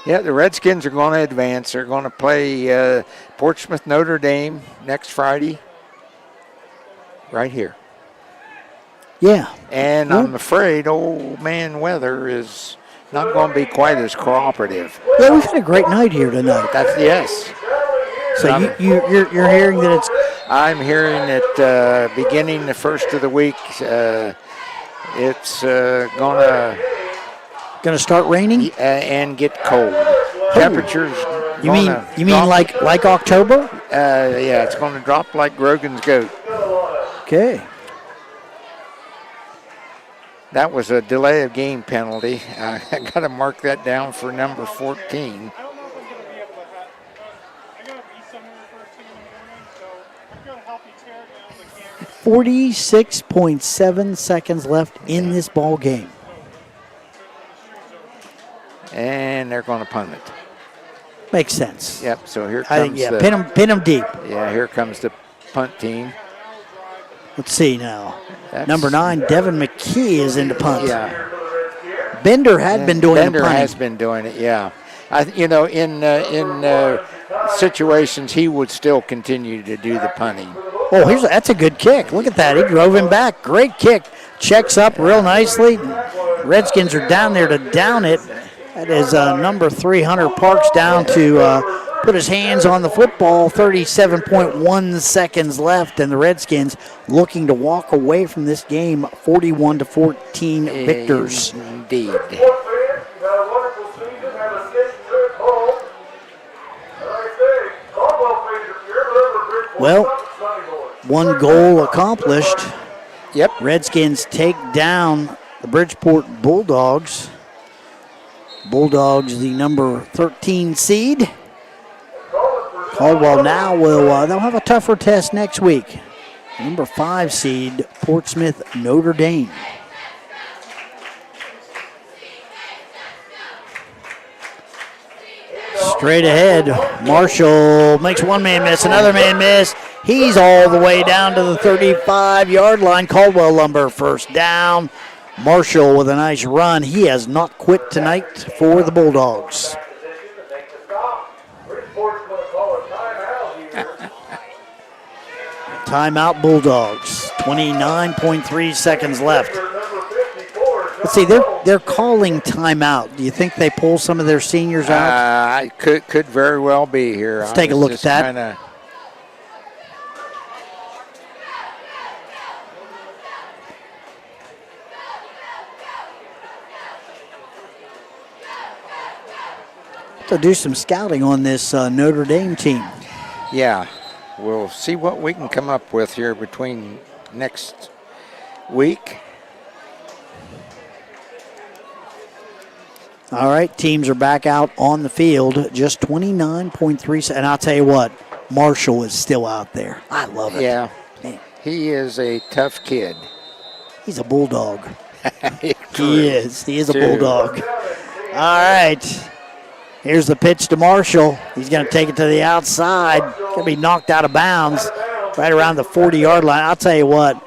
yeah, the Redskins are going to advance. They're going to play Portsmouth Notre Dame next Friday right here. Yeah. And I'm afraid old man weather is not going to be quite as cooperative. Yeah, we've had a great night here tonight. Yes. So you're hearing that it's... I'm hearing that beginning the first of the week, it's going to start raining and get cold. Temperatures. You mean like October? Yeah, it's going to drop like Grogan's goat. Okay. That was a delay of game penalty. I got to mark that down for number 14. 46.7 seconds left in this ball game. And they're going to punt it. Makes sense. Yep, so here I comes think, pin them deep. Yeah, here comes the punt team. Let's see now. Number 9, Devin McKee is into punt. Yeah. Bender had been doing the punting. Bender has been doing it, yeah. In situations, he would still continue to do the punting. Oh, that's a good kick. Look at that. He drove him back. Great kick. Checks up real nicely. Redskins are down there to down it. That is number 3, Hunter Parks, down to put his hands on the football. 37.1 seconds left, and the Redskins looking to walk away from this game 41-14 victors. Indeed. Well, one goal accomplished. Yep. Redskins take down the Bridgeport Bulldogs. Bulldogs, the number 13 seed. Caldwell now they'll have a tougher test next week. Number 5 seed, Portsmouth Notre Dame. Straight ahead, Marshall makes one man miss, another man miss. He's all the way down to the 35-yard line. Caldwell Lumber first down. Marshall with a nice run. He has not quit tonight for the Bulldogs. Timeout Bulldogs. 29.3 seconds left. Let's see, they're calling timeout. Do you think they pull some of their seniors out? Could very well be here. Let's take a look at that. to do some scouting on this Notre Dame team. Yeah, we'll see what we can come up with here between next week. All right, teams are back out on the field. Just 29.3. And I'll tell you what, Marshall is still out there. I love it. Yeah, man. He is a tough kid. He's a bulldog. He is. He is a bulldog. All right. Here's the pitch to Marshall. He's going to take it to the outside. Going to be knocked out of bounds right around the 40-yard line. I'll tell you what,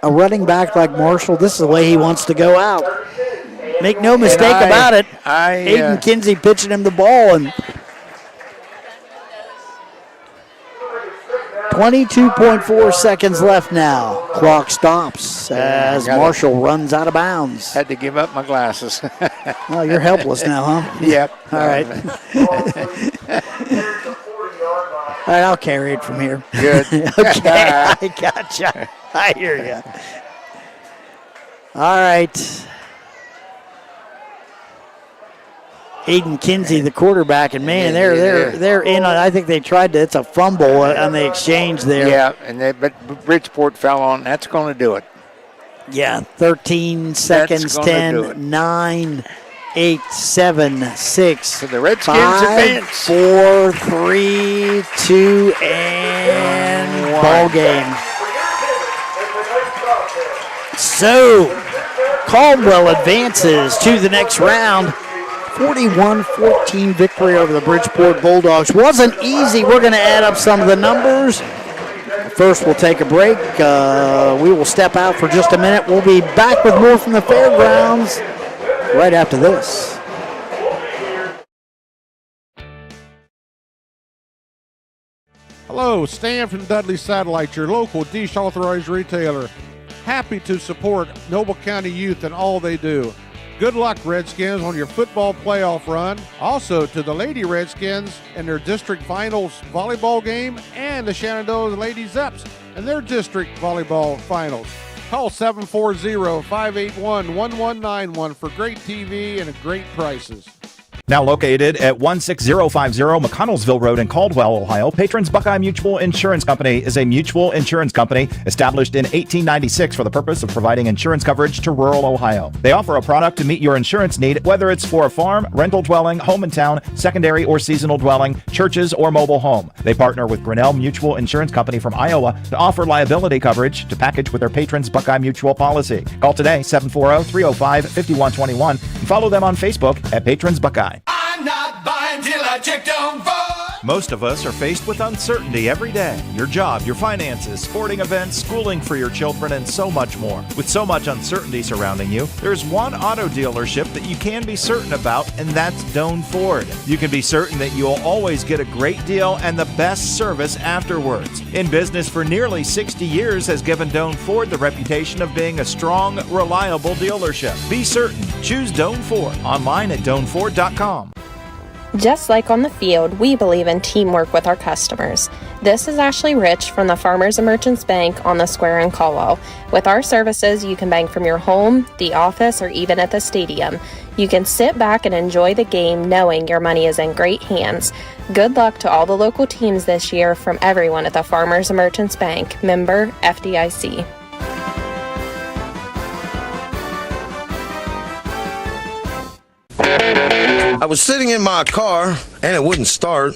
a running back like Marshall, this is the way he wants to go out. Make no mistake about it. Aiden Kinsey pitching him the ball, and 22.4 seconds left now. Clock stops as Marshall runs out of bounds. Had to give up my glasses. Oh, you're helpless now, huh? Yep. All right. All right, I'll carry it from here. Good. Okay, I gotcha. I hear you. All right. Aiden Kinsey, the quarterback, and man, they're in. I think they tried to. It's a fumble on the exchange there. Yeah, but Bridgeport fell on. That's going to do it. Yeah, 13 seconds, 10, 9, 8, 7, 6. So the Redskins 5, advance. 4, 3, 2, and ball game. So Caldwell advances to the next round. 41-14 victory over the Bridgeport Bulldogs. Wasn't easy. We're going to add up some of the numbers. First, we'll take a break. We will step out for just a minute. We'll be back with more from the fairgrounds right after this. Hello, Stan from Dudley Satellite, your local Dish authorized retailer. Happy to support Noble County youth and all they do. Good luck, Redskins, on your football playoff run. Also to the Lady Redskins and their district finals volleyball game, and the Shenandoah Lady Zeps and their district volleyball finals. Call 740-581-1191 for great TV and great prices. Now located at 16050 McConnellsville Road in Caldwell, Ohio, Patrons Buckeye Mutual Insurance Company is a mutual insurance company established in 1896 for the purpose of providing insurance coverage to rural Ohio. They offer a product to meet your insurance need, whether it's for a farm, rental dwelling, home in town, secondary or seasonal dwelling, churches, or mobile home. They partner with Grinnell Mutual Insurance Company from Iowa to offer liability coverage to package with their Patrons Buckeye Mutual policy. Call today, 740-305-5121, and follow them on Facebook at Patrons Buckeye. I'm not buying till I checked on Ford. Most of us are faced with uncertainty every day. Your job, your finances, sporting events, schooling for your children, and so much more. With so much uncertainty surrounding you, there's one auto dealership that you can be certain about, and that's Doan Ford. You can be certain that you'll always get a great deal and the best service afterwards. In business for nearly 60 years has given Doan Ford the reputation of being a strong, reliable dealership. Be certain. Choose Doan Ford. Online at DoanFord.com. Just like on the field, we believe in teamwork with our customers. This is Ashley Rich from the Farmers and Merchants Bank on the Square in Caldwell. With our services, you can bank from your home, the office, or even at the stadium. You can sit back and enjoy the game knowing your money is in great hands. Good luck to all the local teams this year from everyone at the Farmers and Merchants Bank, member FDIC. I was sitting in my car and it wouldn't start.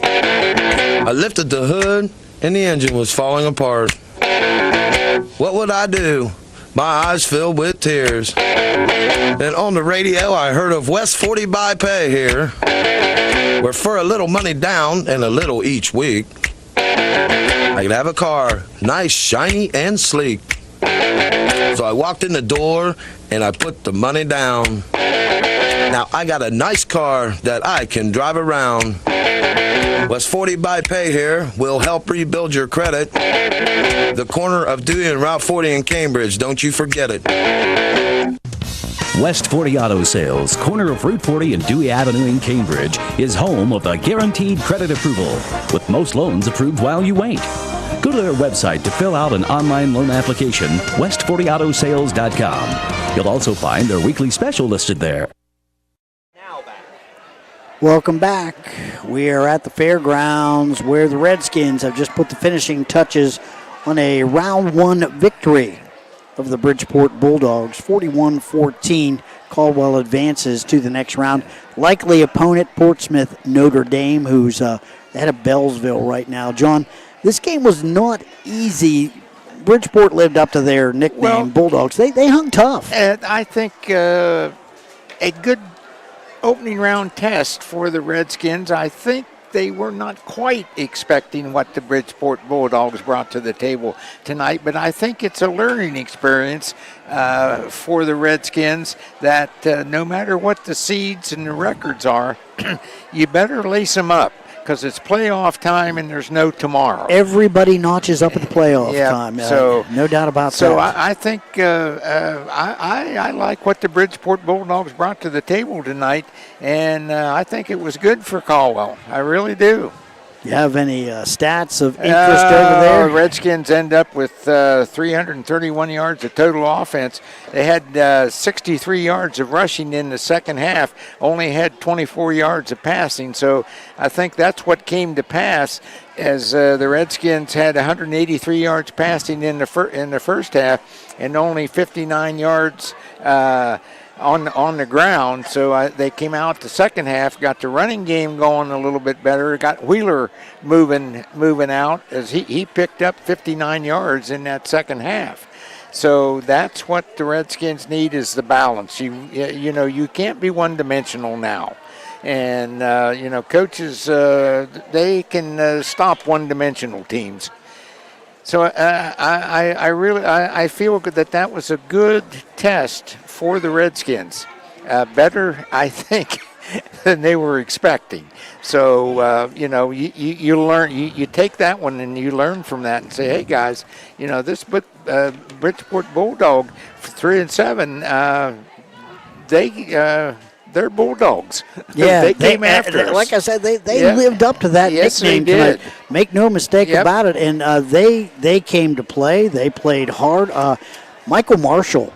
I lifted the hood and the engine was falling apart. What would I do? My eyes filled with tears. Then on the radio I heard of West 40 by Pay here, where for a little money down and a little each week, I could have a car, nice, shiny, and sleek. So I walked in the door and I put the money down. Now I got a nice car that I can drive around. West 40 by Pay here will help rebuild your credit. The corner of Dewey and Route 40 in Cambridge, don't you forget it. West 40 Auto Sales, corner of Route 40 and Dewey Avenue in Cambridge, is home of the guaranteed credit approval, with most loans approved while you wait. Go to their website to fill out an online loan application, west40autosales.com. You'll also find their weekly special listed there. Welcome back. We are at the fairgrounds where the Redskins have just put the finishing touches on a round 1 victory of the Bridgeport Bulldogs. 41-14. Caldwell advances to the next round. Likely opponent, Portsmouth Notre Dame, who's ahead of Bellsville right now. John, this game was not easy. Bridgeport lived up to their nickname, Bulldogs. They hung tough. I think a good opening round test for the Redskins. I think they were not quite expecting what the Bridgeport Bulldogs brought to the table tonight, but I think it's a learning experience for the Redskins that no matter what the seeds and the records are, you better lace them up because it's playoff time and there's no tomorrow. Everybody notches up at the playoff time. So no doubt about that. So I think I like what the Bridgeport Bulldogs brought to the table tonight, and I think it was good for Caldwell. I really do. You have any stats of interest over there? Redskins end up with 331 yards of total offense. They had 63 yards of rushing in the second half, only had 24 yards of passing. So I think that's what came to pass as the Redskins had 183 yards passing in the first half and only 59 yards on the ground. So they came out the second half, got the running game going a little bit better, got Wheeler moving out as he picked up 59 yards in that second half. So that's what the Redskins need is the balance. You can't be one-dimensional now. And, coaches, they can stop one-dimensional teams. So I feel that was a good test for the Redskins. Better, I think, than they were expecting. So, you learn, you take that one and you learn from that and say, hey, guys, this Bridgeport Bulldog, 3-7, they're Bulldogs. Yeah, they came after us. Like I said, they lived up to that nickname tonight. Make no mistake about it. And they came to play. They played hard. Michael Marshall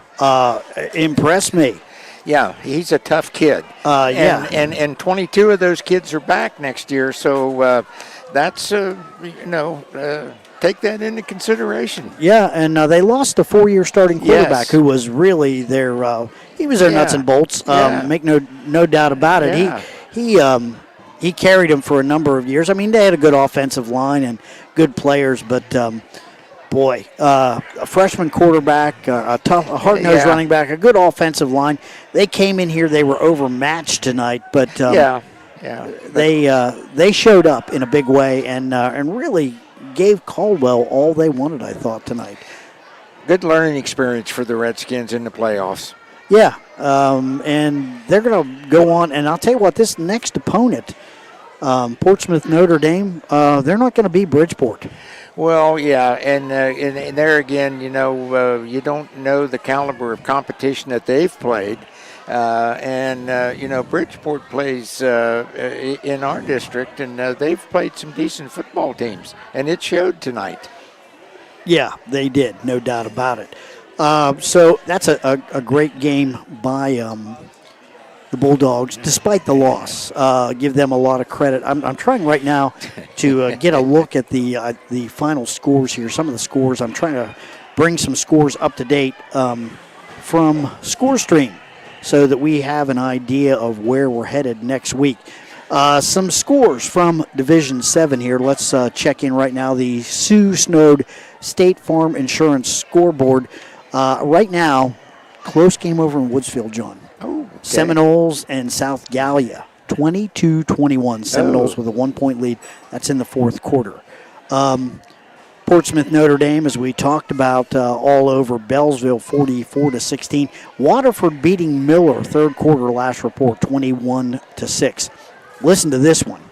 impressed me. Yeah, he's a tough kid. And 22 of those kids are back next year. So that's take that into consideration. Yeah, and they lost a 4-year starting quarterback who was really their he was their nuts and bolts. Make no doubt about it. Yeah. He carried them for a number of years. I mean, they had a good offensive line and good players, but a freshman quarterback, a hard-nosed running back, a good offensive line. They came in here, they were overmatched tonight, but they showed up in a big way and really gave Caldwell all they wanted, I thought, tonight. Good learning experience for the Redskins in the playoffs. Yeah, and they're going to go on, and I'll tell you what, this next opponent, Portsmouth Notre Dame, they're not going to be Bridgeport. Well, yeah, and there again, you don't know the caliber of competition that they've played. Bridgeport plays in our district, and they've played some decent football teams, and it showed tonight. Yeah, they did, no doubt about it. So that's a great game by the Bulldogs, despite the loss. Give them a lot of credit. I'm trying right now to get a look at the final scores here, some of the scores. I'm trying to bring some scores up to date from ScoreStream, so that we have an idea of where we're headed next week. Some scores from Division 7 here. Let's check in right now. The Sioux Snowed State Farm Insurance scoreboard. Right now, close game over in Woodsfield, John. Oh, okay. Seminoles and South Gallia, 22-21. Seminoles with a 1-point lead. That's in the fourth quarter. Portsmouth Notre Dame, as we talked about, all over Bellsville, 44-16. Waterford beating Miller, third quarter last report, 21-6. Listen to this one.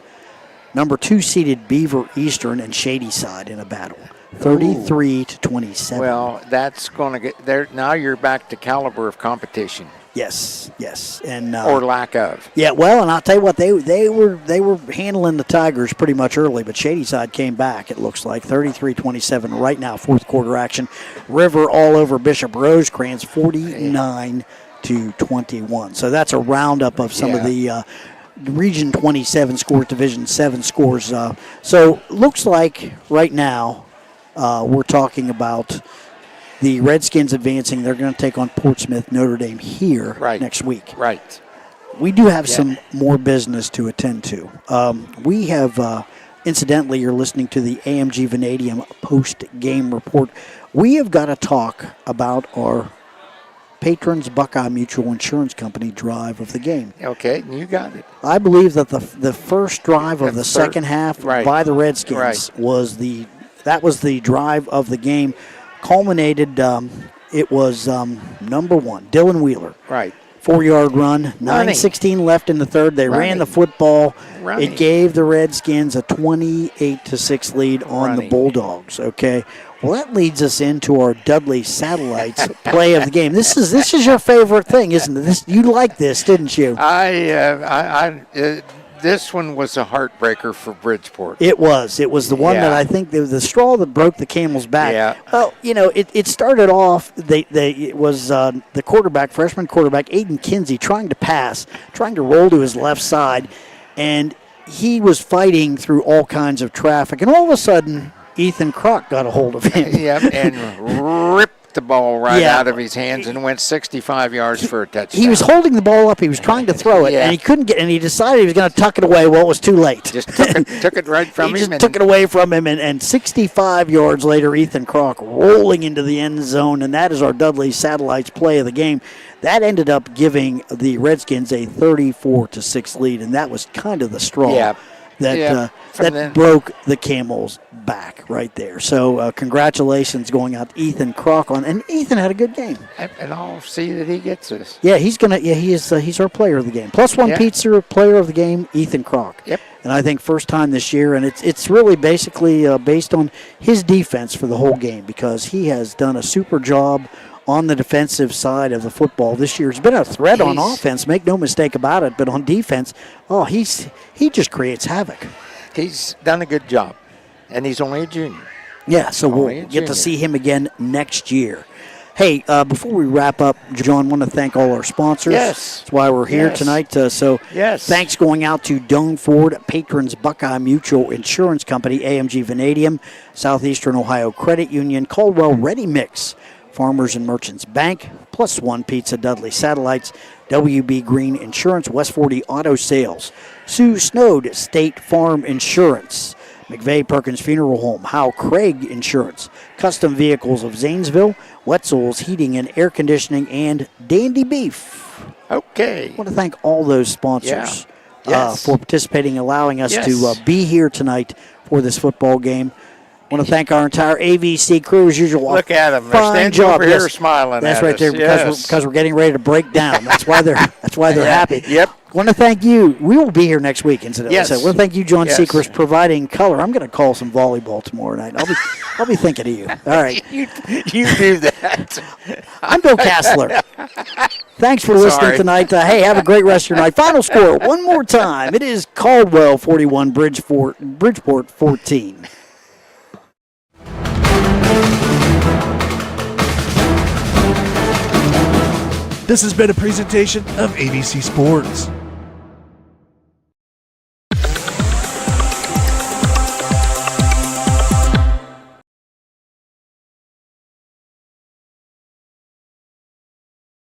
Number 2 seeded Beaver Eastern and Shadyside in a battle, 33-27. Well, that's going to get there. Now you're back to caliber of competition. Yes, and or lack of. Yeah, well, and I'll tell you what, they were handling the Tigers pretty much early, but Shadyside came back. It looks like 33-27 right now, fourth quarter action. River all over Bishop Rosecrans, 49-21. So that's a roundup of some of the Region 27 scores, Division 7 scores. So looks like right now we're talking about the Redskins advancing. They're going to take on Portsmouth Notre Dame here next week. Right. We do have some more business to attend to. We have, incidentally, you're listening to the AMG Vanadium post-game report. We have got to talk about our Patrons Buckeye Mutual Insurance Company drive of the game. Okay, you got it. I believe that the first drive of the second half by the Redskins was the drive of the game. Culminated, it was number one, Dylan Wheeler. Right. 4-yard run, 9:16 left in the third. They ran the football. It gave the Redskins a 28-6 lead on the Bulldogs. Okay. Well, that leads us into our Dudley Satellites play of the game. This is your favorite thing, isn't it? You liked this, didn't you? This one was a heartbreaker for Bridgeport. It was. It was the one that I think the straw that broke the camel's back. Yeah. Well, it started off. It was the quarterback, freshman quarterback Aiden Kinsey, trying to roll to his left side, and he was fighting through all kinds of traffic, and all of a sudden, Ethan Kroc got a hold of him. And ripped the ball out of his hands and went 65 yards for a touchdown. He was holding the ball up. He was trying to throw it, and he couldn't get. And he decided he was going to tuck it away. Well, it was too late. Just took it right from him. He just took it away from him, and 65 yards later, Ethan Kroc rolling into the end zone, and that is our Dudley Satellites play of the game. That ended up giving the Redskins a 34-6 lead, and that was kind of the straw. That broke the camel's back right there. So congratulations going out to Ethan Kroc and Ethan had a good game. And I'll see that he gets this. Yeah, he's our player of the game. +1 pizza player of the game, Ethan Kroc. Yep. And I think first time this year, and it's really basically based on his defense for the whole game because he has done a super job on the defensive side of the football this year. He's been a threat on offense, make no mistake about it, but on defense, he just creates havoc. He's done a good job, and he's only a junior. Yeah, so we'll get to see him again next year. Hey, before we wrap up, John, I want to thank all our sponsors. Yes. That's why we're here tonight. Thanks going out to Doan Ford, Patrons Buckeye Mutual Insurance Company, AMG Vanadium, Southeastern Ohio Credit Union, Caldwell Ready Mix, Farmers and Merchants Bank, +1 Pizza, Dudley Satellites, WB Green Insurance, West 40 Auto Sales, Sue Snowed State Farm Insurance, McVeigh Perkins Funeral Home, Howe Craig Insurance, Custom Vehicles of Zanesville, Wetzel's Heating and Air Conditioning, and Dandy Beef. Okay. I want to thank all those sponsors for participating, allowing us to be here tonight for this football game. I want to thank our entire AVC crew as usual. Look at them. They're standing over here smiling That's at right us. there because we're getting ready to break down. That's why they're happy. Yep. I want to thank you. We will be here next week, incidentally. Yes. So I want to thank you, John Seacrest, providing color. I'm going to call some volleyball tomorrow night. I'll be thinking of you. All right. you do that. I'm Bill Kassler. Thanks for listening tonight. Hey, have a great rest of your night. Final score one more time. It is Caldwell 41, Bridgeport 14. This has been a presentation of ABC Sports.